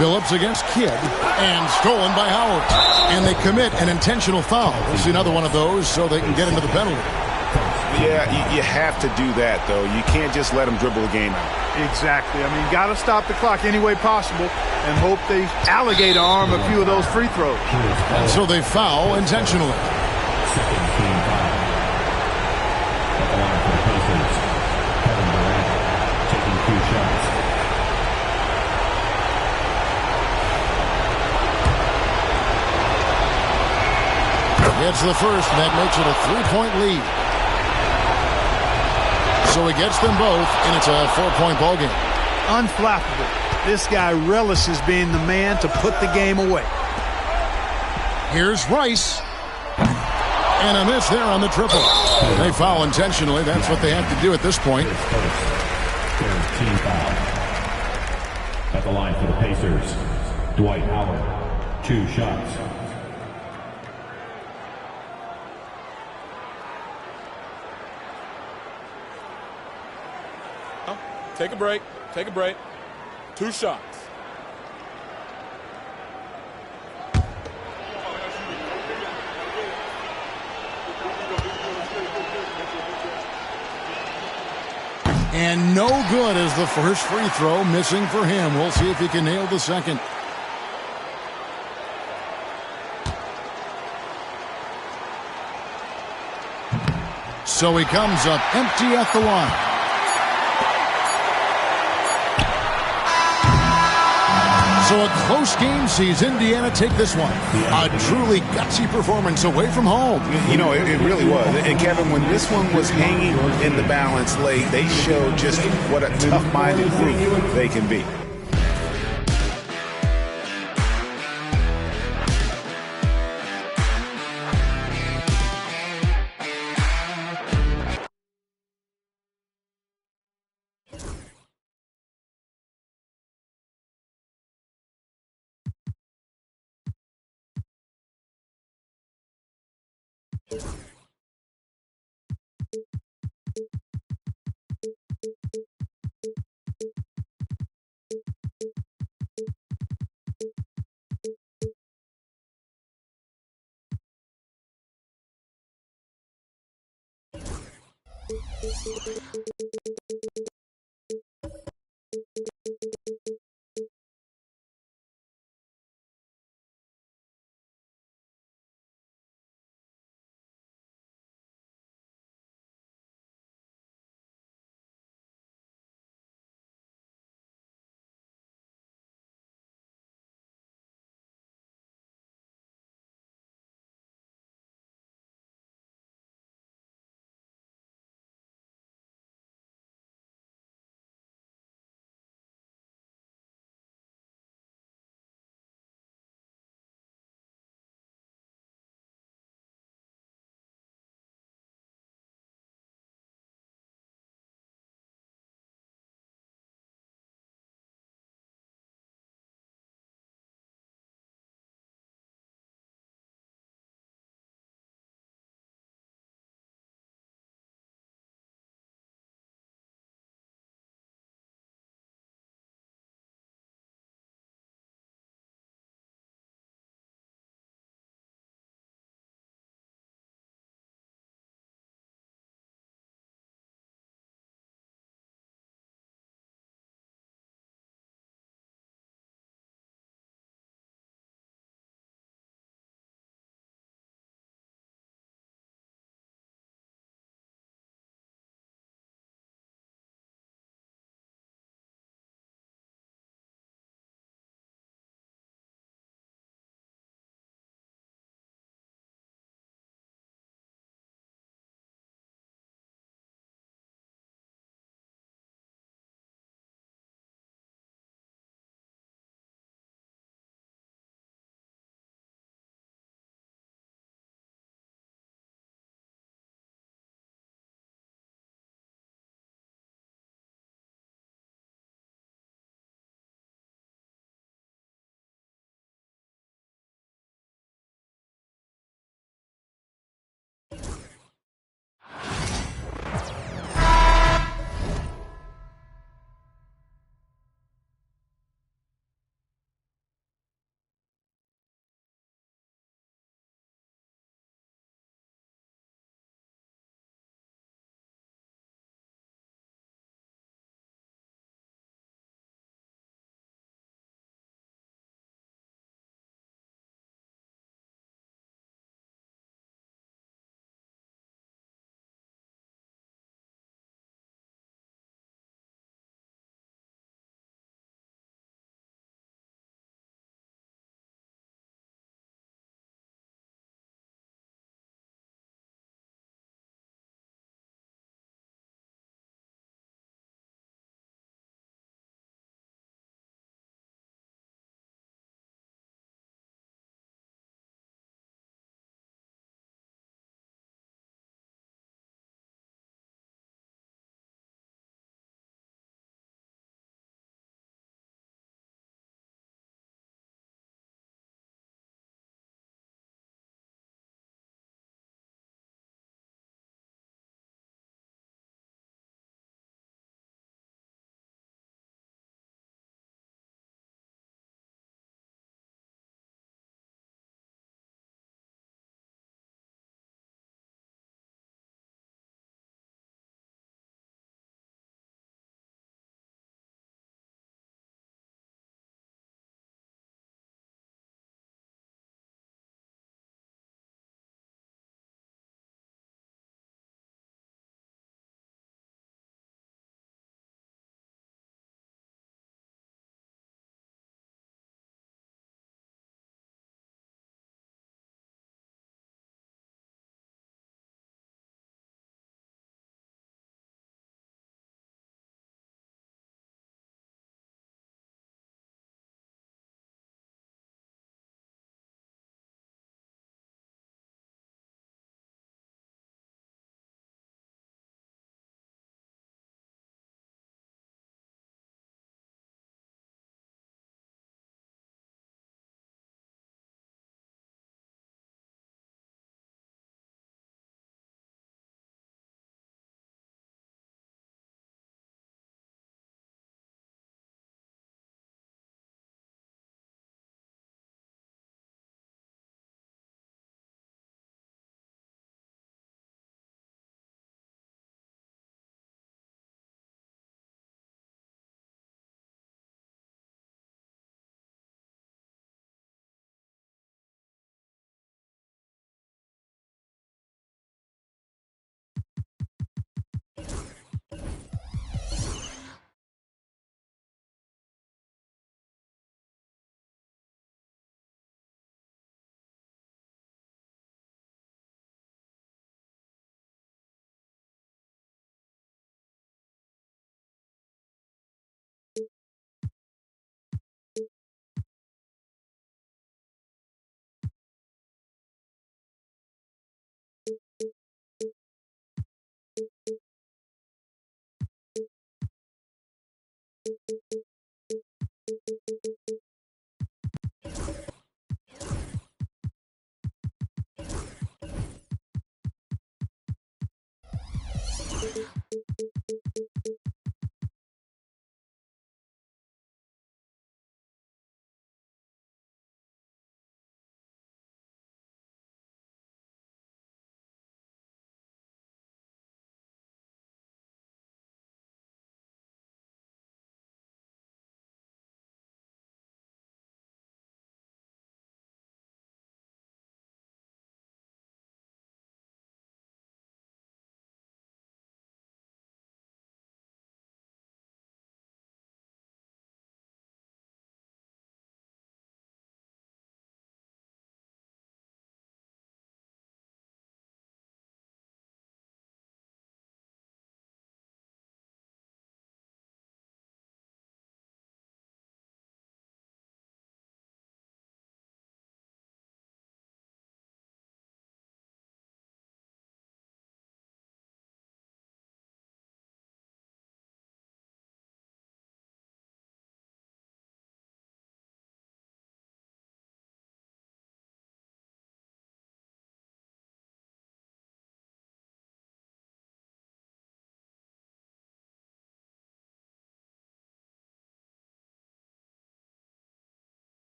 Billups against Kidd, and stolen by Howard. And they commit an intentional foul. We'll see another one of those so they can get into the penalty. Yeah, you have to do that, though. You can't just let them dribble the game out. Exactly. I mean, got to stop the clock any way possible and hope they alligator arm a few of those free throws. And so they foul intentionally. Second team foul. At the line for the Pacers, Kevin Durant taking 2 shots. It's the first, and that makes it a 3-point lead. So he gets them both, and it's a 4-point ball game. Unflappable. This guy relishes being the man to put the game away. Here's Rice. And a miss there on the triple. They foul intentionally. That's what they have to do at this point. There's team foul. At the line for the Pacers, Dwight Howard, 2 shots. Take a break. Take a break. 2 shots. And no good as the first free throw missing for him. We'll see if he can nail the second. So he comes up empty at the line. So a close game sees Indiana take this one. A truly gutsy performance away from home. You know, it really was. And Kevin, when this one was hanging in the balance late, they showed just what a tough-minded group they can be.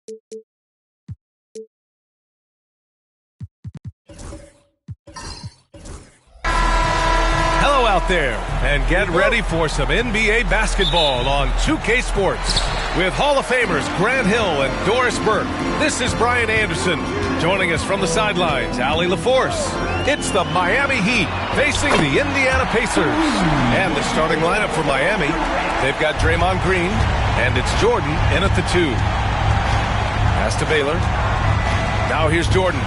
Hello out there, and get ready for some NBA basketball on 2K Sports. With Hall of Famers Grant Hill and Doris Burke, this is Brian Anderson. Joining us from the sidelines, Allie LaForce. It's the Miami Heat facing the Indiana Pacers. And the starting lineup for Miami, they've got Draymond Green, and it's Jordan in at the 2. Pass to Baylor. Now here's Jordan.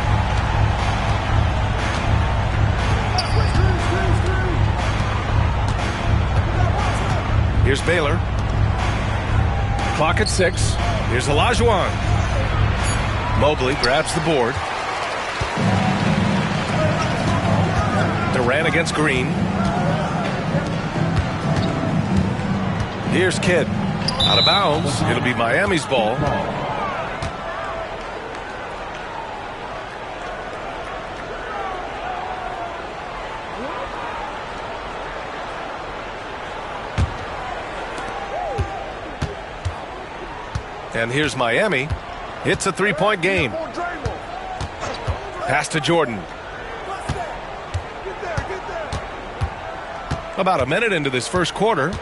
Here's Baylor. Clock at 6. Here's Olajuwon. Mobley grabs the board. Durant against Green. Here's Kidd. Out of bounds. It'll be Miami's ball. And here's Miami. It's a 3-point game. Pass to Jordan. About a minute into this first quarter.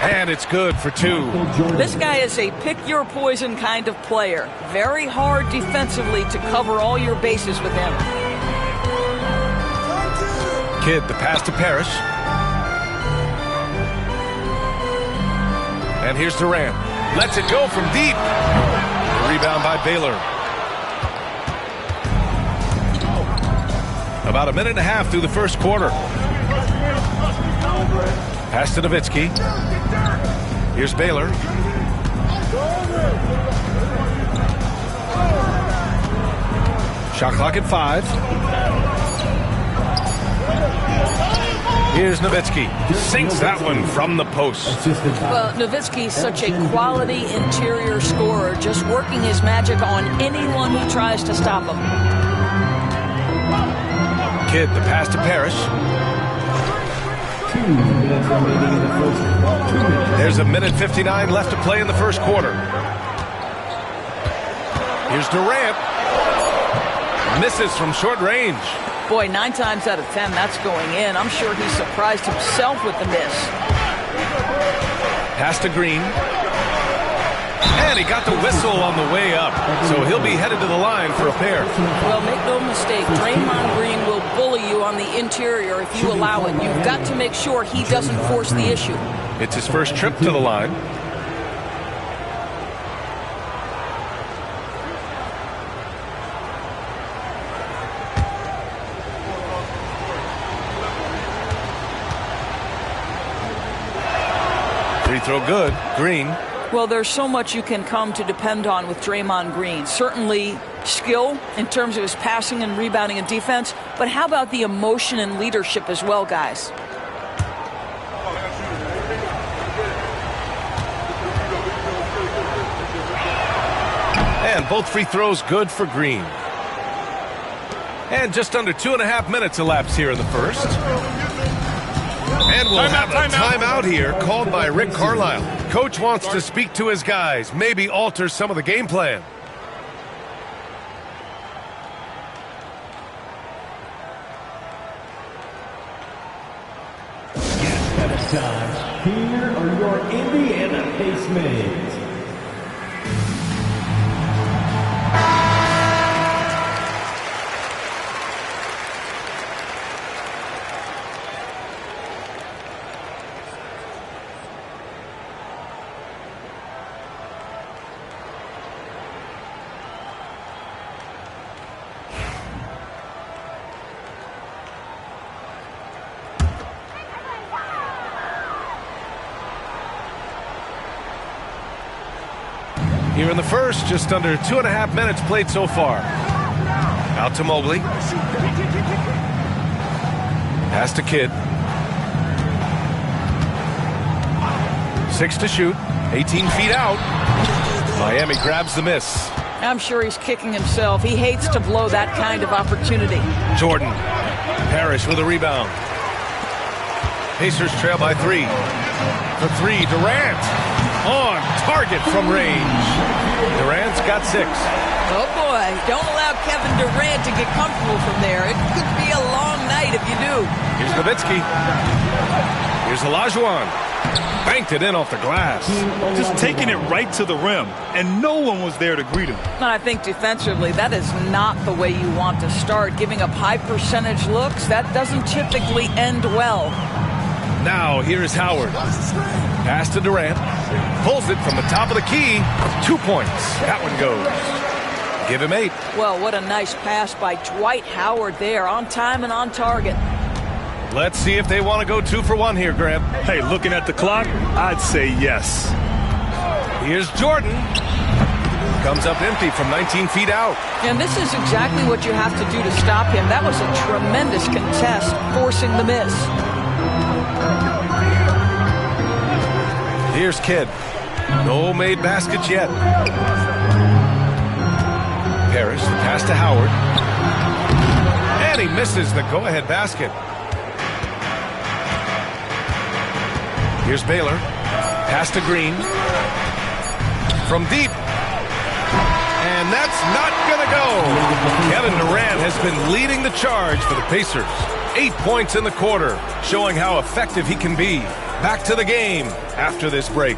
And it's good for 2. This guy is a pick-your-poison kind of player. Very hard defensively to cover all your bases with him. Kidd, the pass to Parrish. And here's Durant. Lets it go from deep. The rebound by Baylor. About a minute and a half through the first quarter. Pass to Nowitzki. Here's Baylor. Shot clock at 5. Here's Nowitzki. Sinks that one from the post. Well, Nowitzki's such a quality interior scorer, just working his magic on anyone who tries to stop him. Kidd, the pass to Parrish. 2 minutes remaining in the first. 2 minutes. There's a minute 59 left to play in the first quarter. Here's Durant. Misses from short range. Boy, 9 times out of 10, that's going in. I'm sure he surprised himself with the miss. Pass to Green. And he got the whistle on the way up. So he'll be headed to the line for a pair. Well, make no mistake, Draymond Green will bully you on the interior if you allow it. You've got to make sure he doesn't force the issue. It's his first trip to the line. Free throw good. Green. Well, there's so much you can come to depend on with Draymond Green. Certainly skill in terms of his passing and rebounding and defense, but how about the emotion and leadership as well, guys? And both free throws good for Green. And just under 2.5 minutes elapsed here in the first. And we'll have a timeout here called by Rick Carlisle. Coach wants to speak to his guys, maybe alter some of the game plan. At a time, here are your Indiana Pacemates. Here in the first, just under 2.5 minutes played so far. Out to Mobley. Pass to Kidd. 6 to shoot. 18 feet out. Miami grabs the miss. I'm sure he's kicking himself. He hates to blow that kind of opportunity. Jordan. Parrish with a rebound. Pacers trail by 3. For 3, Durant. On target from range. Durant's got 6. Oh, boy. Don't allow Kevin Durant to get comfortable from there. It could be a long night if you do. Here's Nowitzki. Here's Olajuwon. Banked it in off the glass. Just taking it right to the rim, and no one was there to greet him. And I think defensively, that is not the way you want to start. Giving up high percentage looks, that doesn't typically end well. Now, here's Howard. Pass to Durant. Pulls it from the top of the key. 2 points. That one goes. Give him 8. Well, what a nice pass by Dwight Howard there. On time and on target. Let's see if they want to go 2 for 1 here, Grant. Hey, looking at the clock, I'd say yes. Here's Jordan. Comes up empty from 19 feet out. And this is exactly what you have to do to stop him. That was a tremendous contest, forcing the miss. Here's Kidd. No made baskets yet. Parrish, the pass to Howard. And he misses the go-ahead basket. Here's Baylor. Pass to Green. From deep. And that's not going to go. Kevin Durant has been leading the charge for the Pacers. 8 points in the quarter, showing how effective he can be. Back to the game after this break.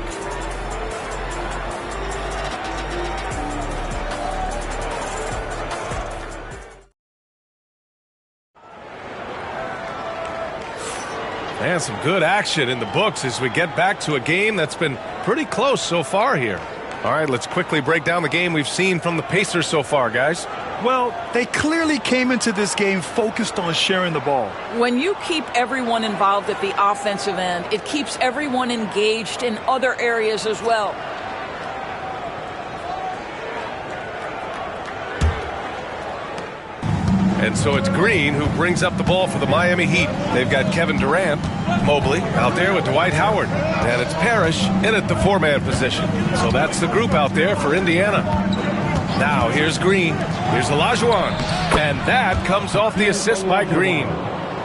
And some good action in the books as we get back to a game that's been pretty close so far here. All right, let's quickly break down the game we've seen from the Pacers so far, guys. Well, they clearly came into this game focused on sharing the ball. When you keep everyone involved at the offensive end, it keeps everyone engaged in other areas as well. And so it's Green who brings up the ball for the Miami Heat. They've got Kevin Durant, Mobley out there with Dwight Howard. And it's Parrish in at the 4-man position. So that's the group out there for Indiana. Now here's Green. Here's Olajuwon. And that comes off the assist by Green.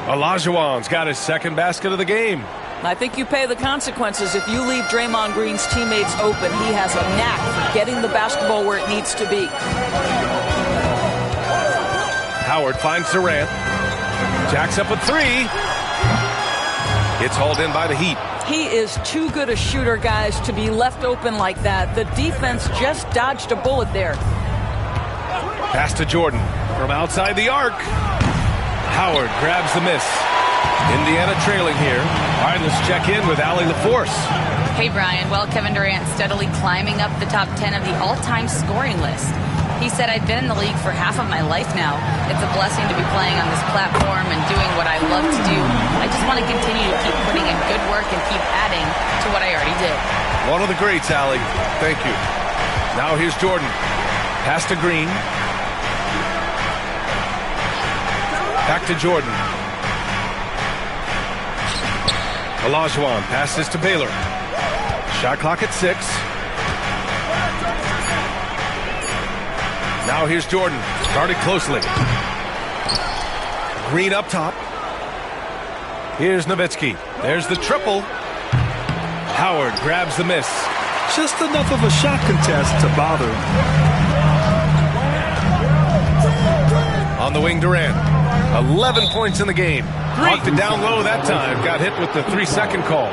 Olajuwon's got his second basket of the game. I think you pay the consequences if you leave Draymond Green's teammates open. He has a knack for getting the basketball where it needs to be. Howard finds Durant. Jacks up a 3. It's hauled in by the Heat. He is too good a shooter, guys, to be left open like that. The defense just dodged a bullet there. Pass to Jordan from outside the arc. Howard grabs the miss. Indiana trailing here. All right, let's check in with Allie LaForce. Hey, Brian. Well, Kevin Durant steadily climbing up the top 10 of the all-time scoring list. He said, I've been in the league for half of my life now. It's a blessing to be playing on this platform and doing what I love to do. I just want to continue to keep putting in good work and keep adding to what I already did. One of the greats, Allie. Thank you. Now here's Jordan. Pass to Green. Back to Jordan. Olajuwon passes to Baylor. Shot clock at 6. Now here's Jordan. Guarded closely. Green up top. Here's Nowitzki. There's the triple. Howard grabs the miss. Just enough of a shot contest to bother him. On the wing, Durant. 11 points in the game. Knocked it down low that time. Got hit with the 3-second call.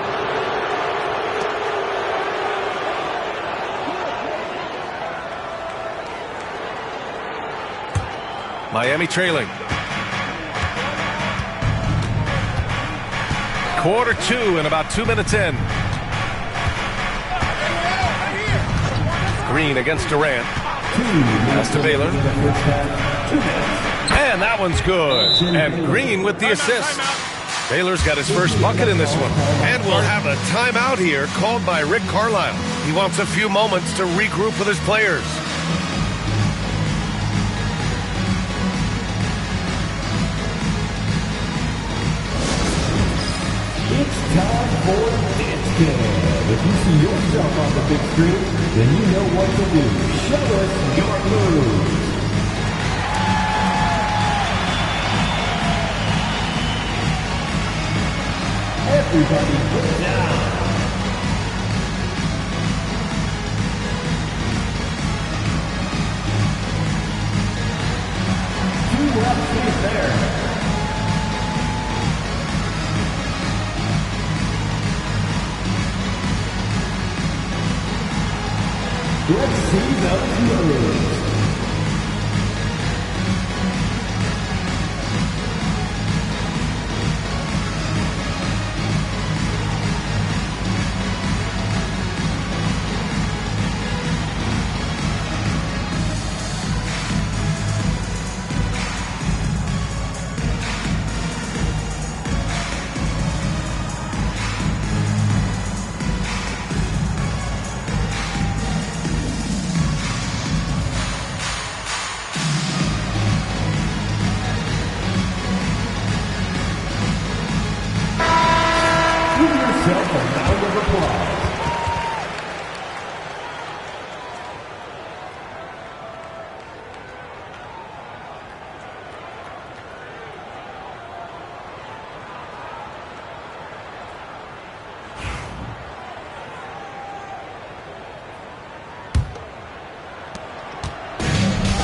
Miami trailing. Quarter 2 and about 2 minutes in. Green against Durant. Pass to Baylor. And that one's good. And Green with the assist. Baylor's got his first bucket in this one. And we'll have a timeout here called by Rick Carlisle. He wants a few moments to regroup with his players. It's time for this game. If you see yourself on the big screen, then you know what to do. Show us your moves. Everybody get down. brings out yours.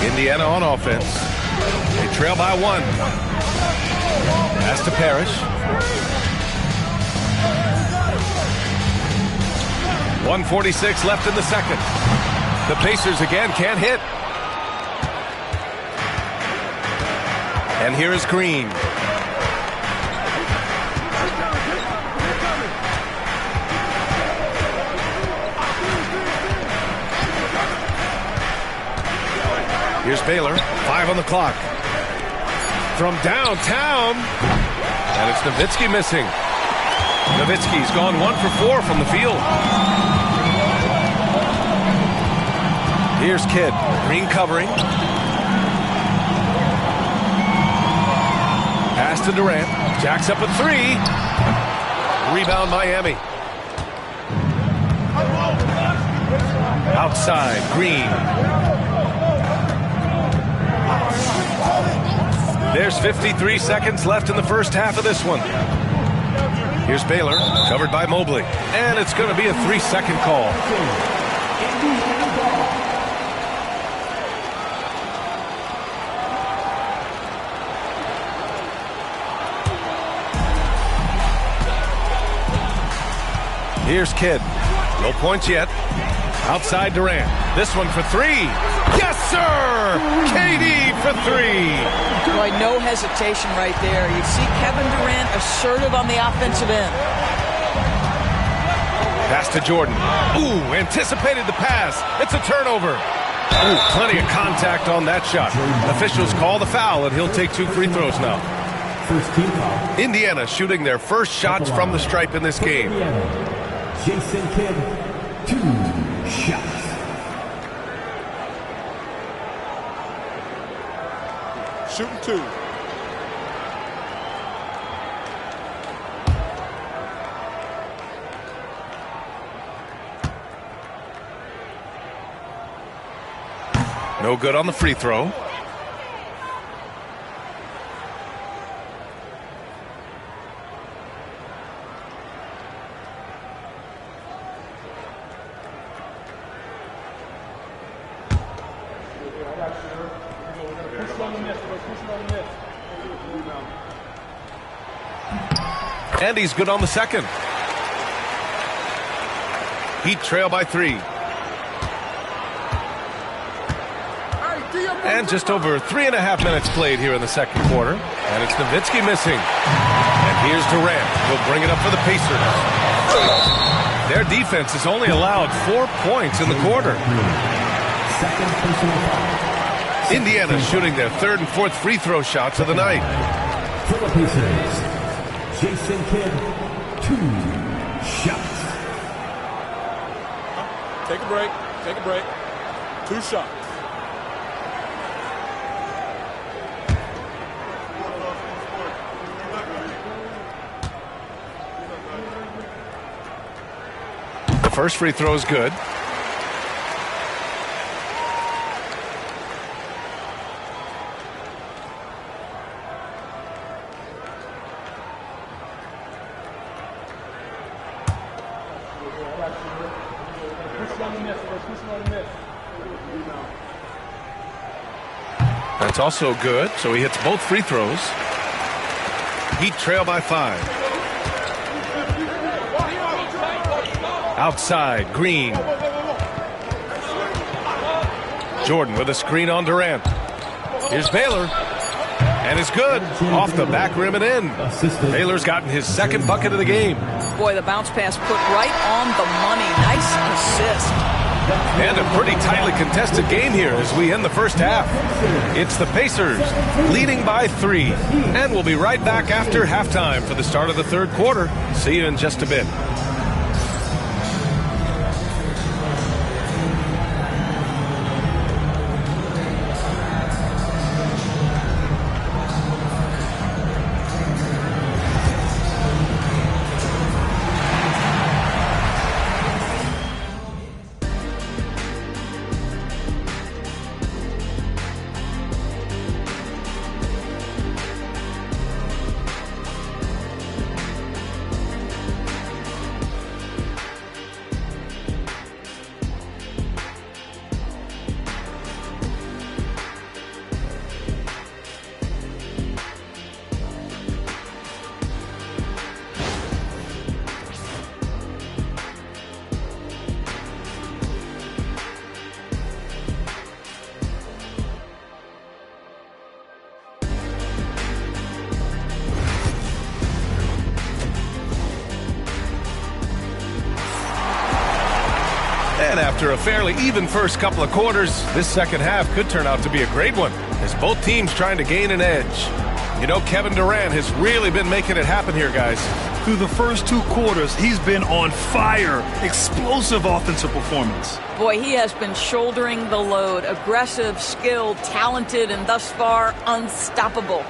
Indiana on offense. They trail by 1. Pass to Parrish. 1:46 left in the second. The Pacers again can't hit. And here is Green. Here's Baylor, 5 on the clock. From downtown, and it's Nowitzki missing. Nowitzki's gone 1 for 4 from the field. Here's Kidd, Green covering. Pass to Durant, jacks up a 3. Rebound Miami. Outside, Green. There's 53 seconds left in the first half of this one. Here's Baylor, covered by Mobley. And it's going to be a 3-second call. Here's Kidd. No points yet. Outside Durant. This one for 3. Yes, sir! KD for 3. Boy, no hesitation right there. You see Kevin Durant assertive on the offensive end. Pass to Jordan. Ooh, anticipated the pass. It's a turnover. Ooh, plenty of contact on that shot. Officials call the foul, and he'll take 2 free throws now. First team foul. Indiana shooting their first shots from the stripe in this game. Jason Kidd, 2 shots. Shooting 2. No good on the free throw. And he's good on the second. Heat trail by 3. And just over 3.5 minutes played here in the second quarter. And it's Nowitzki missing. And here's Durant. He'll bring it up for the Pacers. Their defense has only allowed 4 points in the quarter. Indiana shooting their 3rd and 4th free throw shots of the night. For the Pacers, Jason Kidd, 2 shots. Take a break. Take a break. 2 shots. The first free throw is good. That's also good, so he hits both free throws. Heat trail by 5. Outside, Green. Jordan with a screen on Durant. Here's Baylor. And it's good. Off the back rim and in. Baylor's gotten his second bucket of the game. Boy, the bounce pass put right on the money. Nice assist. And a pretty tightly contested game here as we end the first half. It's the Pacers leading by 3. And we'll be right back after halftime for the start of the third quarter. See you in just a bit. And after a fairly even first couple of quarters, this second half could turn out to be a great one, as both teams trying to gain an edge. You know, Kevin Durant has really been making it happen here, guys. Through the first 2 quarters, he's been on fire. Explosive offensive performance. Boy, he has been shouldering the load. Aggressive, skilled, talented, and thus far, unstoppable.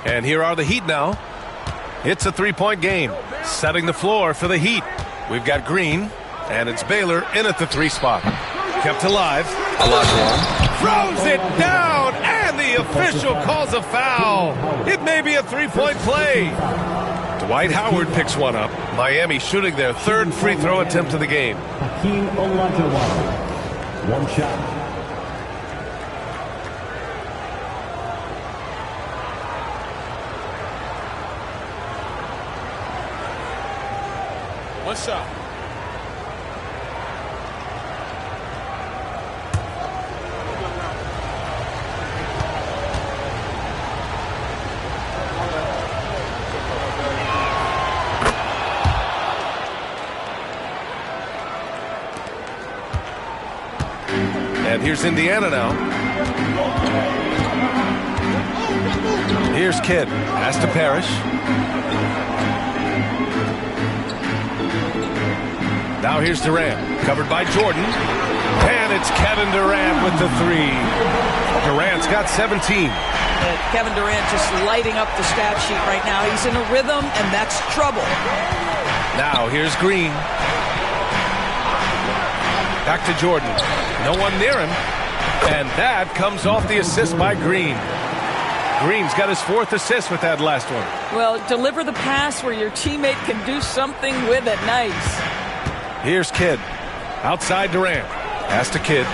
And here are the Heat now. It's a 3-point game, setting the floor for the Heat. We've got Green, and it's Baylor in at the 3 spot. Kept alive. Throws it down, and the official calls a foul. It may be a 3-point play. Dwight Howard picks one up. Miami shooting their 3rd free throw attempt of the game. Hakeem Olajuwon. 1 shot. One shot. And here's Indiana now. Here's Kidd. Pass to Parrish. Now here's Durant, covered by Jordan. And it's Kevin Durant with the 3. Durant's got 17. Kevin Durant just lighting up the stat sheet right now. He's in a rhythm, and that's trouble. Now here's Green. Back to Jordan. No one near him. And that comes off the assist by Green. Green's got his 4th assist with that last one. Well, deliver the pass where your teammate can do something with it. Nice. Here's Kidd. Outside Durant. Pass to Kidd.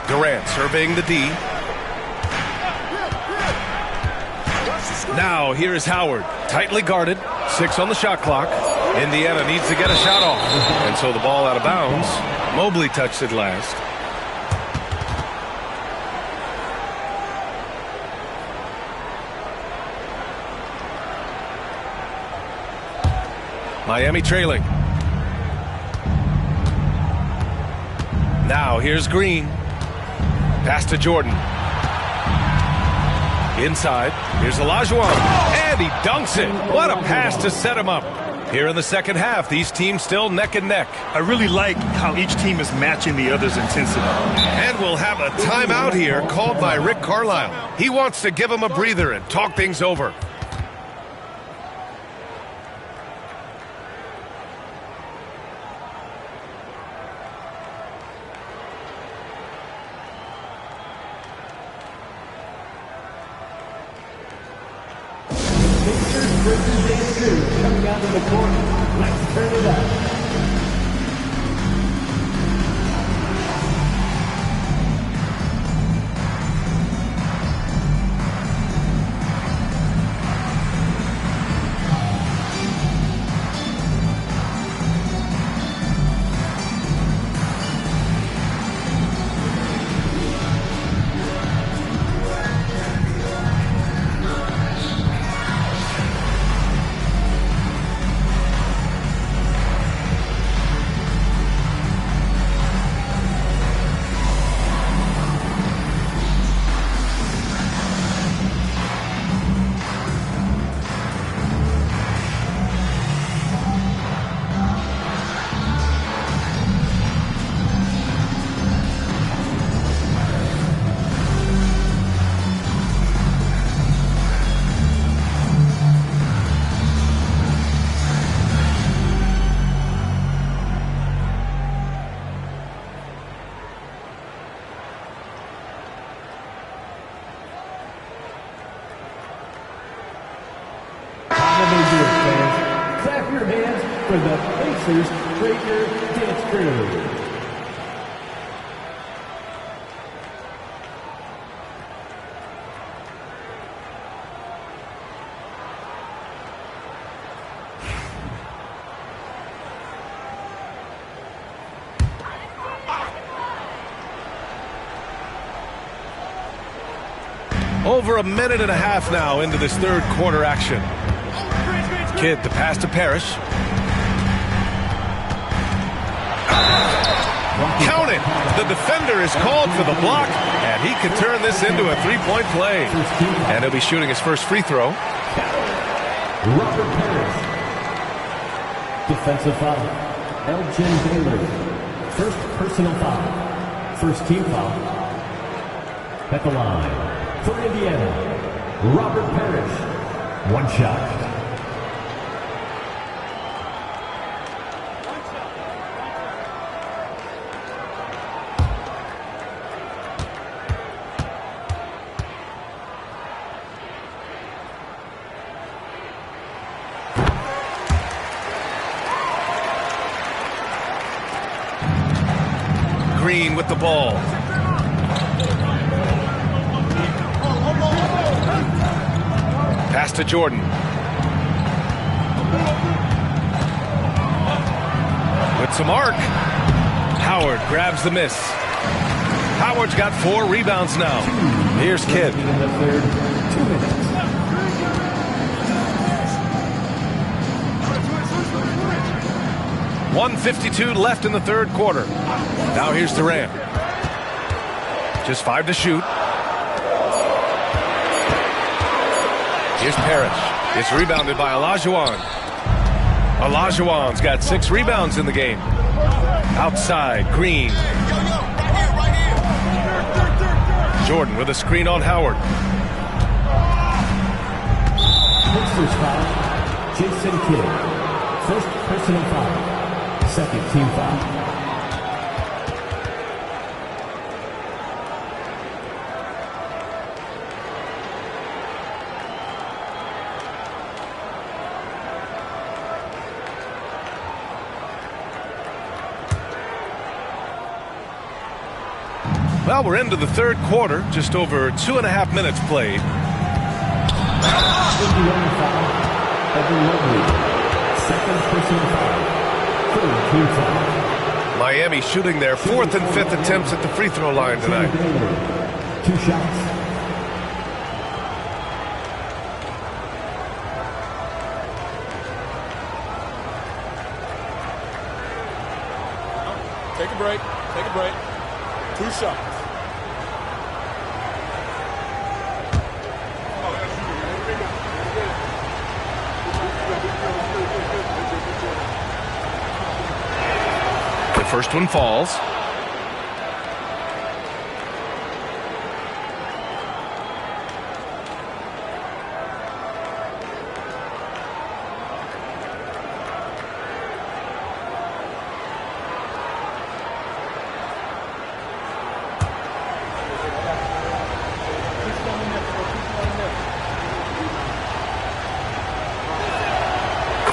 Durant surveying the D. Now here is Howard. Tightly guarded. 6 on the shot clock. Indiana needs to get a shot off. And so the ball out of bounds. Mobley touched it last. Miami trailing. Now here's Green. Pass to Jordan. Inside. Here's Olajuwon. And he dunks it. What a pass to set him up. Here in the second half, these teams still neck and neck. I really like how each team is matching the other's intensity. And we'll have a timeout here called by Rick Carlisle. He wants to give them a breather and talk things over. Coming out of the corner. Let's turn it up. for the Pacers, Traeger Dance Crew. Over a minute and a half now into this third quarter action. Kidd, the pass to Parrish. Count it! The defender is called for the block, and he can turn this into a three-point play. And he'll be shooting his first free throw. Robert Parrish. Defensive foul. Elgin Baylor. First personal foul. First team foul. At the line. For Indiana, Robert Parrish. One shot. Green with the ball. Pass to Jordan. With some arc. Howard grabs the miss. Howard's got 4 rebounds now. Here's Kidd. In the third, 2 minutes. .152 left in the third quarter. Now here's Durant. Just 5 to shoot. Here's Parrish. It's rebounded by Olajuwon. Olajuwon's got 6 rebounds in the game. Outside, Green. Jordan with a screen on Howard. Pacers foul. Jason Kidd. First personal foul. Second team foul. Well, we're into the third quarter, just over 2.5 minutes played. Indiana foul. Evan Mobley. Second personal foul. Third team foul. Miami shooting their 4th and 5th attempts at the free throw line tonight. 2 shots. Take a break. Take a break. 2 shots. The first one falls.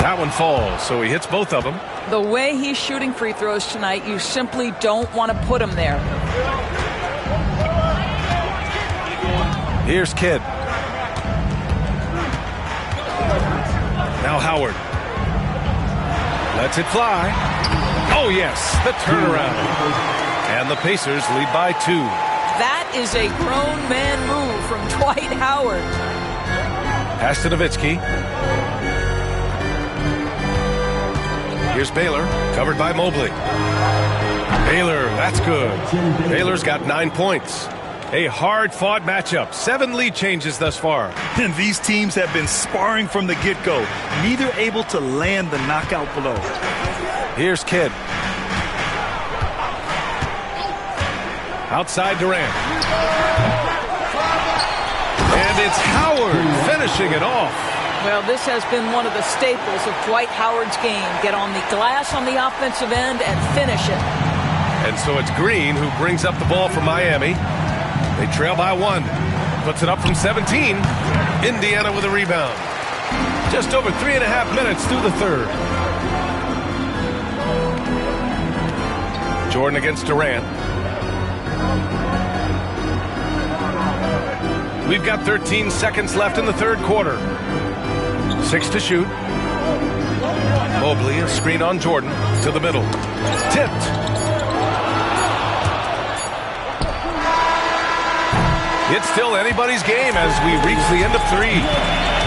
That one falls, so he hits both of them. The way he's shooting free throws tonight, you simply don't want to put him there. Here's Kidd. Now Howard. Lets it fly. Oh, yes, the turnaround. And the Pacers lead by 2. That is a grown man move from Dwight Howard. Pass to Nowitzki. Here's Baylor, covered by Mobley. Baylor, that's good. Baylor's got 9 points. A hard-fought matchup. 7 lead changes thus far. And these teams have been sparring from the get-go, neither able to land the knockout blow. Here's Kidd. Outside Durant. And it's Howard finishing it off. Well, this has been one of the staples of Dwight Howard's game. Get on the glass on the offensive end and finish it. And so it's Green who brings up the ball for Miami. They trail by 1. Puts it up from 17. Indiana with a rebound. Just over 3.5 minutes through the third. Jordan against Durant. We've got 13 seconds left in the third quarter. 6 to shoot. Mobley, a screen on Jordan, to the middle. Tipped. It's still anybody's game as we reach the end of 3.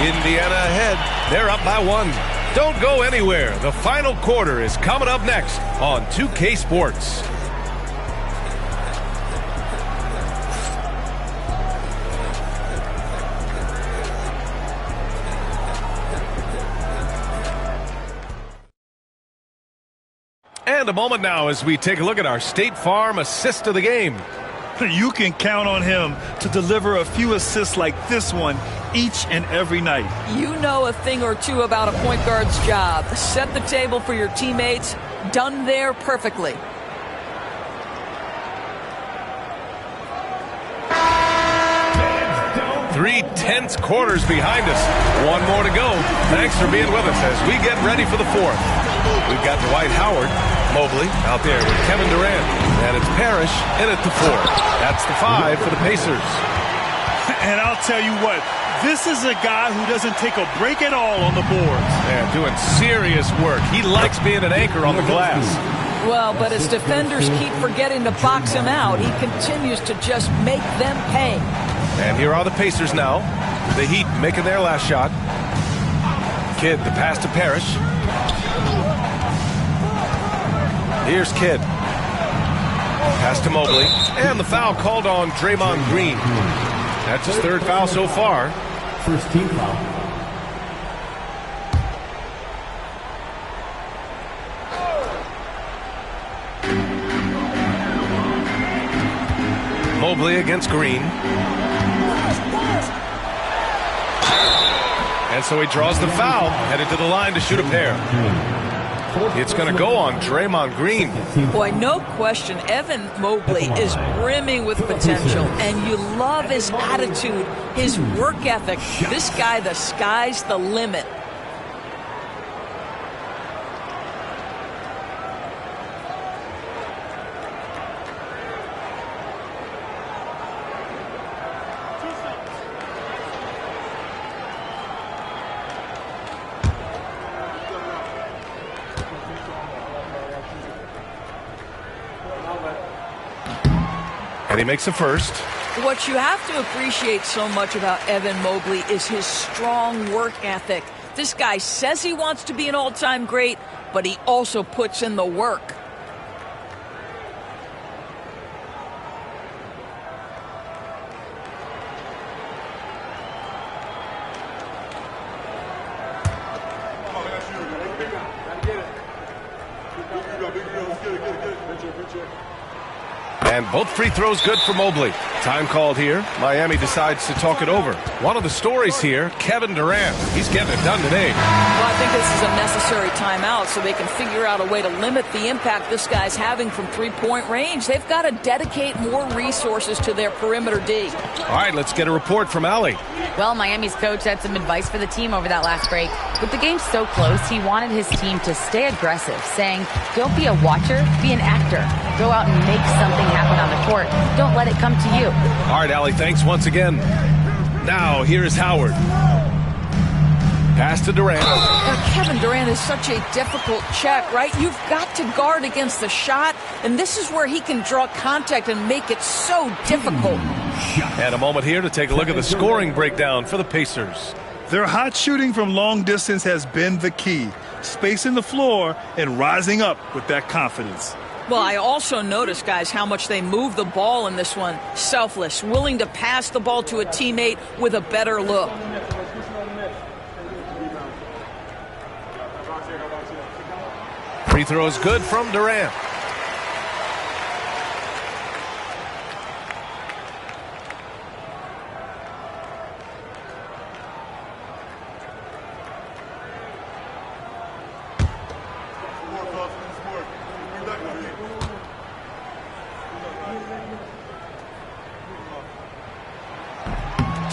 Indiana ahead. They're up by 1. Don't go anywhere. The final quarter is coming up next on 2K Sports. And a moment now as we take a look at our State Farm assist of the game. You can count on him to deliver a few assists like this one each and every night. You know a thing or two about a point guard's job. Set the table for your teammates. Done there perfectly. Three tense quarters behind us. One more to go. Thanks for being with us as we get ready for the fourth. We've got Dwight Howard, Mobley out there with Kevin Durant. And it's Parrish in at the 4. That's the 5 for the Pacers. And I'll tell you what, this is a guy who doesn't take a break at all on the boards. Yeah, doing serious work. He likes being an anchor on the glass. Well, but as defenders keep forgetting to box him out, he continues to just make them pay. And here are the Pacers now. The Heat making their last shot. Kidd, the pass to Parrish. Here's Kidd. Pass to Mobley. And the foul called on Draymond Green. That's his third foul so far. First team foul. Mobley against Green. And so he draws the foul, headed to the line to shoot a pair. It's going to go on Draymond Green. Boy, no question, Evan Mobley is brimming with potential, and you love his attitude, his work ethic. This guy, the sky's the limit. And he makes the first. What you have to appreciate so much about Evan Mobley is his strong work ethic. This guy says he wants to be an all-time great, but he also puts in the work. And both free throws good for Mobley. Time called here. Miami decides to talk it over. One of the stories here, Kevin Durant. He's getting it done today. Well, I think this is a necessary timeout so they can figure out a way to limit the impact this guy's having from three-point range. They've got to dedicate more resources to their perimeter D. All right, let's get a report from Allie. Well, Miami's coach had some advice for the team over that last break. With the game so close, he wanted his team to stay aggressive, saying, don't be a watcher, be an actor. Go out and make something happen on the court. Don't let it come to you. All right, Allie, thanks once again. Now, here is Howard. Pass to Durant. Now, Kevin Durant is such a difficult check, right? You've got to guard against the shot, and this is where he can draw contact and make it so difficult. And a moment here to take a look at the scoring breakdown for the Pacers. Their hot shooting from long distance has been the key. Spacing the floor and rising up with that confidence. Well, I also noticed, guys, how much they move the ball in this one. Selfless, willing to pass the ball to a teammate with a better look. Free throw is good from Durant.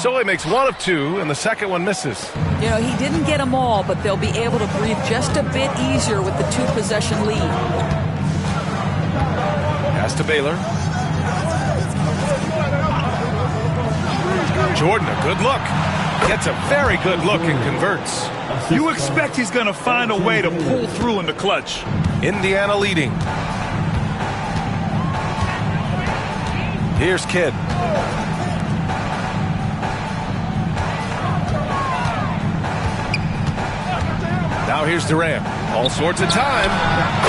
So he makes one of two, and the second one misses. You know, he didn't get them all, but they'll be able to breathe just a bit easier with the two-possession lead. Pass to Baylor. Jordan, a good look. Gets a very good look and converts. You expect he's going to find a way to pull through in the clutch. Indiana leading. Here's Kidd. Now here's Durant. All sorts of time.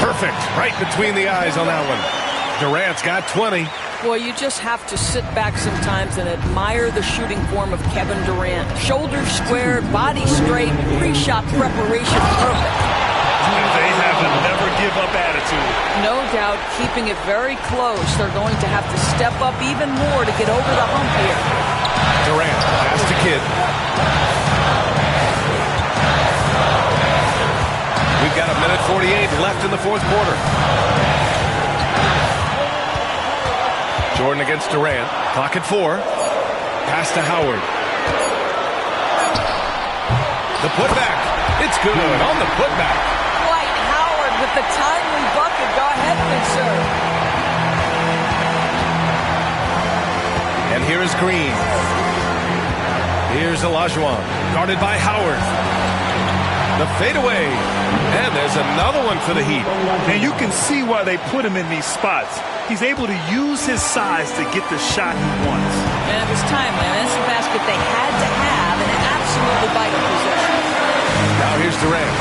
Perfect. Right between the eyes on that one. Durant's got 20. Boy, you just have to sit back sometimes and admire the shooting form of Kevin Durant. Shoulders squared, body straight, pre-shot preparation perfect. And they have a never give up attitude. No doubt keeping it very close. They're going to have to step up even more to get over the hump here. Durant, pass to Kidd. We've got 1:48 left in the fourth quarter. Jordan against Durant. Clock at 4. Pass to Howard. The putback. It's good on the putback. Dwight Howard with the timely bucket. Go ahead, good sir. And here is Green. Here's Olajuwon. Guarded by Howard. The fadeaway. And there's another one for the Heat. And you can see why they put him in these spots. He's able to use his size to get the shot he wants. And it was timely. That's the basket they had to have in an absolutely vital possession. Now here's Durant.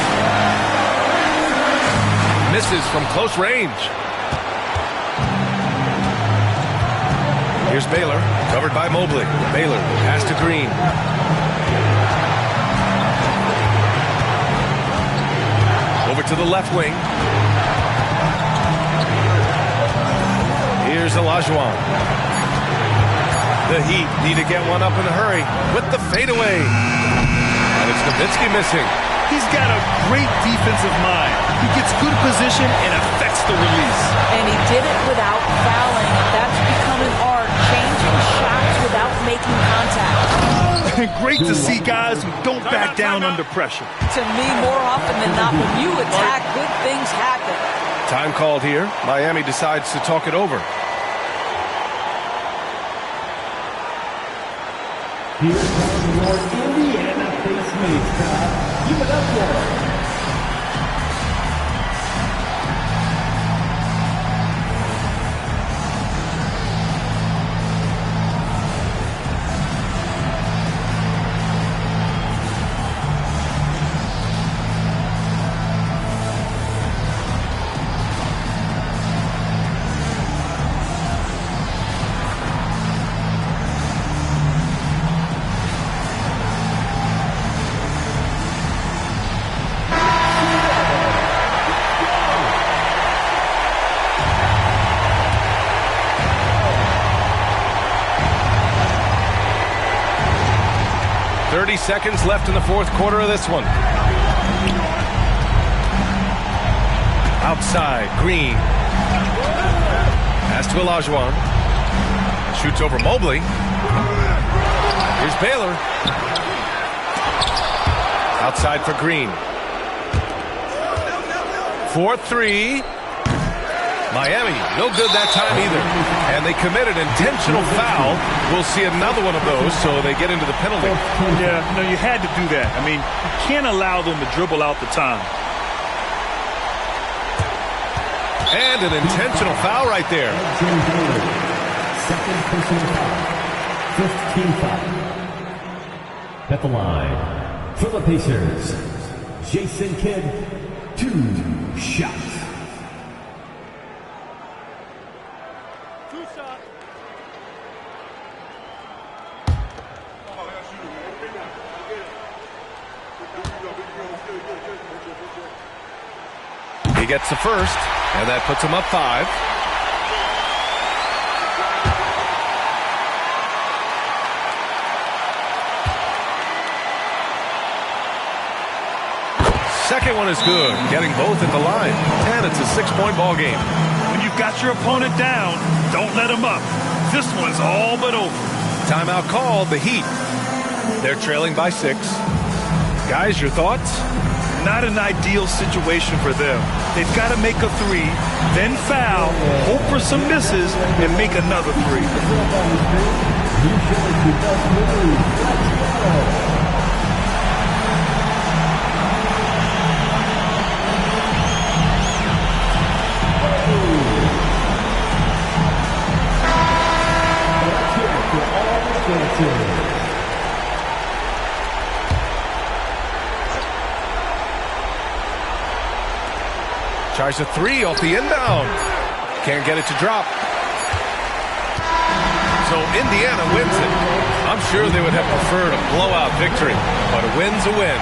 Misses from close range. Here's Baylor, covered by Mobley. Baylor, pass to Green. Over to the left wing. Here's Olajuwon. The Heat need to get one up in a hurry with the fadeaway. And it's Nowitzki missing. He's got a great defensive mind. He gets good position and affects the release. And he did it without fouling. That's become an art, changing shots without making contact. Great to see guys who don't back down under pressure. To me, more often than not, when you attack, good things happen. Time called here. Miami decides to talk it over. Here comes your Indiana face mates crowd. Give it up for them. Seconds left in the fourth quarter of this one. Outside, Green. Pass to Olajuwon. Shoots over Mobley. Here's Baylor. Outside for Green. 4-3. Miami, no good that time either. And they committed intentional foul. We'll see another one of those, so they get into the penalty. Yeah, no, you had to do that. I mean, you can't allow them to dribble out the time. And an intentional foul right there. Second personal foul. 15 foul. At the line, for the Pacers, Jason Kidd, 2 shots. He gets the first, and that puts him up 5. Second one is good, getting both at the line. And it's a 6-point ball game. When you've got your opponent down, don't let him up. This one's all but over. Timeout called, the Heat. They're trailing by 6. Guys, your thoughts? Not an ideal situation for them. They've got to make a three, then foul, hope for some misses, and make another three. Tries a three off the inbound. Can't get it to drop. So Indiana wins it. I'm sure they would have preferred a blowout victory, but a win's a win.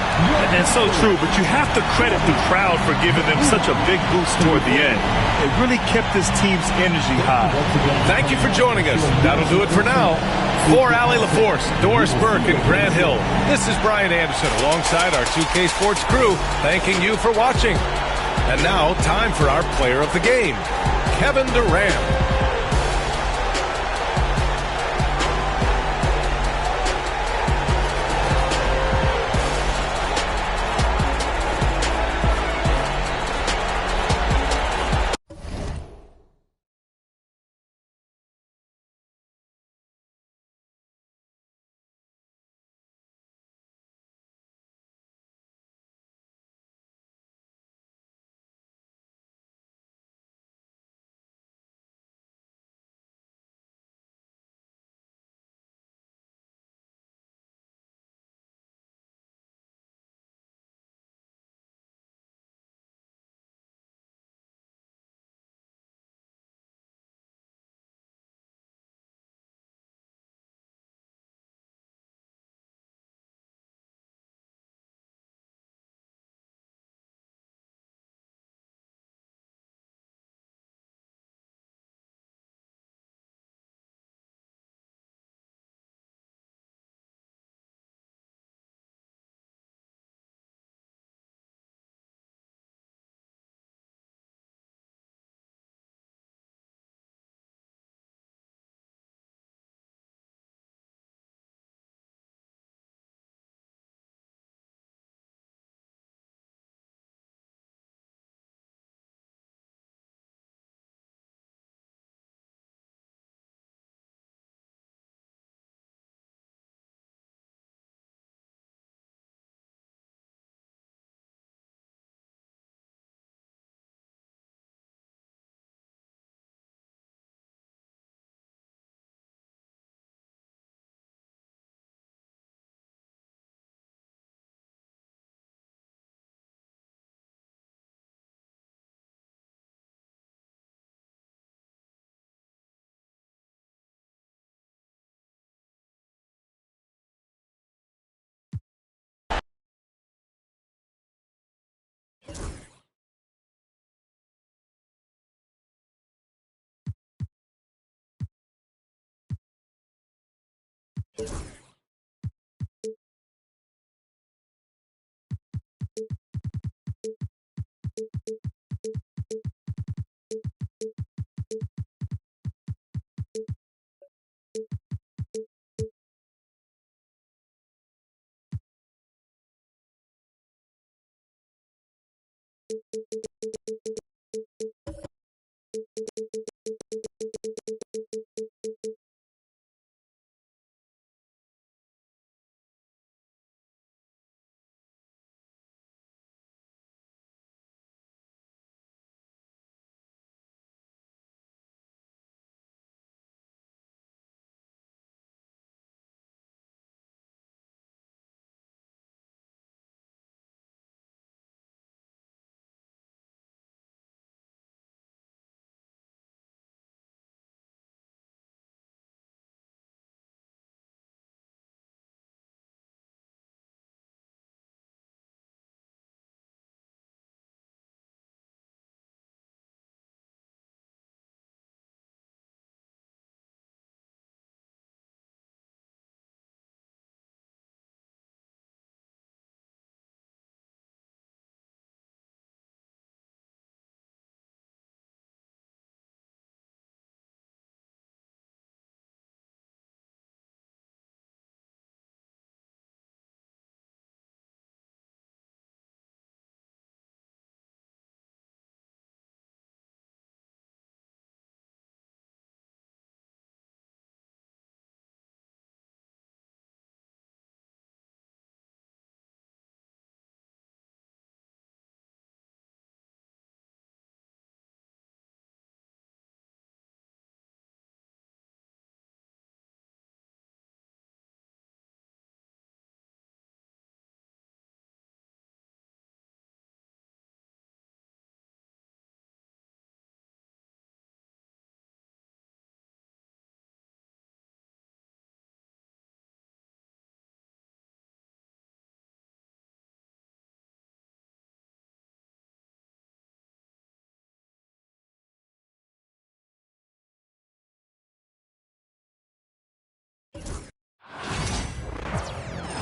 And so true, but you have to credit the crowd for giving them such a big boost toward the end. It really kept this team's energy high. Thank you for joining us. That'll do it for now. For Allie LaForce, Doris Burke, and Grant Hill, this is Brian Anderson alongside our 2K Sports crew, thanking you for watching. And now, time for our player of the game, Kevin Durant.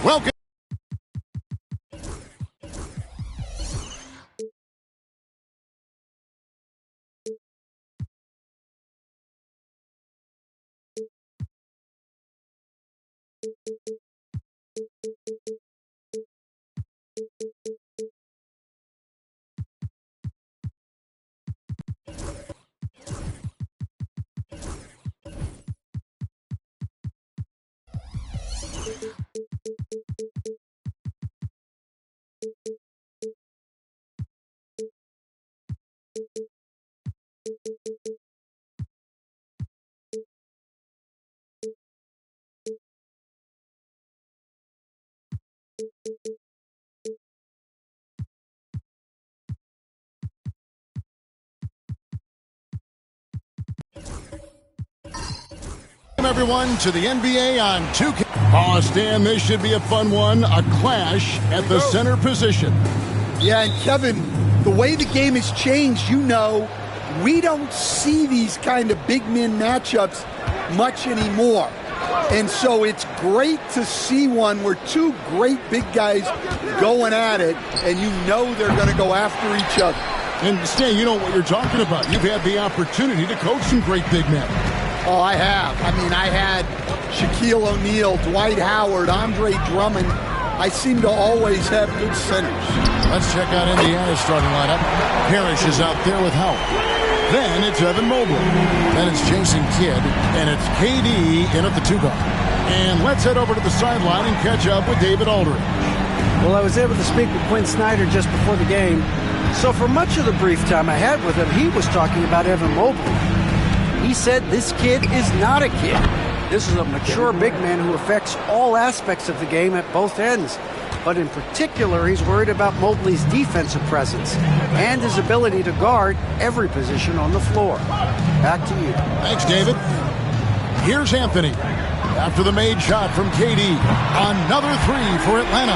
Welcome. Welcome, everyone, to the NBA on 2K. Oh, Stan, this should be a fun one. A clash at the center position. Yeah, and Kevin, the way the game has changed, we don't see these kind of big men matchups much anymore. And so it's great to see one where two great big guys going at it, and they're going to go after each other. And Stan, you know what you're talking about. You've had the opportunity to coach some great big men. Oh, I have. I had Shaquille O'Neal, Dwight Howard, Andre Drummond. I seem to always have good centers. Let's check out Indiana's starting lineup. Parrish is out there with Howard. Then it's Evan Mobley. Then it's Jason Kidd. And it's KD in at the 2 guard. And let's head over to the sideline and catch up with David Aldridge. Well, I was able to speak with Quinn Snyder just before the game. So for much of the brief time I had with him, he was talking about Evan Mobley. He said this kid is not a kid. This is a mature big man who affects all aspects of the game at both ends. But in particular, he's worried about Mobley's defensive presence and his ability to guard every position on the floor. Back to you. Thanks, David. Here's Anthony. After the made shot from KD. Another 3 for Atlanta.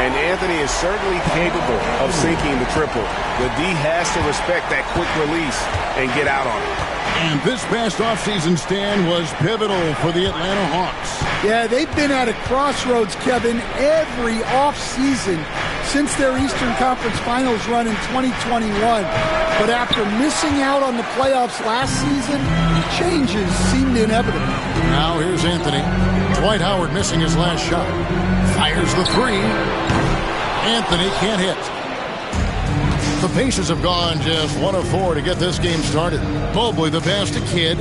And Anthony is certainly capable of sinking the triple. The D has to respect that quick release and get out on it. And this past offseason, Stan, was pivotal for the Atlanta Hawks. Yeah, they've been at a crossroads, Kevin, every offseason since their Eastern Conference Finals run in 2021. But after missing out on the playoffs last season, changes seemed inevitable. Now here's Anthony. Dwight Howard missing his last shot. Fires the 3. Anthony can't hit. The Pacers have gone just 1 of 4 to get this game started. Mobley the pass to Kidd.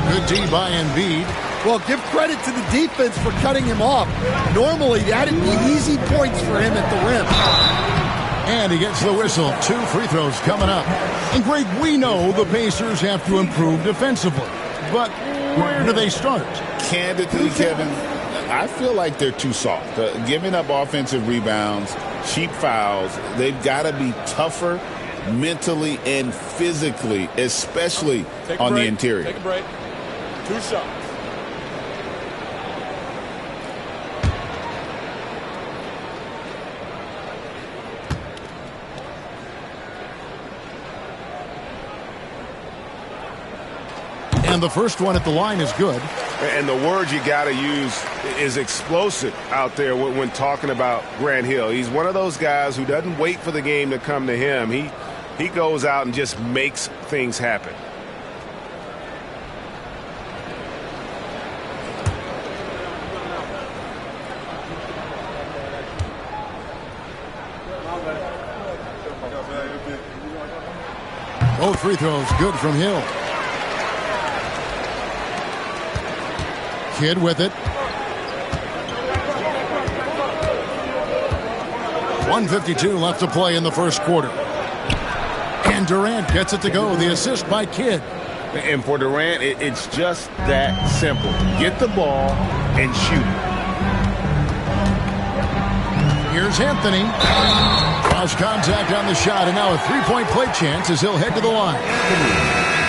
Good D by Embiid. Well, give credit to the defense for cutting him off. Normally, that'd be easy points for him at the rim. And he gets the whistle. 2 free throws coming up. And Greg, we know the Pacers have to improve defensively. But where do they start? Candidly, Kevin, I feel like they're too soft. Giving up offensive rebounds, cheap fouls. They've got to be tougher mentally and physically, especially on the interior. Take a break. 2 shots. And the first one at the line is good. And the word you got to use is explosive out there when talking about Grant Hill. He's one of those guys who doesn't wait for the game to come to him. He goes out and just makes things happen. Both free throws good from Hill. Kidd with it. 1:52 left to play in the first quarter. And Durant gets it to go. The assist by Kidd. And for Durant, it's just that simple. Get the ball and shoot. Here's Anthony. Cross contact on the shot, and now a three-point play chance as he'll head to the line.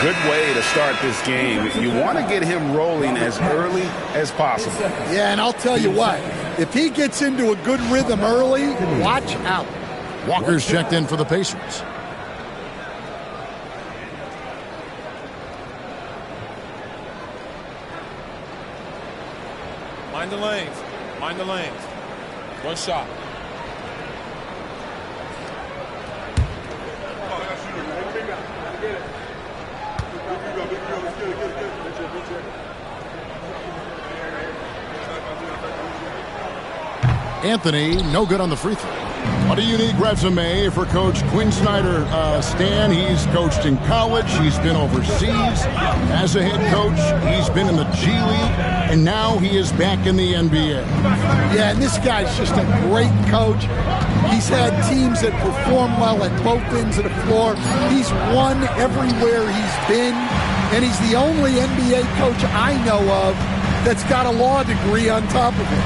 Good way to start this game. You want to get him rolling as early as possible. Yeah, and I'll tell you what, if he gets into a good rhythm early, watch out. Walker's checked in for the Pacers. Mind the lanes. Mind the lanes. One shot. Anthony, no good on the free throw. What a unique resume for Coach Quinn Snyder. Stan, he's coached in college. He's been overseas as a head coach. He's been in the G League, and now he is back in the NBA. Yeah, and this guy's just a great coach. He's had teams that perform well at both ends of the floor. He's won everywhere he's been, and he's the only NBA coach I know of that's got a law degree on top of it.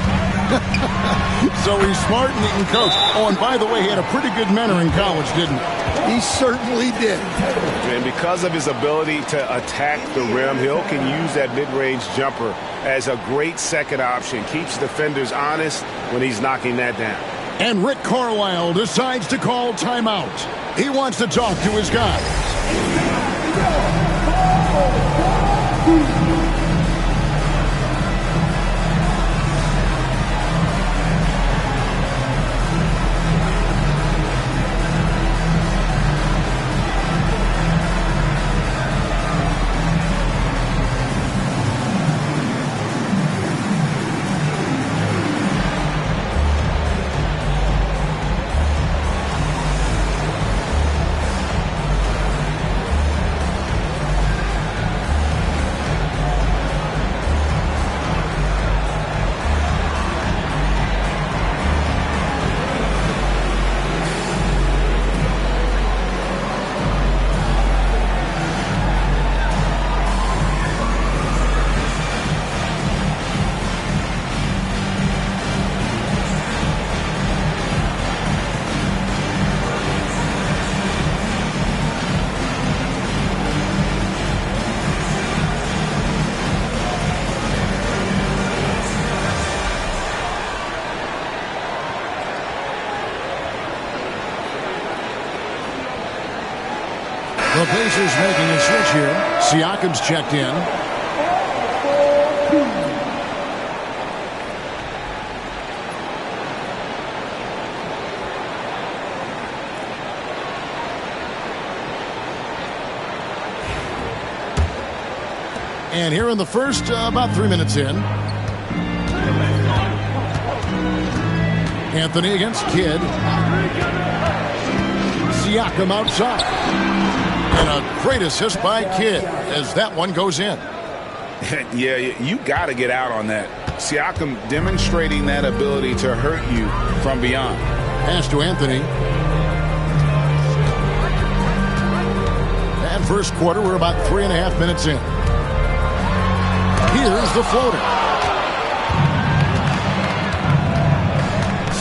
So he's smart and he can coach. Oh, and by the way, he had a pretty good mentor in college, didn't he? He certainly did. And because of his ability to attack the rim, Hill can use that mid-range jumper as a great second option. Keeps defenders honest when he's knocking that down. And Rick Carlisle decides to call timeout. He wants to talk to his guys. The Pacers making a switch here. Siakam's checked in. And here in the first, about 3 minutes in. Anthony against Kidd. Siakam outside. And a great assist by Kidd as that one goes in. Yeah, you got to get out on that. Siakam demonstrating that ability to hurt you from beyond. Pass to Anthony. And first quarter, we're about 3.5 minutes in. Here's the floater.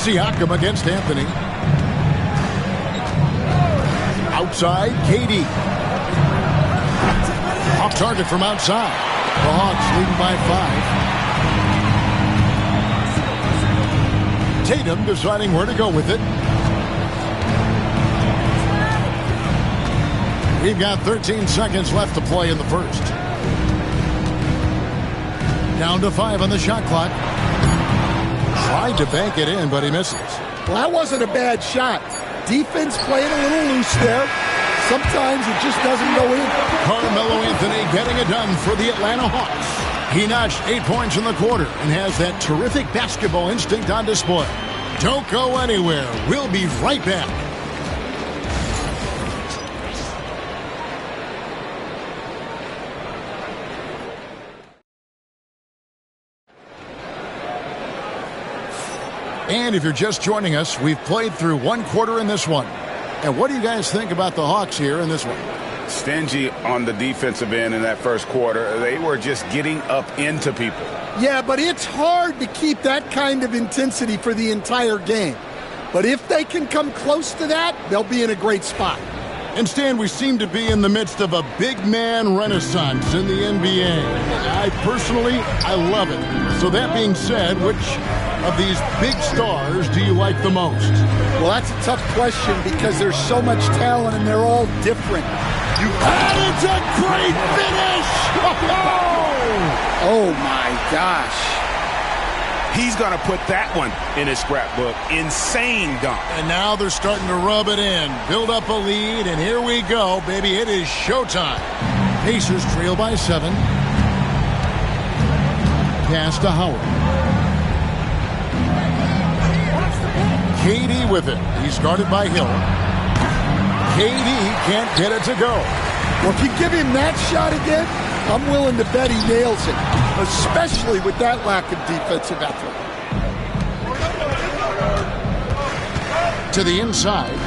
Siakam against Anthony. Outside, KD. Off target from outside. The Hawks leading by 5. Tatum deciding where to go with it. We've got 13 seconds left to play in the first. Down to 5 on the shot clock. Tried to bank it in, but he misses. Well, that wasn't a bad shot. Defense playing a little loose there. Sometimes it just doesn't go in. Carmelo Anthony getting it done for the Atlanta Hawks. He notched 8 points in the quarter and has that terrific basketball instinct on display. Don't go anywhere. We'll be right back. And if you're just joining us, we've played through one quarter in this one. And what do you guys think about the Hawks here in this one? Stingy on the defensive end in that first quarter. They were just getting up into people. Yeah, but it's hard to keep that kind of intensity for the entire game. But if they can come close to that, they'll be in a great spot. And Stan, we seem to be in the midst of a big man renaissance in the NBA. I love it. So that being said, which of these big stars do you like the most? Well, that's a tough question because there's so much talent and they're all different. And it's a great finish! Oh my gosh. He's going to put that one in his scrapbook. Insane dunk. And now they're starting to rub it in, build up a lead, and here we go, baby. It is showtime. Pacers trail by 7. Pass to Howard. KD with it. He's guarded by Hill. KD can't get it to go. Well, if you give him that shot again, I'm willing to bet he nails it, especially with that lack of defensive effort. To the inside.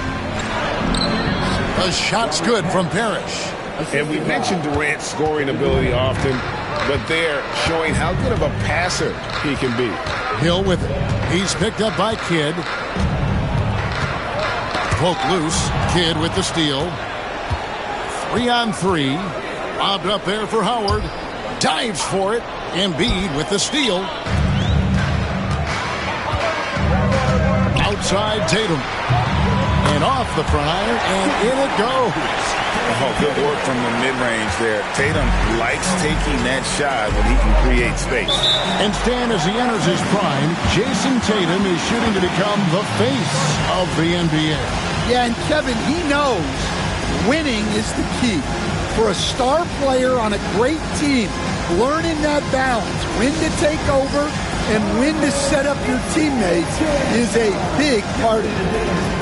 The shot's good from Parrish. And we mentioned Durant's scoring ability often, but they're showing how good of a passer he can be. Hill with it. He's picked up by Kidd. Poke loose. Kidd with the steal. 3-on-3. Lobbed up there for Howard. Dives for it. Embiid with the steal. Outside Tatum. And off the prior, and in it goes. Oh, good work from the mid-range there. Tatum likes taking that shot when he can create space. And Stan, as he enters his prime, Jason Tatum is shooting to become the face of the NBA. Yeah, and Kevin, he knows winning is the key. For a star player on a great team, learning that balance, when to take over and when to set up your teammates is a big part of it.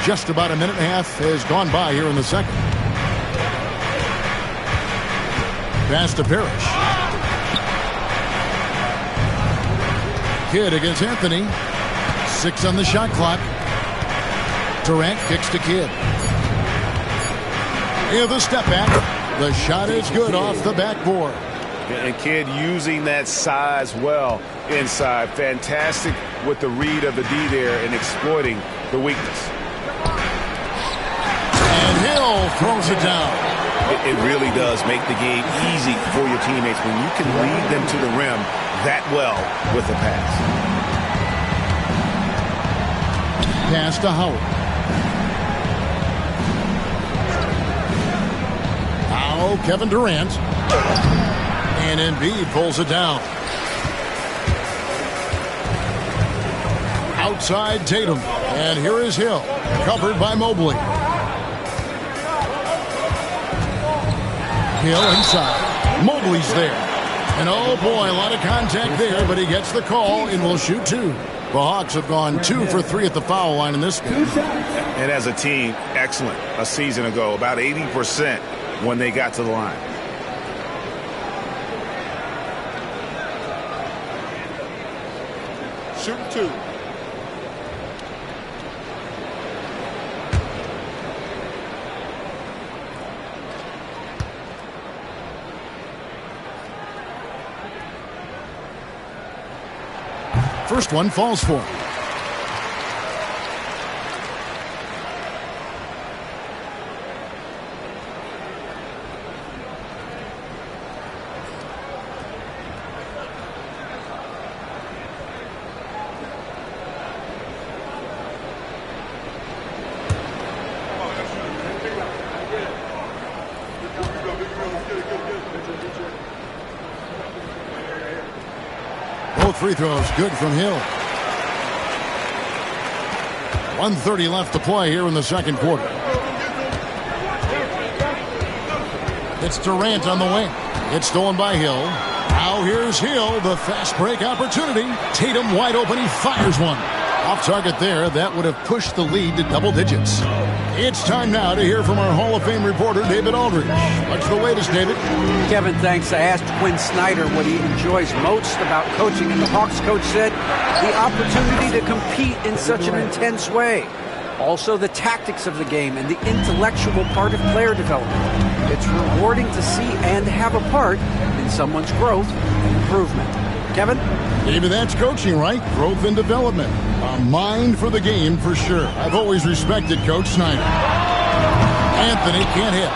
Just about a minute and a half has gone by here in the second. Pass to Parrish. Kidd against Anthony. 6 on the shot clock. Durant kicks to Kidd. Yeah, the step back. The shot is good off the backboard. And Kidd using that size well inside. Fantastic with the read of the D there and exploiting the weakness. And Hill throws it down. It really does make the game easy for your teammates when you can lead them to the rim that well with the pass. Pass to Howard. Now Kevin Durant. And Embiid pulls it down. Outside Tatum. And here is Hill. Covered by Mobley. Hill inside. Mobley's there. And oh boy, a lot of contact there, but he gets the call and will shoot 2. The Hawks have gone 2 for 3 at the foul line in this game. And as a team, excellent. A season ago, about 80% when they got to the line. Shooting 2. First one falls for him. Both free throws good from Hill. 1:30 left to play here in the second quarter. It's Durant on the wing. It's stolen by Hill. Now here's Hill, the fast break opportunity. Tatum wide open, he fires one. Off target there, that would have pushed the lead to double digits. It's time now to hear from our Hall of Fame reporter, David Aldridge. What's the latest, David? Kevin, thanks. I asked Quinn Snyder what he enjoys most about coaching, and the Hawks coach said the opportunity to compete in such an intense way. Also, the tactics of the game and the intellectual part of player development. It's rewarding to see and have a part in someone's growth and improvement. Kevin? Maybe that's coaching, right? Growth and development. A mind for the game for sure. I've always respected Coach Snyder. Anthony can't hit.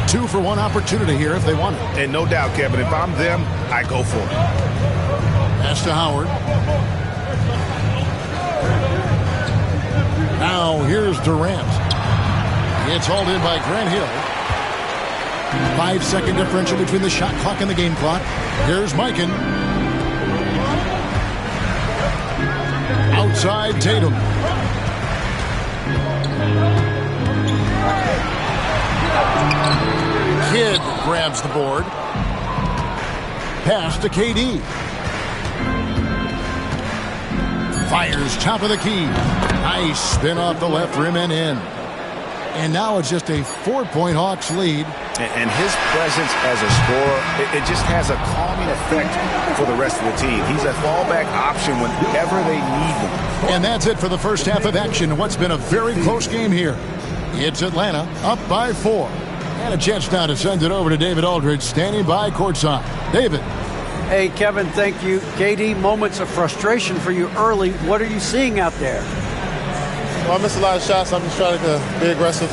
2 for 1 opportunity here if they want it. And no doubt, Kevin, if I'm them, I go for it. Pass to Howard. Now here's Durant. It's hauled in by Grant Hill. 5-second differential between the shot clock and the game clock. Here's Mikan. Outside Tatum. Kidd grabs the board. Pass to KD. Fires top of the key. Nice spin off the left rim and in. And now it's just a 4-point Hawks lead. And his presence as a scorer, it just has a calming effect for the rest of the team. He's a fallback option whenever they need him. And that's it for the first half of action. What's been a very close game here. It's Atlanta up by 4. And a chance now to send it over to David Aldridge, standing by courtside. David. Hey, Kevin, thank you. KD, moments of frustration for you early. What are you seeing out there? Well, I missed a lot of shots. I'm just trying to be aggressive.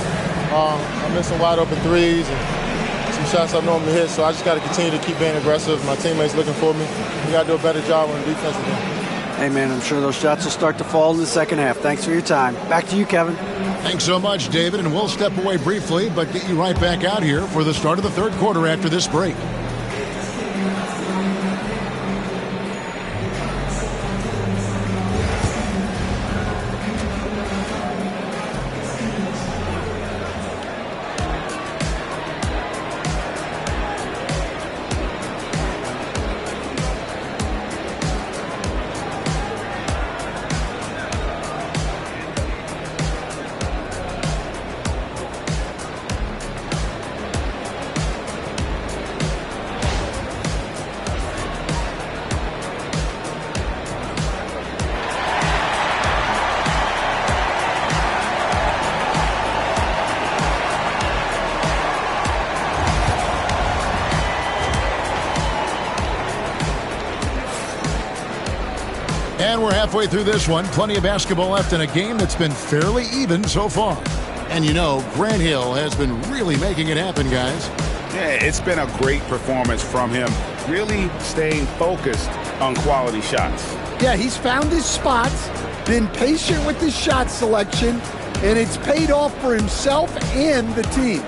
I missed some wide open threes and some shots I normally hit, so I just got to continue to keep being aggressive. My teammates looking for me. We got to do a better job on the defensive end. Hey, man, I'm sure those shots will start to fall in the second half. Thanks for your time. Back to you, Kevin. Thanks so much, David, and we'll step away briefly, but get you right back out here for the start of the third quarter after this break. And we're halfway through this one. Plenty of basketball left in a game that's been fairly even so far. And you know, Grant Hill has been really making it happen, guys. Yeah, it's been a great performance from him. Really staying focused on quality shots. Yeah, he's found his spots, been patient with his shot selection, and it's paid off for himself and the team.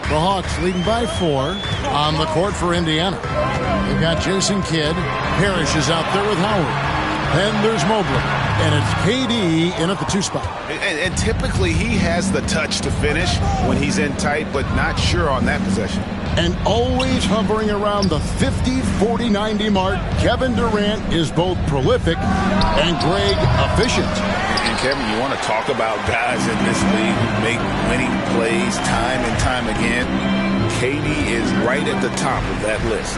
The Hawks leading by 4 on the court for Indiana. They've got Jason Kidd. Parrish is out there with Howard. Then there's Mobley. And it's KD in at the 2 spot. And typically he has the touch to finish when he's in tight, but not sure on that possession. And always hovering around the 50, 40, 90 mark, Kevin Durant is both prolific and Greg efficient. And Kevin, you want to talk about guys in this league who make winning plays time and time again. KD is right at the top of that list.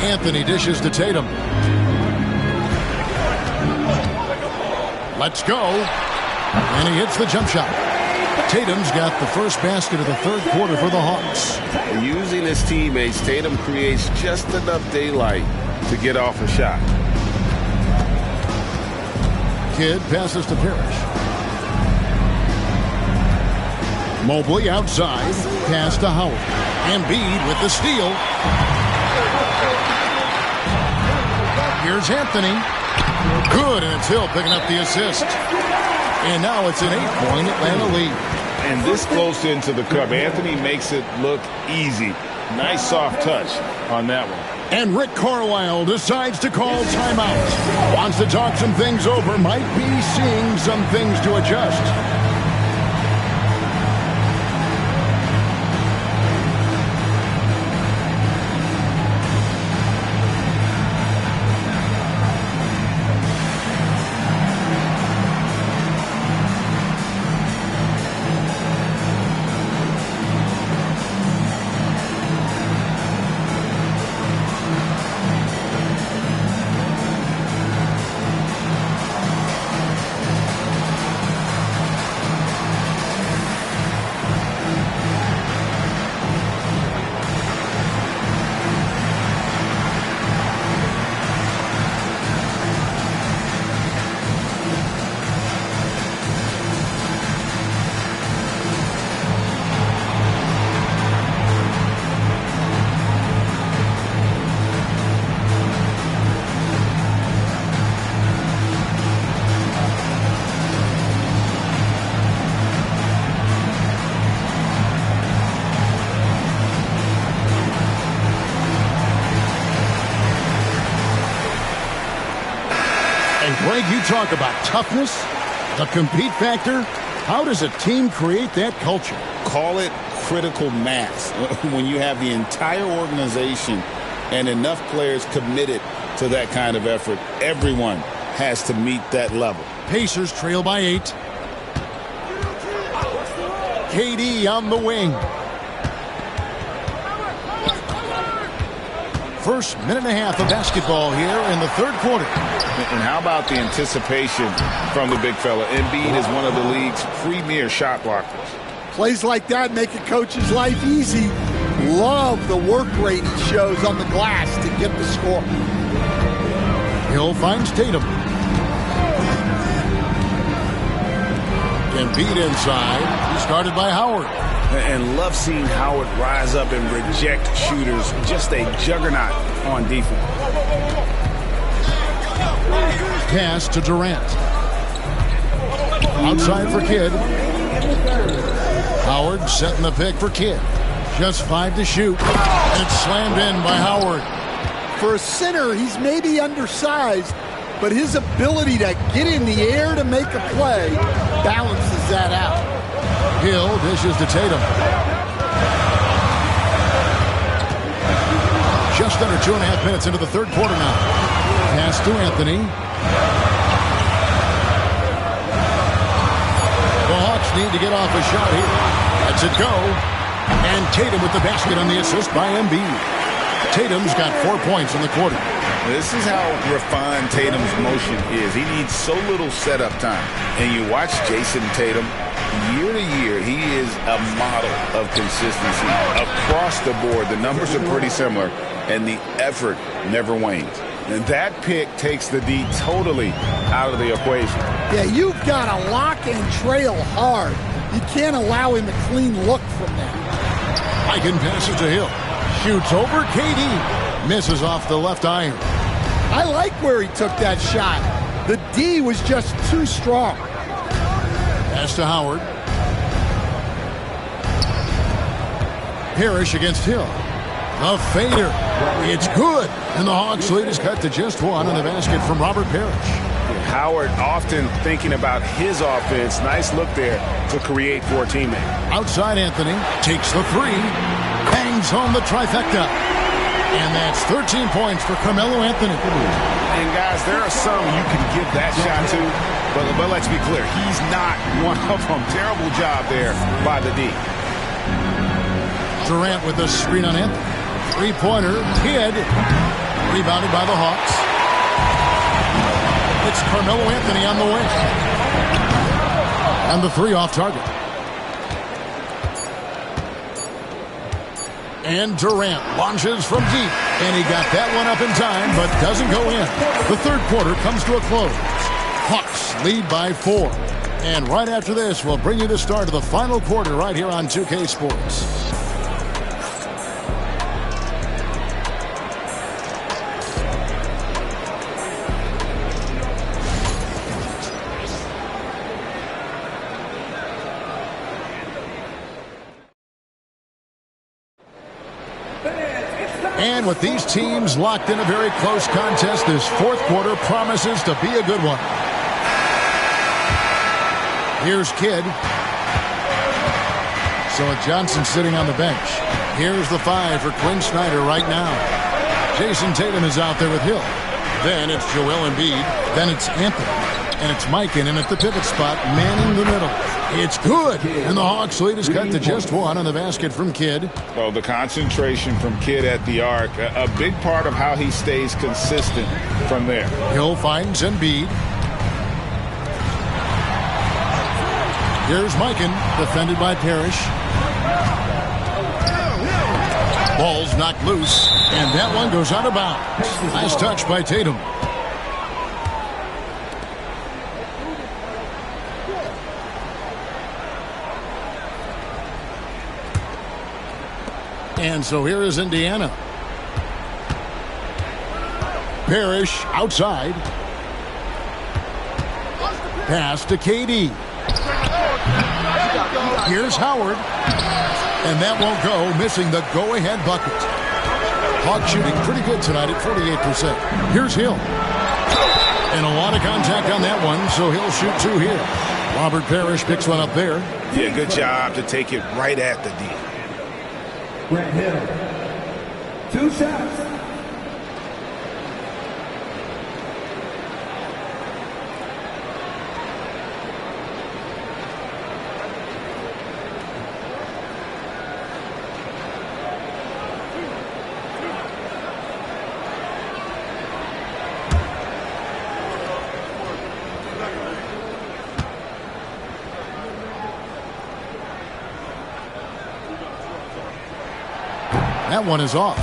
Anthony dishes to Tatum. Let's go. And he hits the jump shot. Tatum's got the first basket of the third quarter for the Hawks. Using his teammates, Tatum creates just enough daylight to get off a shot. Kidd passes to Parrish. Mobley outside. Pass to Howard. Embiid with the steal. Here's Anthony. Good, and it's Hill picking up the assist. And now it's an 8-point Atlanta lead. And this close into the cover. Anthony makes it look easy. Nice soft touch on that one. And Rick Carlisle decides to call timeout. Wants to talk some things over. Might be seeing some things to adjust. Greg, you talk about toughness, the compete factor. How does a team create that culture? Call it critical mass. When you have the entire organization and enough players committed to that kind of effort, everyone has to meet that level. Pacers trail by 8. KD on the wing. First minute and a half of basketball here in the third quarter. And how about the anticipation from the big fella? Embiid is one of the league's premier shot blockers. Plays like that make a coach's life easy. Love the work rate he shows on the glass to get the score. Hill finds Tatum. Embiid inside. He started by Howard. And love seeing Howard rise up and reject shooters. Just a juggernaut on defense. Pass to Durant. Outside for Kidd. Howard setting the pick for Kidd. Just 5 to shoot. And it's slammed in by Howard. For a center, he's maybe undersized, but his ability to get in the air to make a play balances that out. Hill dishes to Tatum. Just under 2.5 minutes into the third quarter now. Pass to Anthony. The Hawks need to get off a shot here. Lets it go. And Tatum with the basket on the assist by Embiid. Tatum's got 4 points in the quarter. This is how refined Tatum's motion is. He needs so little setup time. And you watch Jason Tatum, year to year, he is a model of consistency. Across the board, the numbers are pretty similar, and the effort never wanes. And that pick takes the D totally out of the equation. Yeah, you've got to lock and trail hard. You can't allow him a clean look from that. Eichen passes to Hill. Shoots over KD. Misses off the left iron. I like where he took that shot. The D was just too strong. Pass to Howard. Parrish against Hill. The fader. It's good. And the Hawks lead is cut to just 1 on the basket from Robert Parrish. Howard often thinking about his offense. Nice look there to create for a teammate. Outside Anthony. Takes the 3. Bangs home the trifecta. And that's 13 points for Carmelo Anthony. And guys, there are some you can give that shot to, but let's be clear, he's not one of them. Terrible job there by the D. Durant with the screen on Anthony. Three-pointer, Kidd. Rebounded by the Hawks. It's Carmelo Anthony on the wing. And the 3 off target. And Durant launches from deep. And he got that one up in time, but doesn't go in. The third quarter comes to a close. Hawks lead by 4. And right after this, we'll bring you the start of the final quarter right here on 2K Sports. And with these teams locked in a very close contest, this fourth quarter promises to be a good one. Here's Kidd. So Johnson sitting on the bench. Here's the 5 for Quinn Snyder right now. Jason Tatum is out there with Hill. Then it's Joel Embiid. Then it's Anthony. And it's Mikan in at the pivot spot, manning the middle. It's good. And the Hawks lead is cut to just 1 on the basket from Kidd. Oh, the concentration from Kidd at the arc, a big part of how he stays consistent from there. Hill finds Embiid. Here's Mikan, defended by Parrish. Ball's knocked loose, and that one goes out of bounds. Nice touch by Tatum. And so here is Indiana. Parrish outside. Pass to KD. Here's Howard. And that won't go, missing the go-ahead bucket. Hawks shooting pretty good tonight at 48%. Here's Hill. And a lot of contact on that one, so he'll shoot 2 here. Robert Parrish picks one up there. Yeah, good job to take it right at the D. Grant Hill. 2 shots. That one is off.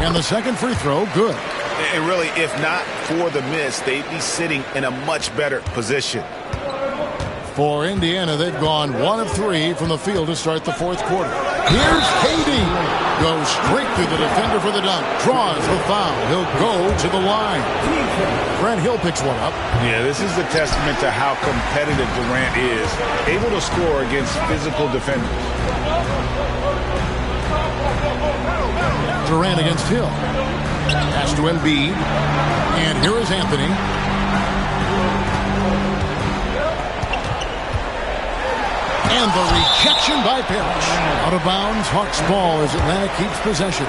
And the second free throw, good. And really, if not for the miss, they'd be sitting in a much better position. For Indiana, they've gone 1 of 3 from the field to start the fourth quarter. Here's KD. Goes straight through the defender for the dunk. Draws the foul. He'll go to the line. Grant Hill picks one up. Yeah, this is a testament to how competitive Durant is. Able to score against physical defenders. Durant against Hill. Pass to Embiid. And here is Anthony. And the rejection by Parrish. Out of bounds, Hawks ball as Atlanta keeps possession.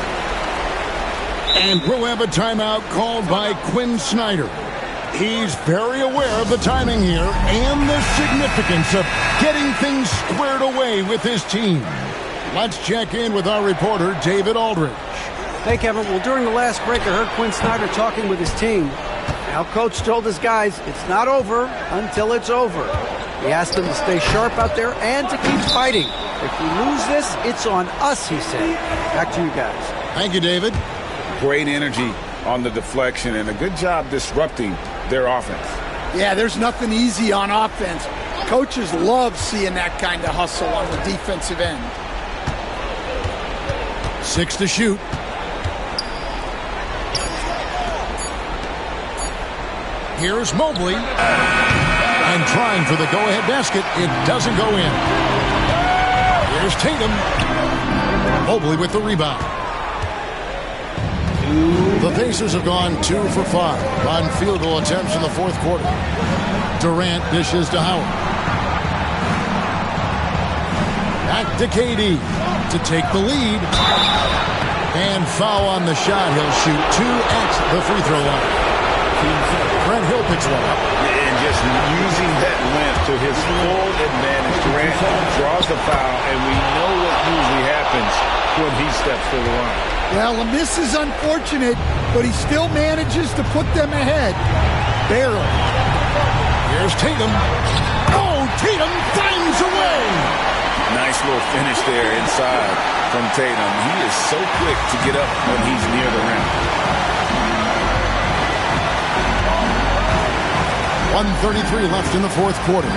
And we'll have a timeout called by Quinn Snyder. He's very aware of the timing here and the significance of getting things squared away with his team. Let's check in with our reporter, David Aldridge. Hey, Kevin. Well, during the last break, I heard Quinn Snyder talking with his team. Now, Coach told his guys it's not over until it's over. He asked them to stay sharp out there and to keep fighting. If we lose this, it's on us, he said. Back to you guys. Thank you, David. Great energy on the deflection and a good job disrupting their offense. Yeah, there's nothing easy on offense. Coaches love seeing that kind of hustle on the defensive end. 6 to shoot. Here's Mobley. And trying for the go-ahead basket. It doesn't go in. Here's Tatum. Mobley with the rebound. The Pacers have gone 2 for 5 on field goal attempts in the fourth quarter. Durant dishes to Howard. Back to KD to take the lead. And foul on the shot. He'll shoot 2 at the free throw line. Grant Hill picks one up. And just using that length to his full advantage. Durant draws the foul, and we know what usually happens when he steps to the line. Well, the miss is unfortunate, but he still manages to put them ahead. Barely. Here's Tatum. Oh, Tatum finds a way. Nice little finish there inside from Tatum. He is so quick to get up when he's near the rim. 1:33 left in the fourth quarter.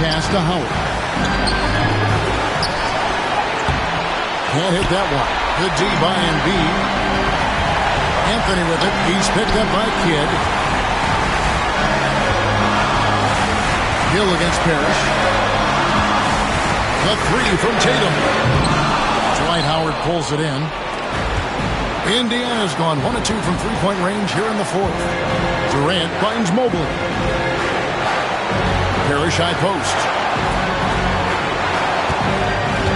Pass to Howard. Can't hit that one. Good D by Embiid. Anthony with it. He's picked up by Kidd. Hill against Parrish. The three from Tatum. Dwight Howard pulls it in. Indiana's gone 1 of 2 from three-point range here in the fourth. Durant finds Mobley. Parrish high post.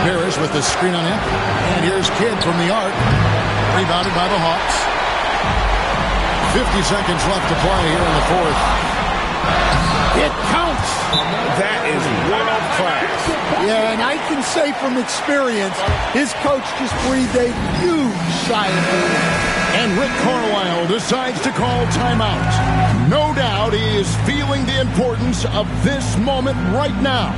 Parrish with the screen on him. And here's Kidd from the arc. Rebounded by the Hawks. 50 seconds left to play here in the fourth. It counts. That is world class. Yeah, and I can say from experience, his coach just breathed a huge sigh of relief. And Rick Carlisle decides to call timeout. No doubt he is feeling the importance of this moment right now.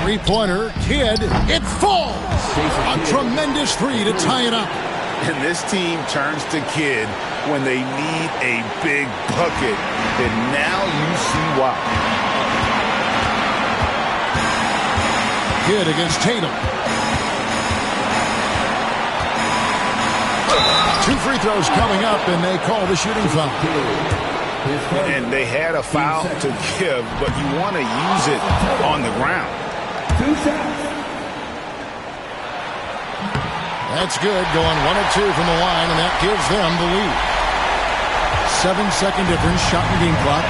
Three-pointer, Kidd, it falls! A tremendous three to tie it up. And this team turns to Kidd when they need a big bucket. And now you see why. Kidd against Tatum. 2 free throws coming up, and they call the shooting foul. And they had a foul to give, but you want to use it on the ground. 2 shots. That's good, going 1 of 2 from the line, and that gives them the lead. 7-second difference, shot and game clock.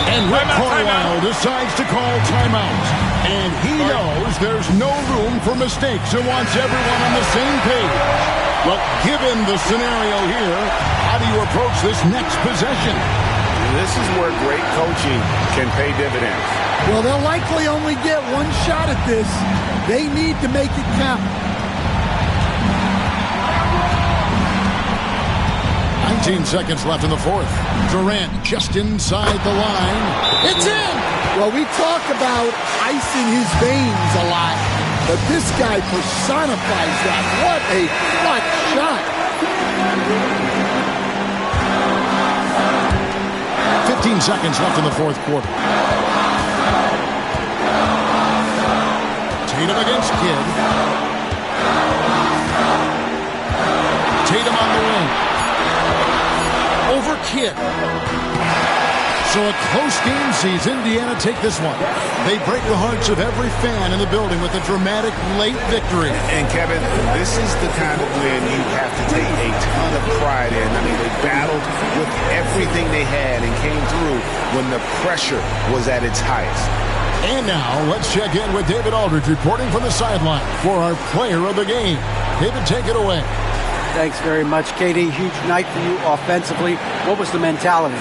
And Rick Carlisle decides to call timeout. And he knows there's no room for mistakes and wants everyone on the same page. Well, given the scenario here, how do you approach this next possession? This is where great coaching can pay dividends. Well, they'll likely only get one shot at this. They need to make it count. 19 seconds left in the fourth. Durant just inside the line. It's in! Well, we talk about icing his veins a lot, but this guy personifies that. What a clutch shot. 15 seconds left in the fourth quarter. Tatum against Kidd. Tatum on the wing. Over Kidd. So a close game sees Indiana take this one. They break the hearts of every fan in the building with a dramatic late victory. And Kevin, this is the kind of win you have to take a ton of pride in. I mean, they battled with everything they had and came through when the pressure was at its highest. And now, let's check in with David Aldridge reporting from the sideline for our player of the game. David, take it away. Thanks very much, Katie. Huge night for you offensively. What was the mentality?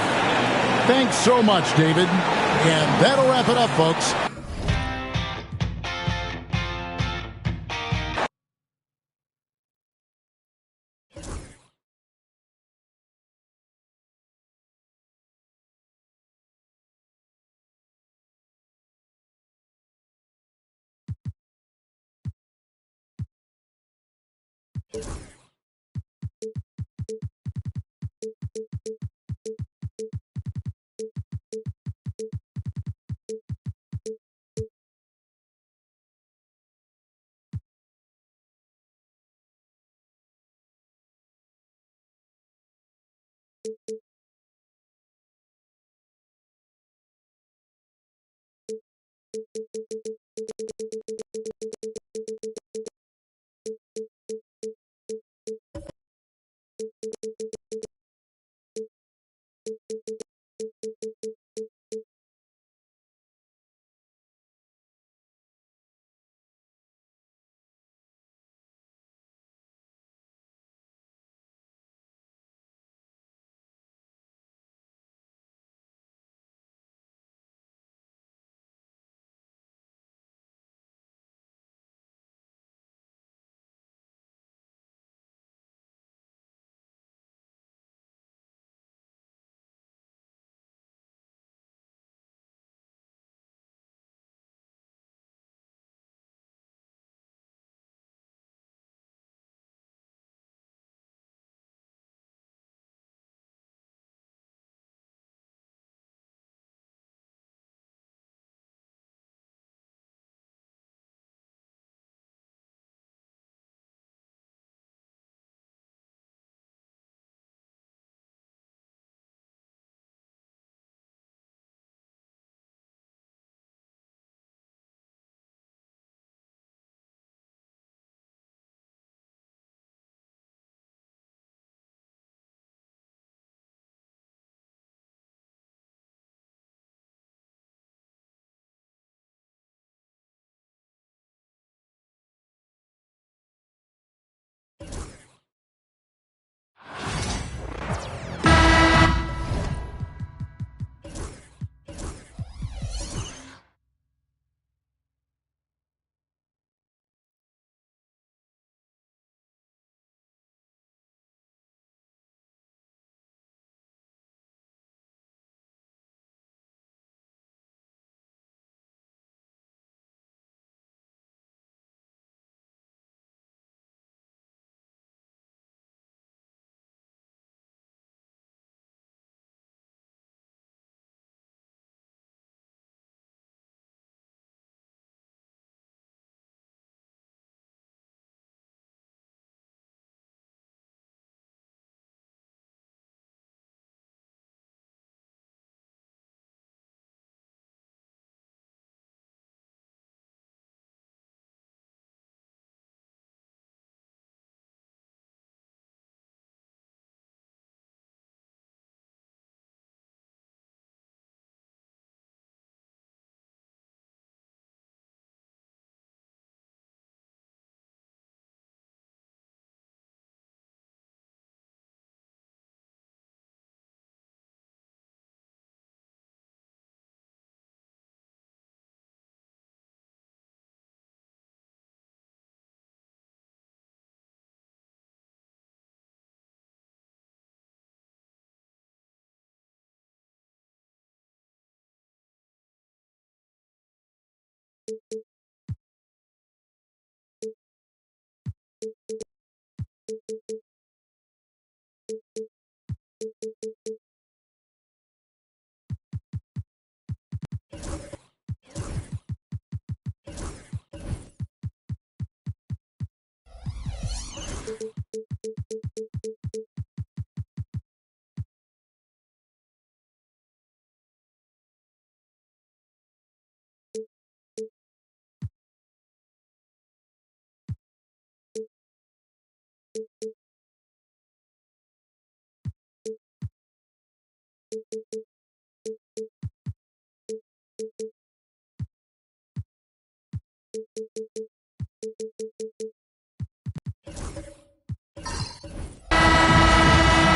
Thanks so much, David. And that'll wrap it up, folks.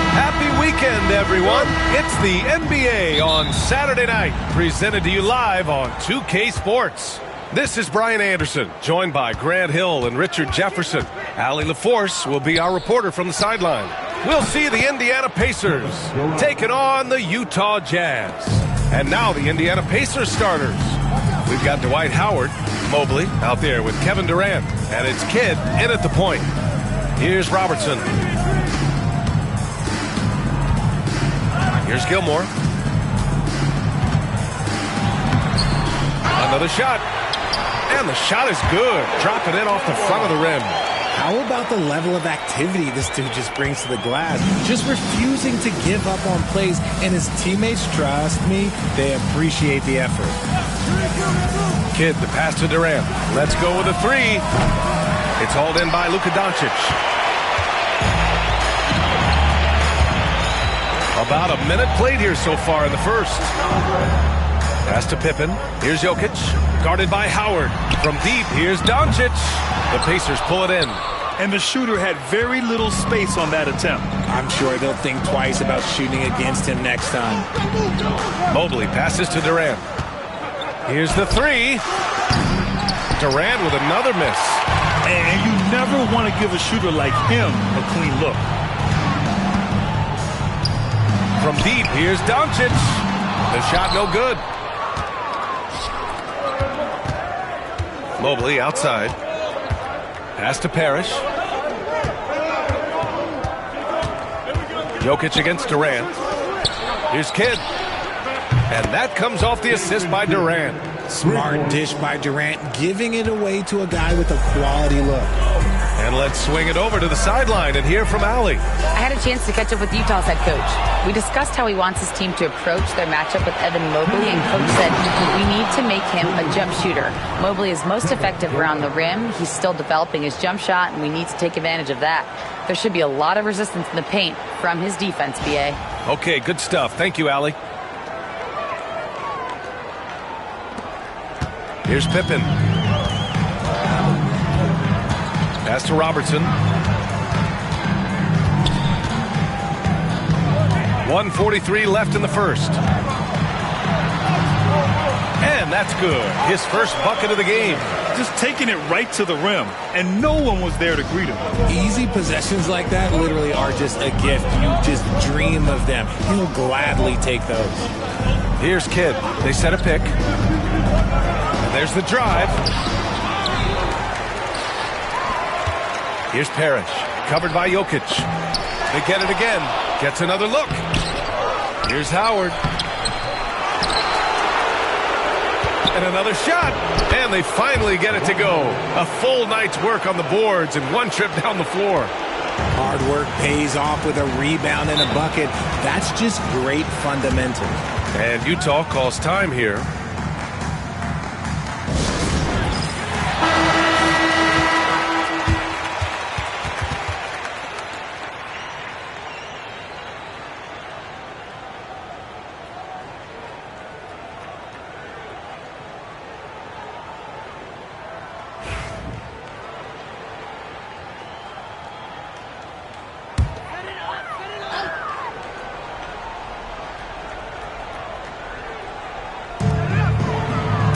Happy weekend, everyone. It's the NBA on Saturday night, presented to you live on 2K Sports. This is Brian Anderson, joined by Grant Hill and Richard Jefferson. Allie LaForce will be our reporter from the sideline. We'll see the Indiana Pacers taking on the Utah Jazz. And now the Indiana Pacers starters. We've got Dwight Howard, Mobley, out there with Kevin Durant, and it's Kidd in at the point. Here's Robertson. Here's Gilmore. Another shot. And the shot is good. Dropping in off the front of the rim. How about the level of activity this dude just brings to the glass? Just refusing to give up on plays, and his teammates, trust me, they appreciate the effort. Kidd, the pass to Durant. Let's go with a three. It's hauled in by Luka Doncic. About a minute played here so far in the first. Pass to Pippen. Here's Jokic. Guarded by Howard. From deep, here's Doncic. The Pacers pull it in. And the shooter had very little space on that attempt. I'm sure they'll think twice about shooting against him next time. Mobley passes to Durant. Here's the three. Durant with another miss. And you never want to give a shooter like him a clean look. From deep, here's Doncic. The shot no good. Mobley outside. Pass to Parrish. Jokic against Durant. Here's Kidd. And that comes off the assist by Durant. Smart dish by Durant, giving it away to a guy with a quality look. And let's swing it over to the sideline and hear from Allie. I had a chance to catch up with Utah's head coach. We discussed how he wants his team to approach their matchup with Evan Mobley, and coach said, we need to make him a jump shooter. Mobley is most effective around the rim. He's still developing his jump shot, and we need to take advantage of that. There should be a lot of resistance in the paint from his defense, B.A. Okay, good stuff. Thank you, Allie. Here's Pippen. Pass to Robertson. 1:43 left in the first. And that's good. His first bucket of the game. Just taking it right to the rim, and no one was there to greet him. Easy possessions like that literally are just a gift. You just dream of them. He'll gladly take those. Here's Kidd. They set a pick. And there's the drive. Here's Parrish, covered by Jokic. They get it again. Gets another look. Here's Howard. And another shot. And they finally get it to go. A full night's work on the boards and one trip down the floor. Hard work pays off with a rebound and a bucket. That's just great fundamentals. And Utah calls time here.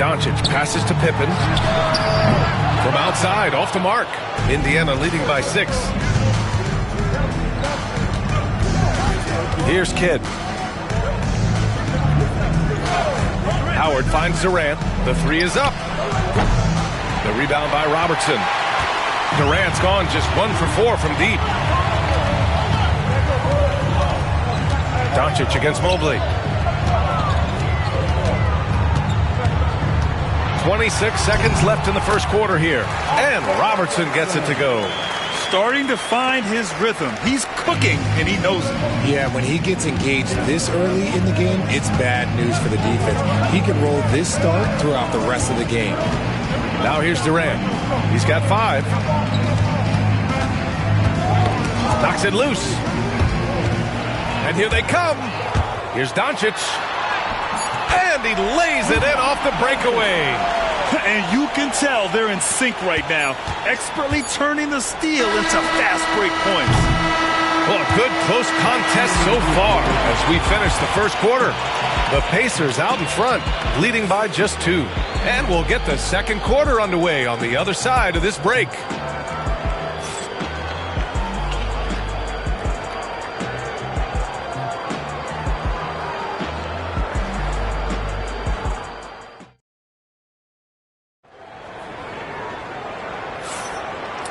Doncic passes to Pippen. From outside, off the mark. Indiana leading by 6. Here's Kidd. Howard finds Durant. The three is up. The rebound by Robertson. Durant's gone just 1 for 4 from deep. Doncic against Mobley. 26 seconds left in the first quarter here. And Robertson gets it to go. Starting to find his rhythm. He's cooking, and he knows it. Yeah, when he gets engaged this early in the game, it's bad news for the defense. He can roll this start throughout the rest of the game. Now here's Durant. He's got 5. Knocks it loose. And here they come. Here's Doncic. And he lays it in off the breakaway. And you can tell they're in sync right now, expertly turning the steal into fast break points. Well, a good close contest so far as we finish the first quarter. The Pacers out in front, leading by just 2. And we'll get the second quarter underway on the other side of this break.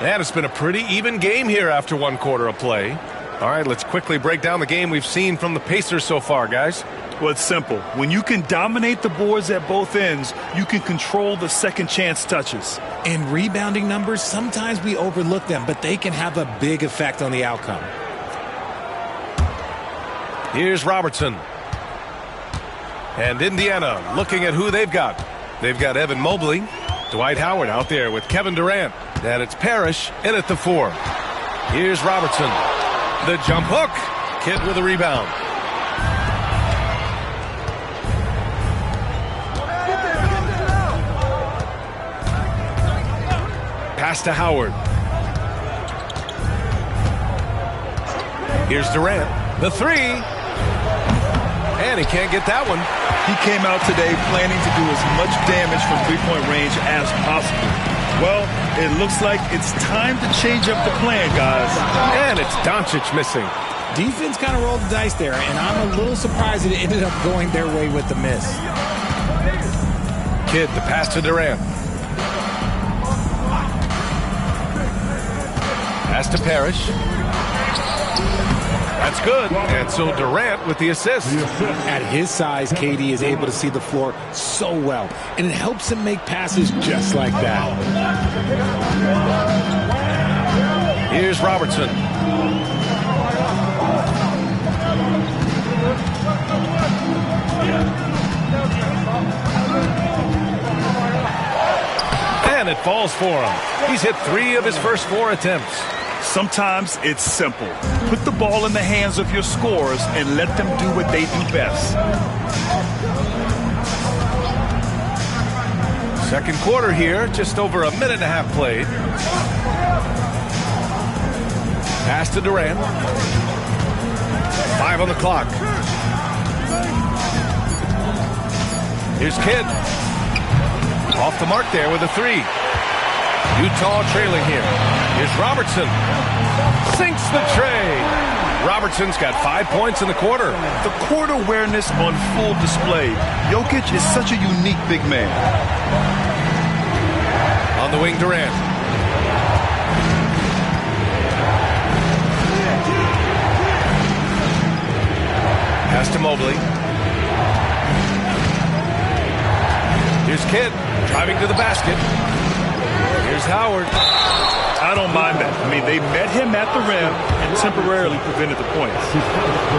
And it's been a pretty even game here after 1 quarter of play. All right, let's quickly break down the game we've seen from the Pacers so far, guys. Well, it's simple. When you can dominate the boards at both ends, you can control the second chance touches. In rebounding numbers, sometimes we overlook them, but they can have a big effect on the outcome. Here's Robertson. And Indiana looking at who they've got. They've got Evan Mobley, Dwight Howard out there with Kevin Durant. And it's Parrish in at the 4. Here's Robertson. The jump hook. Kidd with a rebound. Pass to Howard. Here's Durant. The 3. And he can't get that one. He came out today planning to do as much damage from three-point range as possible. Well, it looks like it's time to change up the plan, guys. And it's Doncic missing. Defense kind of rolled the dice there, and I'm a little surprised it ended up going their way with the miss. Kidd, the pass to Durant. Pass to Parrish. That's good. And so Durant with the assist. At his size, KD is able to see the floor so well, and it helps him make passes just like that. Here's Robertson. And it falls for him. He's hit 3 of his first 4 attempts. Sometimes it's simple. Put the ball in the hands of your scorers and let them do what they do best. Second quarter here, just over a minute and a half played. Pass to Durant. 5 on the clock. Here's Kidd. Off the mark there with a 3. Utah trailing here. Here's Robertson. Sinks the tray. Robertson's got 5 points in the quarter. The court awareness on full display. Jokic is such a unique big man. On the wing, Durant. Pass to Mobley. Here's Kidd driving to the basket. Here's Howard. I don't mind that. I mean, they met him at the rim and temporarily prevented the points.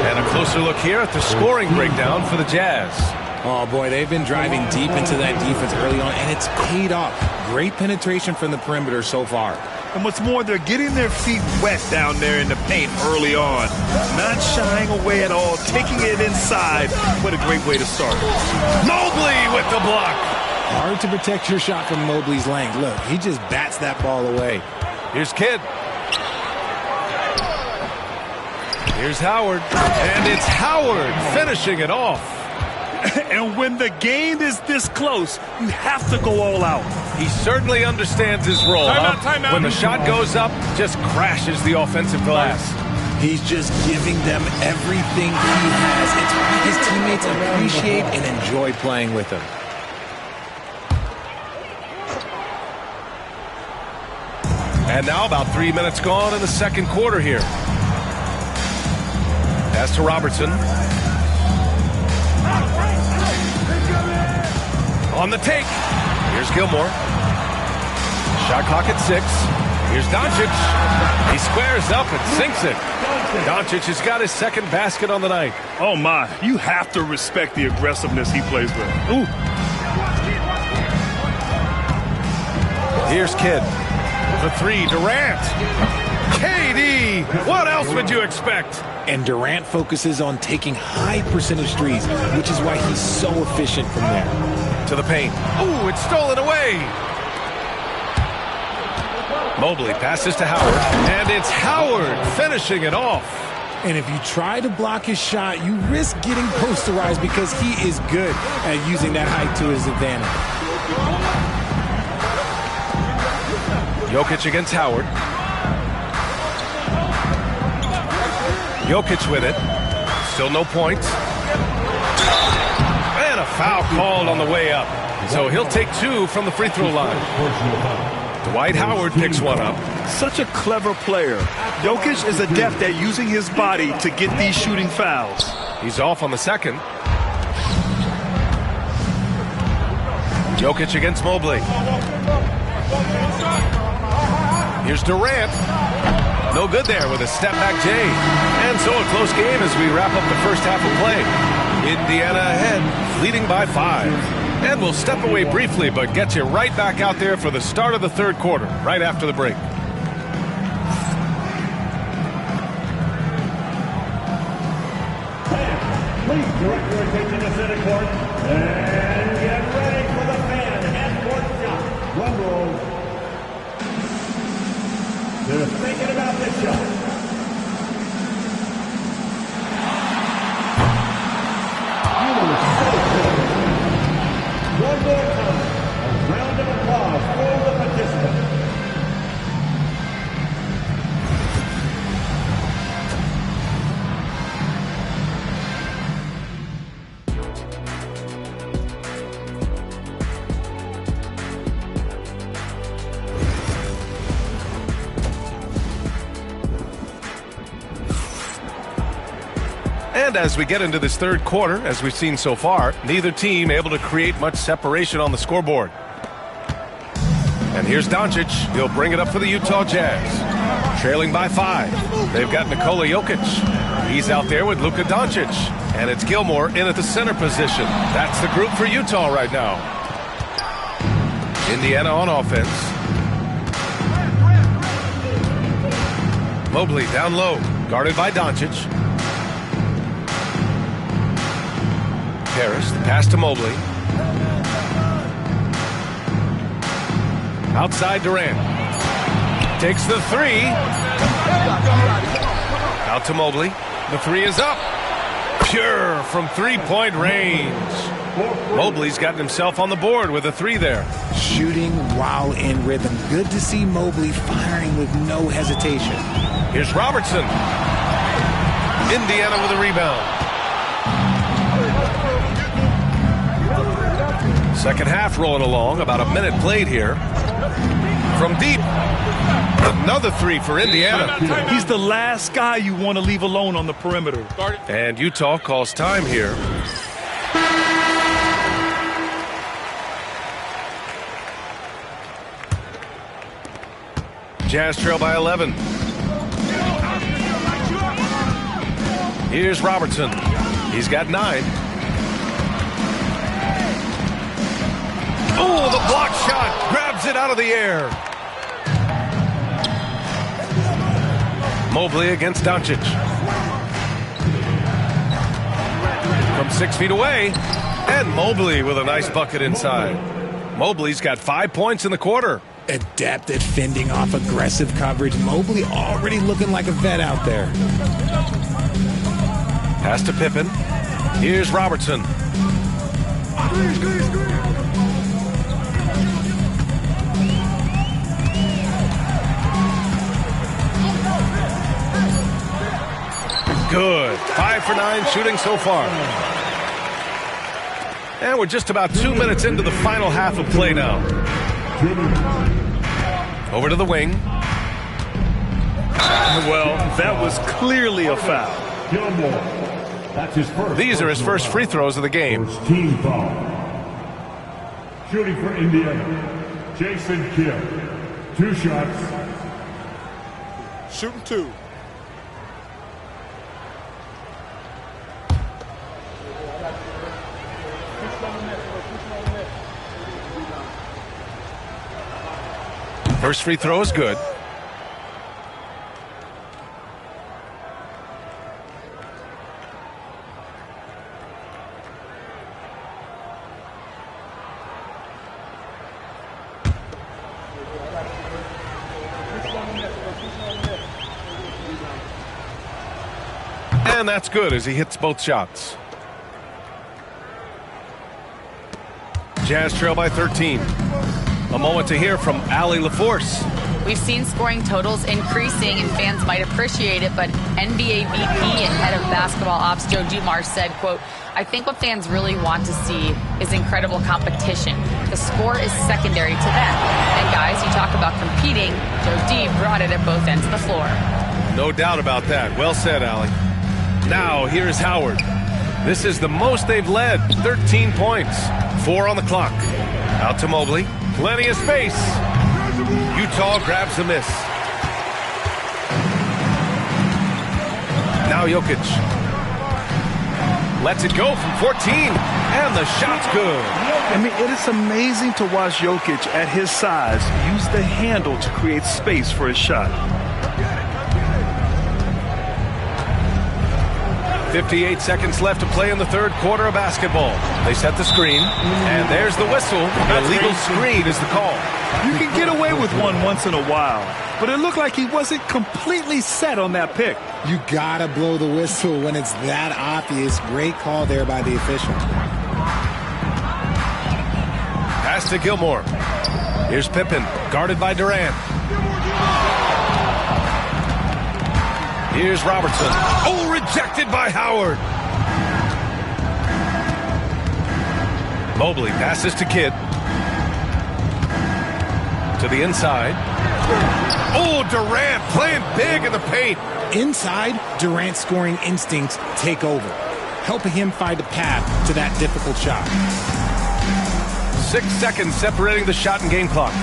And a closer look here at the scoring breakdown for the Jazz. Oh, boy, they've been driving deep into that defense early on, and it's paid off. Great penetration from the perimeter so far. And what's more, they're getting their feet wet down there in the paint early on. Not shying away at all, taking it inside. What a great way to start. Mobley with the block. Hard to protect your shot from Mobley's length. Look, he just bats that ball away. Here's Kidd. Here's Howard. And it's Howard finishing it off. And when the game is this close, you have to go all out. He certainly understands his role. Time out. When the shot goes up, just crashes the offensive glass. He's just giving them everything he has. It's what his teammates appreciate and enjoy playing with him. And now about 3 minutes gone in the second quarter here. Pass to Robertson. On the take. Here's Gilmore. Shot clock at 6. Here's Doncic. He squares up and sinks it. Doncic has got his second basket on the night. Oh, my. You have to respect the aggressiveness he plays with. Ooh. Here's Kidd. The 3, Durant. KD. What else would you expect? And Durant focuses on taking high percentage threes, which is why he's so efficient from there. To the paint. Ooh, it's stolen away. Mobley passes to Howard, and it's Howard finishing it off. And if you try to block his shot, you risk getting posterized because he is good at using that height to his advantage. Jokic against Howard. Jokic with it. Still no points. And a foul called on the way up. So he'll take 2 from the free throw line. Dwight Howard picks one up. Such a clever player. Jokic is adept at using his body to get these shooting fouls. He's off on the second. Jokic against Mobley. Here's Durant. No good there with a step-back J. And so a close game as we wrap up the first half of play. Indiana ahead, leading by 5. And we'll step away briefly, but get you right back out there for the start of the third quarter, right after the break. Please direct your attention to center court and get ready for the fan half-court shot. Drum roll. They're thinking about this shot. One more time. A round of applause for the participants. And as we get into this third quarter, as we've seen so far, neither team able to create much separation on the scoreboard. And here's Doncic. He'll bring it up for the Utah Jazz. Trailing by 5. They've got Nikola Jokic. He's out there with Luka Doncic. And it's Gilmore in at the center position. That's the group for Utah right now. Indiana on offense. Mobley down low, guarded by Doncic. Harris, the pass to Mobley. Outside Durant. Takes the 3. Out to Mobley. The 3 is up. Pure from three-point range. Mobley's gotten himself on the board with a 3 there. Shooting while in rhythm. Good to see Mobley firing with no hesitation. Here's Robertson. Indiana with a rebound. Second half rolling along, about a minute played here. From deep, another 3 for Indiana. He's the last guy you want to leave alone on the perimeter. And Utah calls time here. Jazz trail by 11. Here's Robertson. He's got 9. Oh, the block shot grabs it out of the air. Mobley against Doncic. From 6 feet away. And Mobley with a nice bucket inside. Mobley's got 5 points in the quarter. Adept at fending off aggressive coverage. Mobley already looking like a vet out there. Pass to Pippen. Here's Robertson. Good. 5 for 9 shooting so far. And we're just about 2 minutes into the final half of play now. Over to the wing. Well, that was clearly a foul. Gilmore. That's his first. These are his first free throws of the game. First team foul. Shooting for Indiana, Jason Kidd. 2 shots. Shooting 2. First free throw is good. And that's good as he hits both shots. Jazz trail by 13. A moment to hear from Allie LaForce. We've seen scoring totals increasing, and fans might appreciate it, but NBA VP and head of basketball ops Joe Dumars said, quote, "I think what fans really want to see is incredible competition. The score is secondary to them. And guys, you talk about competing, Joe D brought it at both ends of the floor." No doubt about that. Well said, Allie. Now, here's Howard. This is the most they've led, 13 points. 4 on the clock. Out to Mobley. Plenty of space. Utah grabs a miss. Now Jokic. Lets it go from 14. And the shot's good. I mean, it is amazing to watch Jokic at his size use the handle to create space for his shot. 58 seconds left to play in the third quarter of basketball. They set the screen, and there's the whistle. An illegal screen is the call. You can get away with one once in a while, but it looked like he wasn't completely set on that pick. You gotta blow the whistle when it's that obvious. Great call there by the official. Pass to Gilmore. Here's Pippen, guarded by Durant. Here's Robertson. Oh, rejected by Howard. Mobley passes to Kidd. To the inside. Oh, Durant playing big in the paint. Inside, Durant's scoring instincts take over, helping him find a path to that difficult shot. 6 seconds separating the shot and game clocks.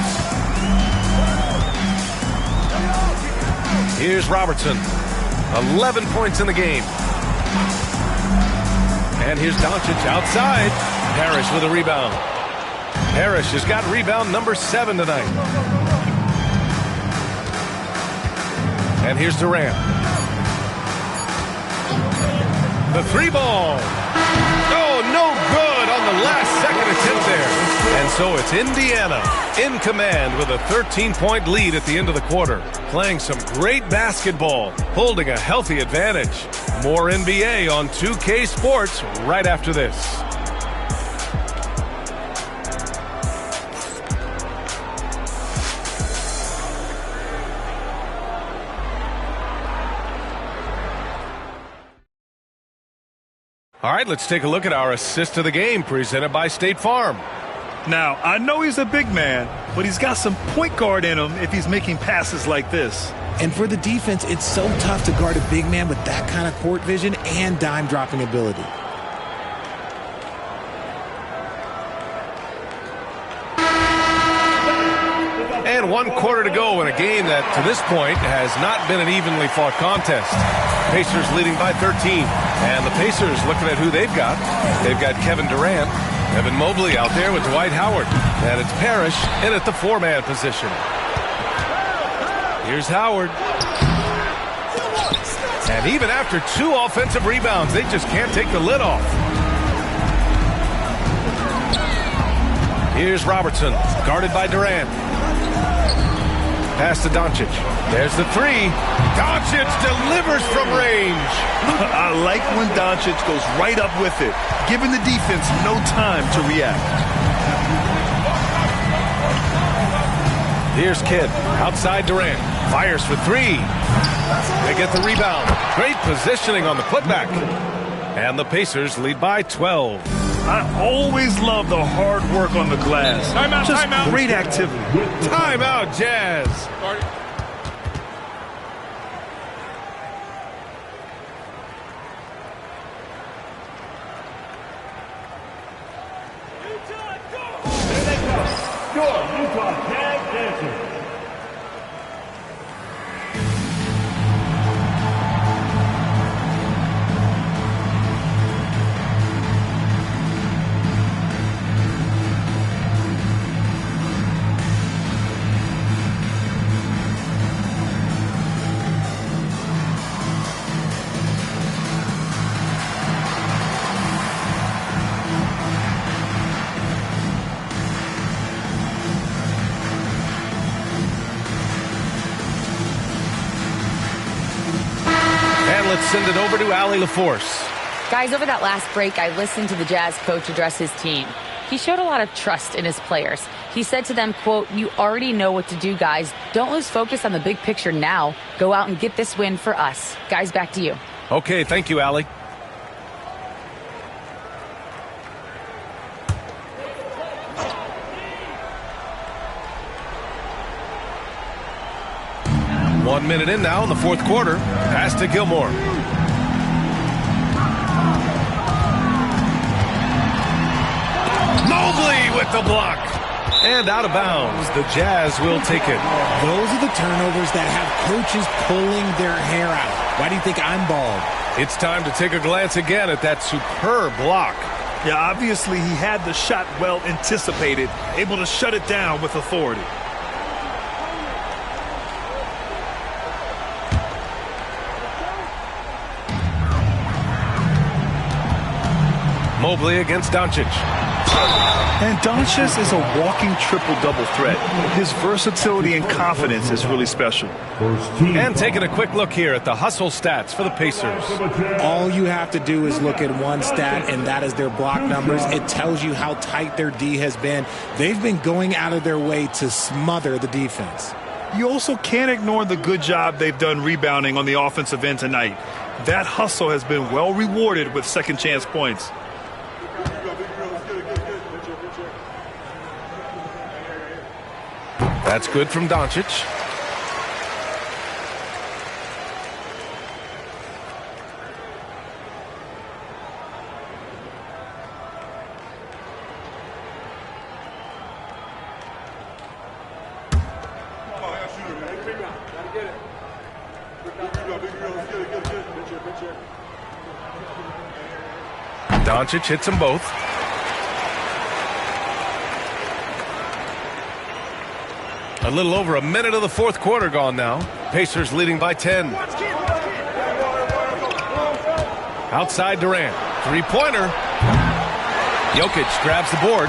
Here's Robertson. 11 points in the game. And here's Doncic outside. Parrish with a rebound. Parrish has got rebound number 7 tonight. And here's Durant. The 3 ball. Oh, no good on the last second attempt there. And so it's Indiana in command with a 13-point lead at the end of the quarter. Playing some great basketball, holding a healthy advantage. More NBA on 2K Sports right after this. All right, let's take a look at our assist of the game presented by State Farm. Now, I know he's a big man, but he's got some point guard in him if he's making passes like this. And for the defense, it's so tough to guard a big man with that kind of court vision and dime dropping ability. And 1 quarter to go in a game that, to this point, has not been an evenly fought contest. Pacers leading by 13. And the Pacers looking at who they've got. They've got Kevin Durant, Evan Mobley out there with Dwight Howard. And it's Parrish in at the 4-man position. Here's Howard. And even after 2 offensive rebounds, they just can't take the lid off. Here's Robertson, guarded by Durant. Pass to Doncic. There's the 3. Doncic delivers from range. I like when Doncic goes right up with it, giving the defense no time to react. Here's Kidd, outside Durant. Fires for 3. They get the rebound. Great positioning on the putback. And the Pacers lead by 12. I always love the hard work on the glass. Timeout, Just timeout. great activity. Timeout, Jazz. Joshua Tag Dancer. Let's send it over to Allie LaForce. Guys, over that last break, I listened to the Jazz coach address his team. He showed a lot of trust in his players. He said to them, quote, "You already know what to do, guys. Don't lose focus on the big picture now. Go out and get this win for us." Guys, back to you. Okay, thank you, Allie. One minute in now in the fourth quarter. Pass to Gilmore. Mobley with the block. And out of bounds. The Jazz will take it. Those are the turnovers that have coaches pulling their hair out. Why do you think I'm bald? It's time to take a glance again at that superb block. Yeah, obviously he had the shot well anticipated, able to shut it down with authority. Mobley against Doncic. And Doncic is a walking triple-double threat. His versatility and confidence is really special. And taking a quick look here at the hustle stats for the Pacers. All you have to do is look at one stat, and that is their block numbers. It tells you how tight their D has been. They've been going out of their way to smother the defense. You also can't ignore the good job they've done rebounding on the offensive end tonight. That hustle has been well rewarded with second chance points. That's good from Doncic. Doncic hits them both. A little over a minute of the fourth quarter gone now. Pacers leading by 10. Outside Durant. Three-pointer. Jokic grabs the board.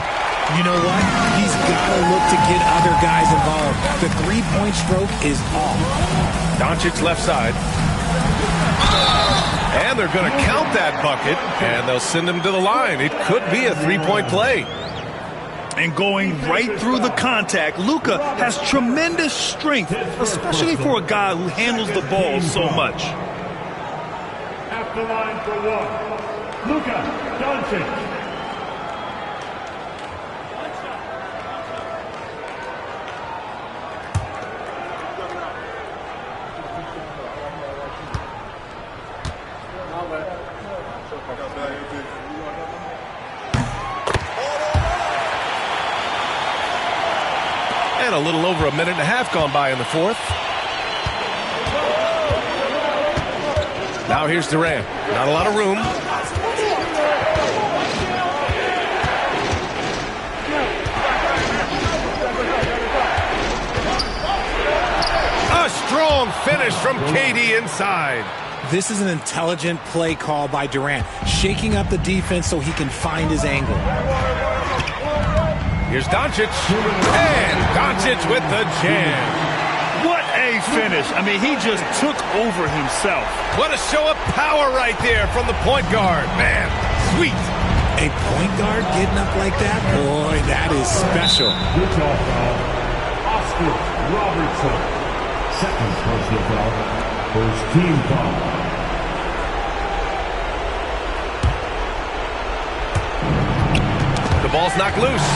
You know what? He's got to look to get other guys involved. The three-point stroke is off. Doncic left side. And they're going to count that bucket, and they'll send him to the line. It could be a three-point play. And going right through the contact, Luka has tremendous strength, especially for a guy who handles the ball so much. At the line for one, Luka Doncic. And a little over a minute and a half gone by in the fourth. Now here's Durant. Not a lot of room. A strong finish from KD inside. This is an intelligent play call by Durant, shaking up the defense so he can find his angle. Here's Doncic. And Doncic with the jam. What a finish. I mean, he just took over himself. What a show of power right there from the point guard. Man, sweet. A point guard getting up like that? Boy, that is special. Good call, foul. Oscar Robertson. Second personal foul. First team foul. The ball's knocked loose.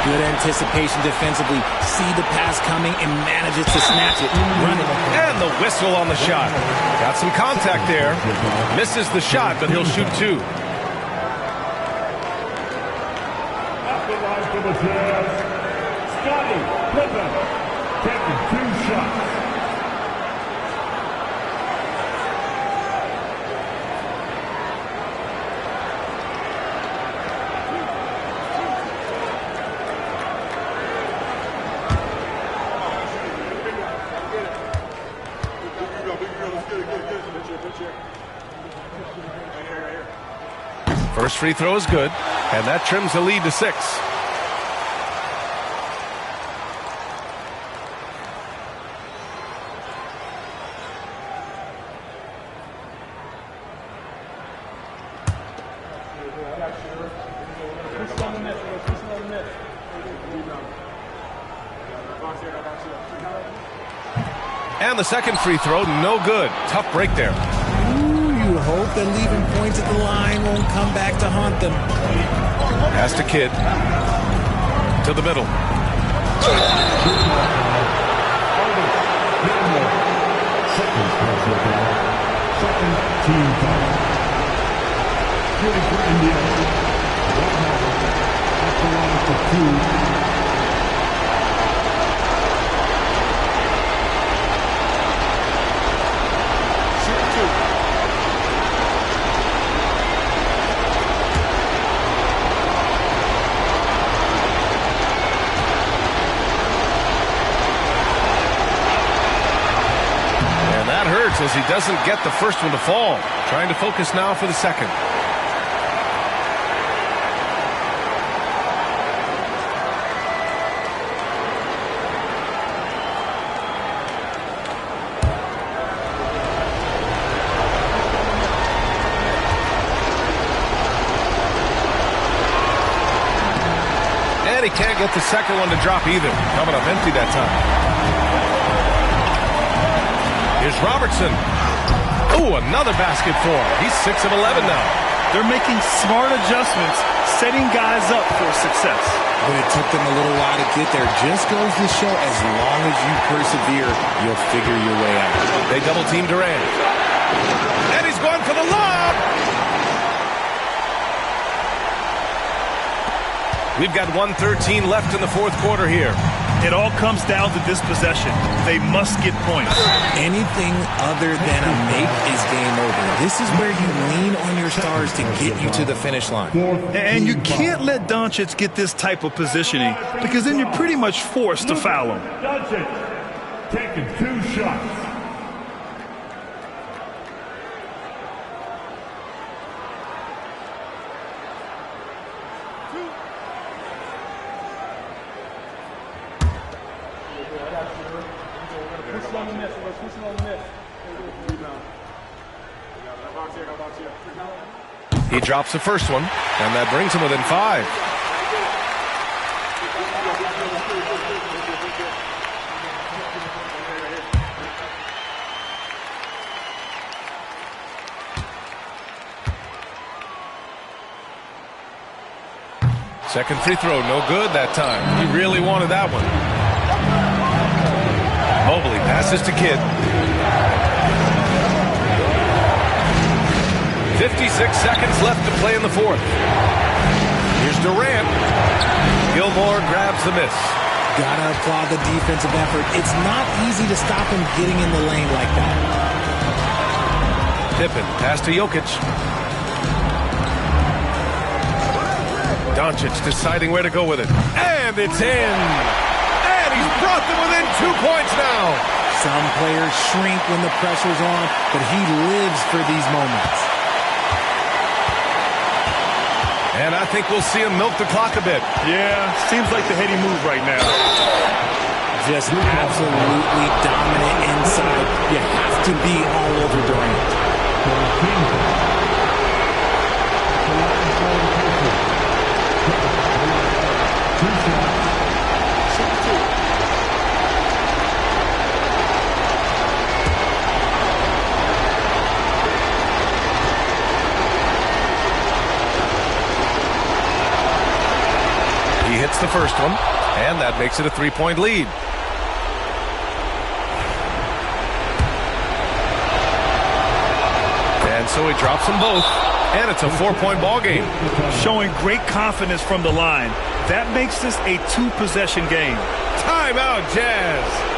Good anticipation defensively. See the pass coming and manages to snatch it. Run it. And the whistle on the shot. Got some contact there. Misses the shot, but he'll shoot two. At the line for the Jazz, Scotty Pippen, taking 2 shots. First free throw is good, and that trims the lead to 6. And the second free throw, no good. Tough break there. You hope that leaving points at the line won't come back to haunt them. Pass to Kidd. To the middle. Second team foul. Shooting for Indiana. At the line for 2. As he doesn't get the first one to fall. Trying to focus now for the second. And he can't get the second one to drop either. Coming up empty that time. Here's Robertson. Oh, another basket for him. He's 6 of 11 now. They're making smart adjustments, setting guys up for success. But it took them a little while to get there. Just goes to show as long as you persevere, you'll figure your way out. They double team Durant. And he's going for the lob. We've got 1:13 left in the fourth quarter here. It all comes down to this possession. They must get points. Anything other than a make is game over. This is where you lean on your stars to get you to the finish line. And you can't let Doncic get this type of positioning because then you're pretty much forced to foul him. Doncic taking 2 shots. He drops the first one, and that brings him within 5. Second free throw, no good that time. He really wanted that one. Mobley passes to Kidd. 56 seconds left to play in the fourth. Here's Durant. Gilmore grabs the miss. Gotta applaud the defensive effort. It's not easy to stop him getting in the lane like that. Pippen, pass to Jokic. Doncic deciding where to go with it. And it's in. And he's brought them within 2 points now. Some players shrink when the pressure's on, but he lives for these moments. And I think we'll see him milk the clock a bit. Yeah, seems like the heady move right now. Just absolutely dominant inside. You have to be all over Durant. He hits the first one, and that makes it a 3-point lead. And so he drops them both, and it's a 4-point ball game. Showing great confidence from the line. That makes this a two-possession game. Timeout, Jazz.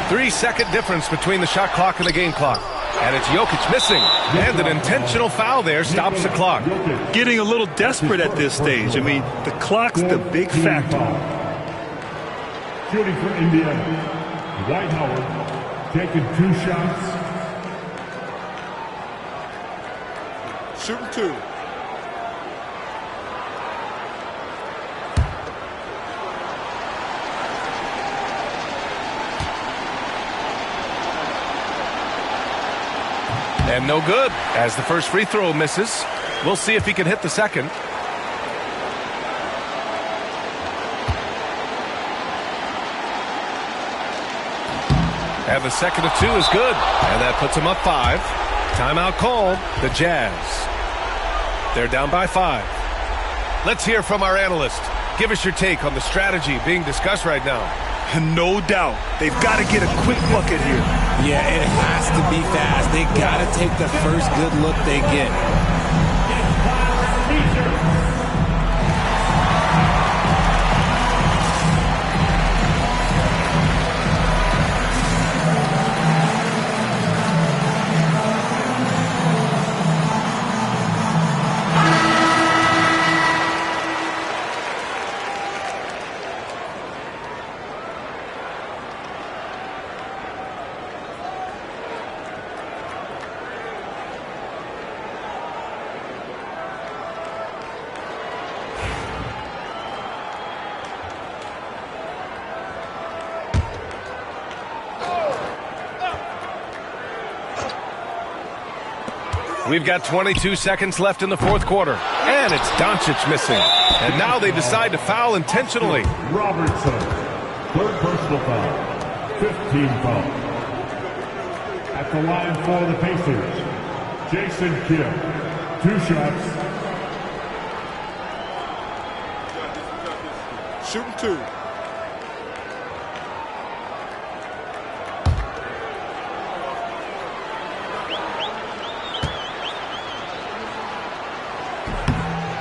Three-second difference between the shot clock and the game clock. And it's Jokic missing. And an intentional foul there stops the clock. Getting a little desperate at this stage. I mean, the clock's the big factor. Shooting for India, Dwight Howard, taking 2 shots. Shooting 2. And no good, as the first free throw misses. We'll see if he can hit the second. And the second of 2 is good. And that puts him up 5. Timeout called, the Jazz. They're down by 5. Let's hear from our analyst. Give us your take on the strategy being discussed right now. No doubt. They've got to get a quick bucket here. Yeah, it has to be fast. They got to take the first good look they get. We've got 22 seconds left in the fourth quarter. And it's Doncic missing. And now they decide to foul intentionally. Robertson, 3rd personal foul, 15 foul. At the line for the Pacers, Jason Kidd, 2 shots. Shooting 2.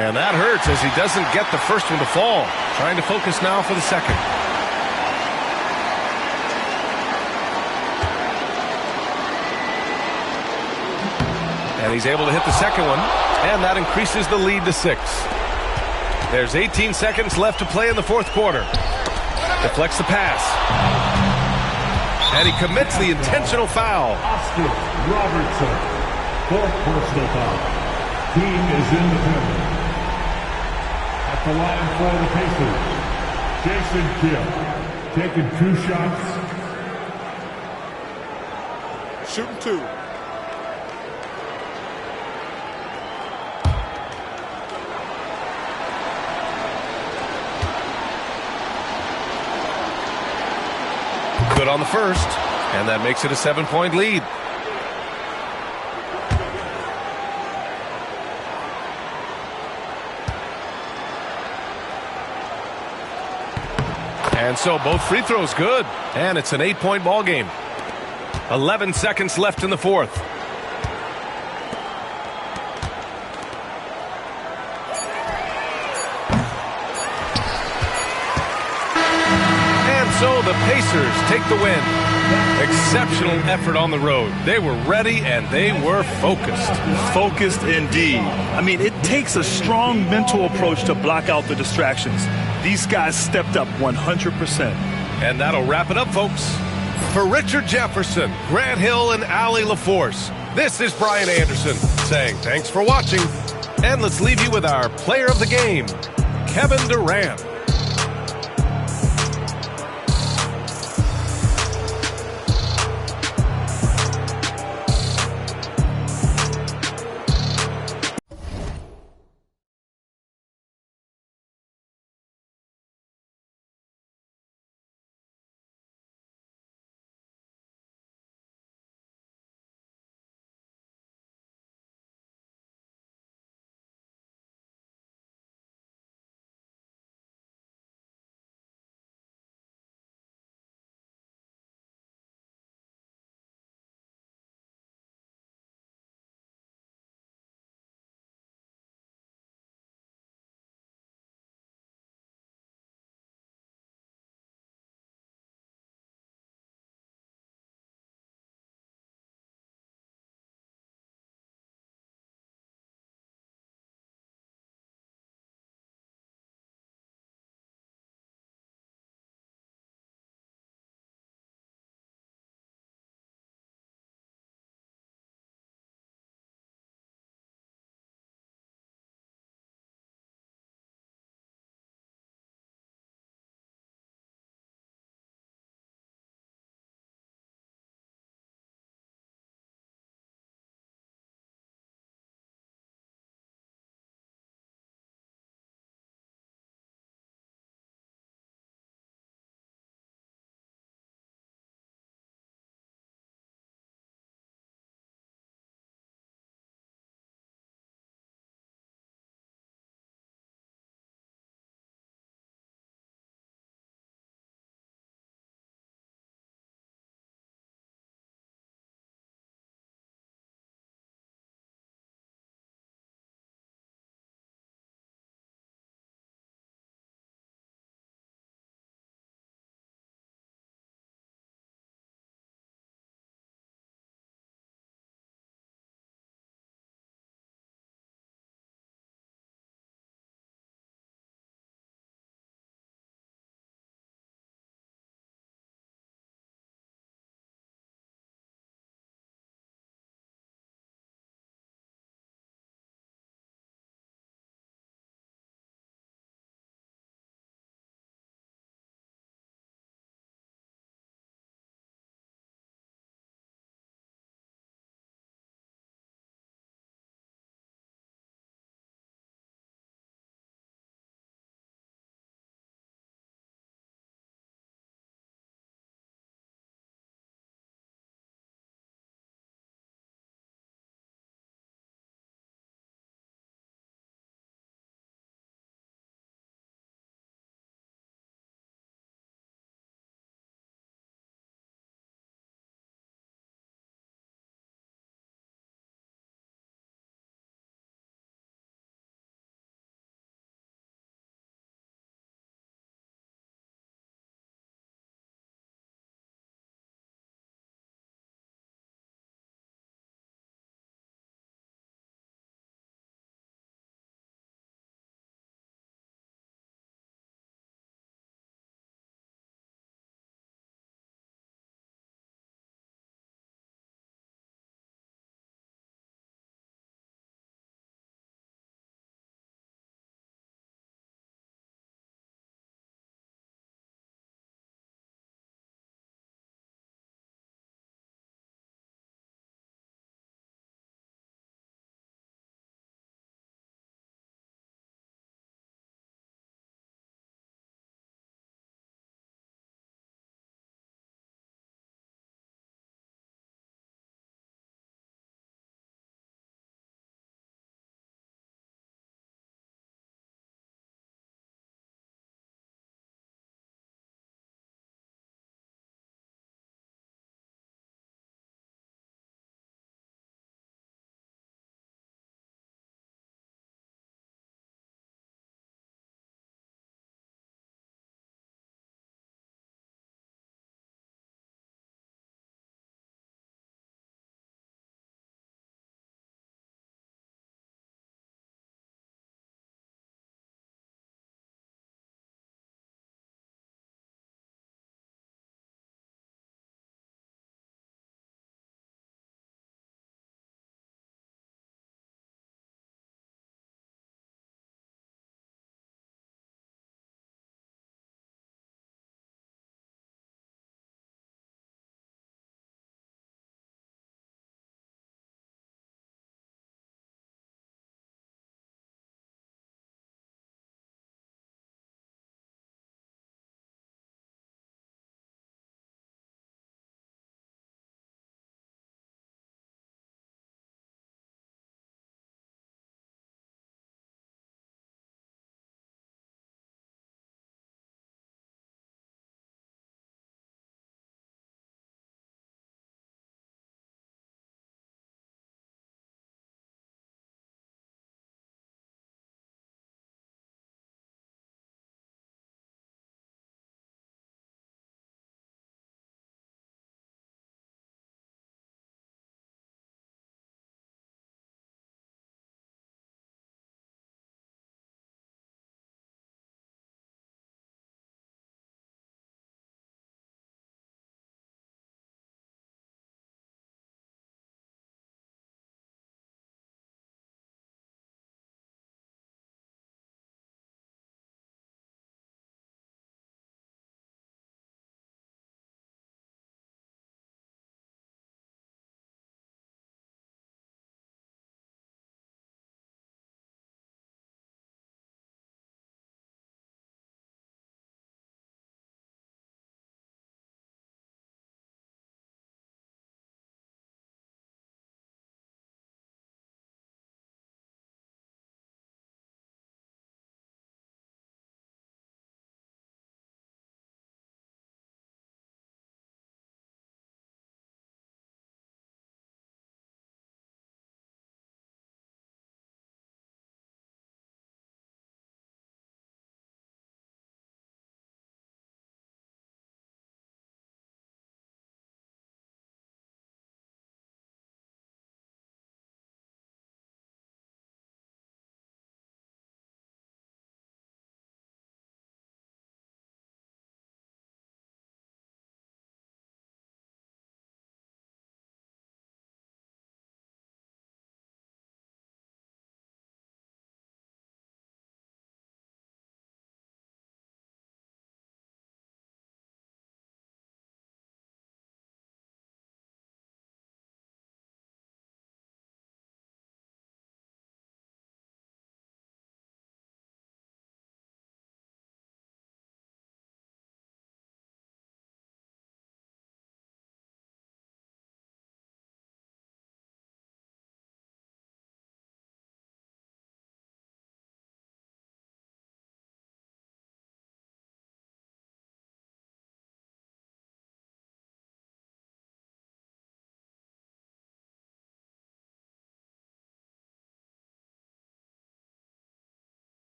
And that hurts as he doesn't get the first one to fall. Trying to focus now for the second. And he's able to hit the second one. And that increases the lead to 6. There's 18 seconds left to play in the fourth quarter. Deflects the pass. And he commits the intentional foul. Oscar Robertson, 4th personal foul. Team is in the penalty. At the line for the Pacers, Jason Kidd, taking 2 shots. Shooting 2. Good on the first, and that makes it a 7-point lead. And so both free throws good, and it's an 8-point ball game. 11 seconds left in the fourth. And so the Pacers take the win. Exceptional effort on the road. They were ready and they were focused. Focused indeed. I mean, it takes a strong mental approach to block out the distractions. These guys stepped up 100%. And that'll wrap it up, folks. For Richard Jefferson, Grant Hill, and Allie LaForce, this is Brian Anderson saying thanks for watching. And let's leave you with our player of the game, Kevin Durant.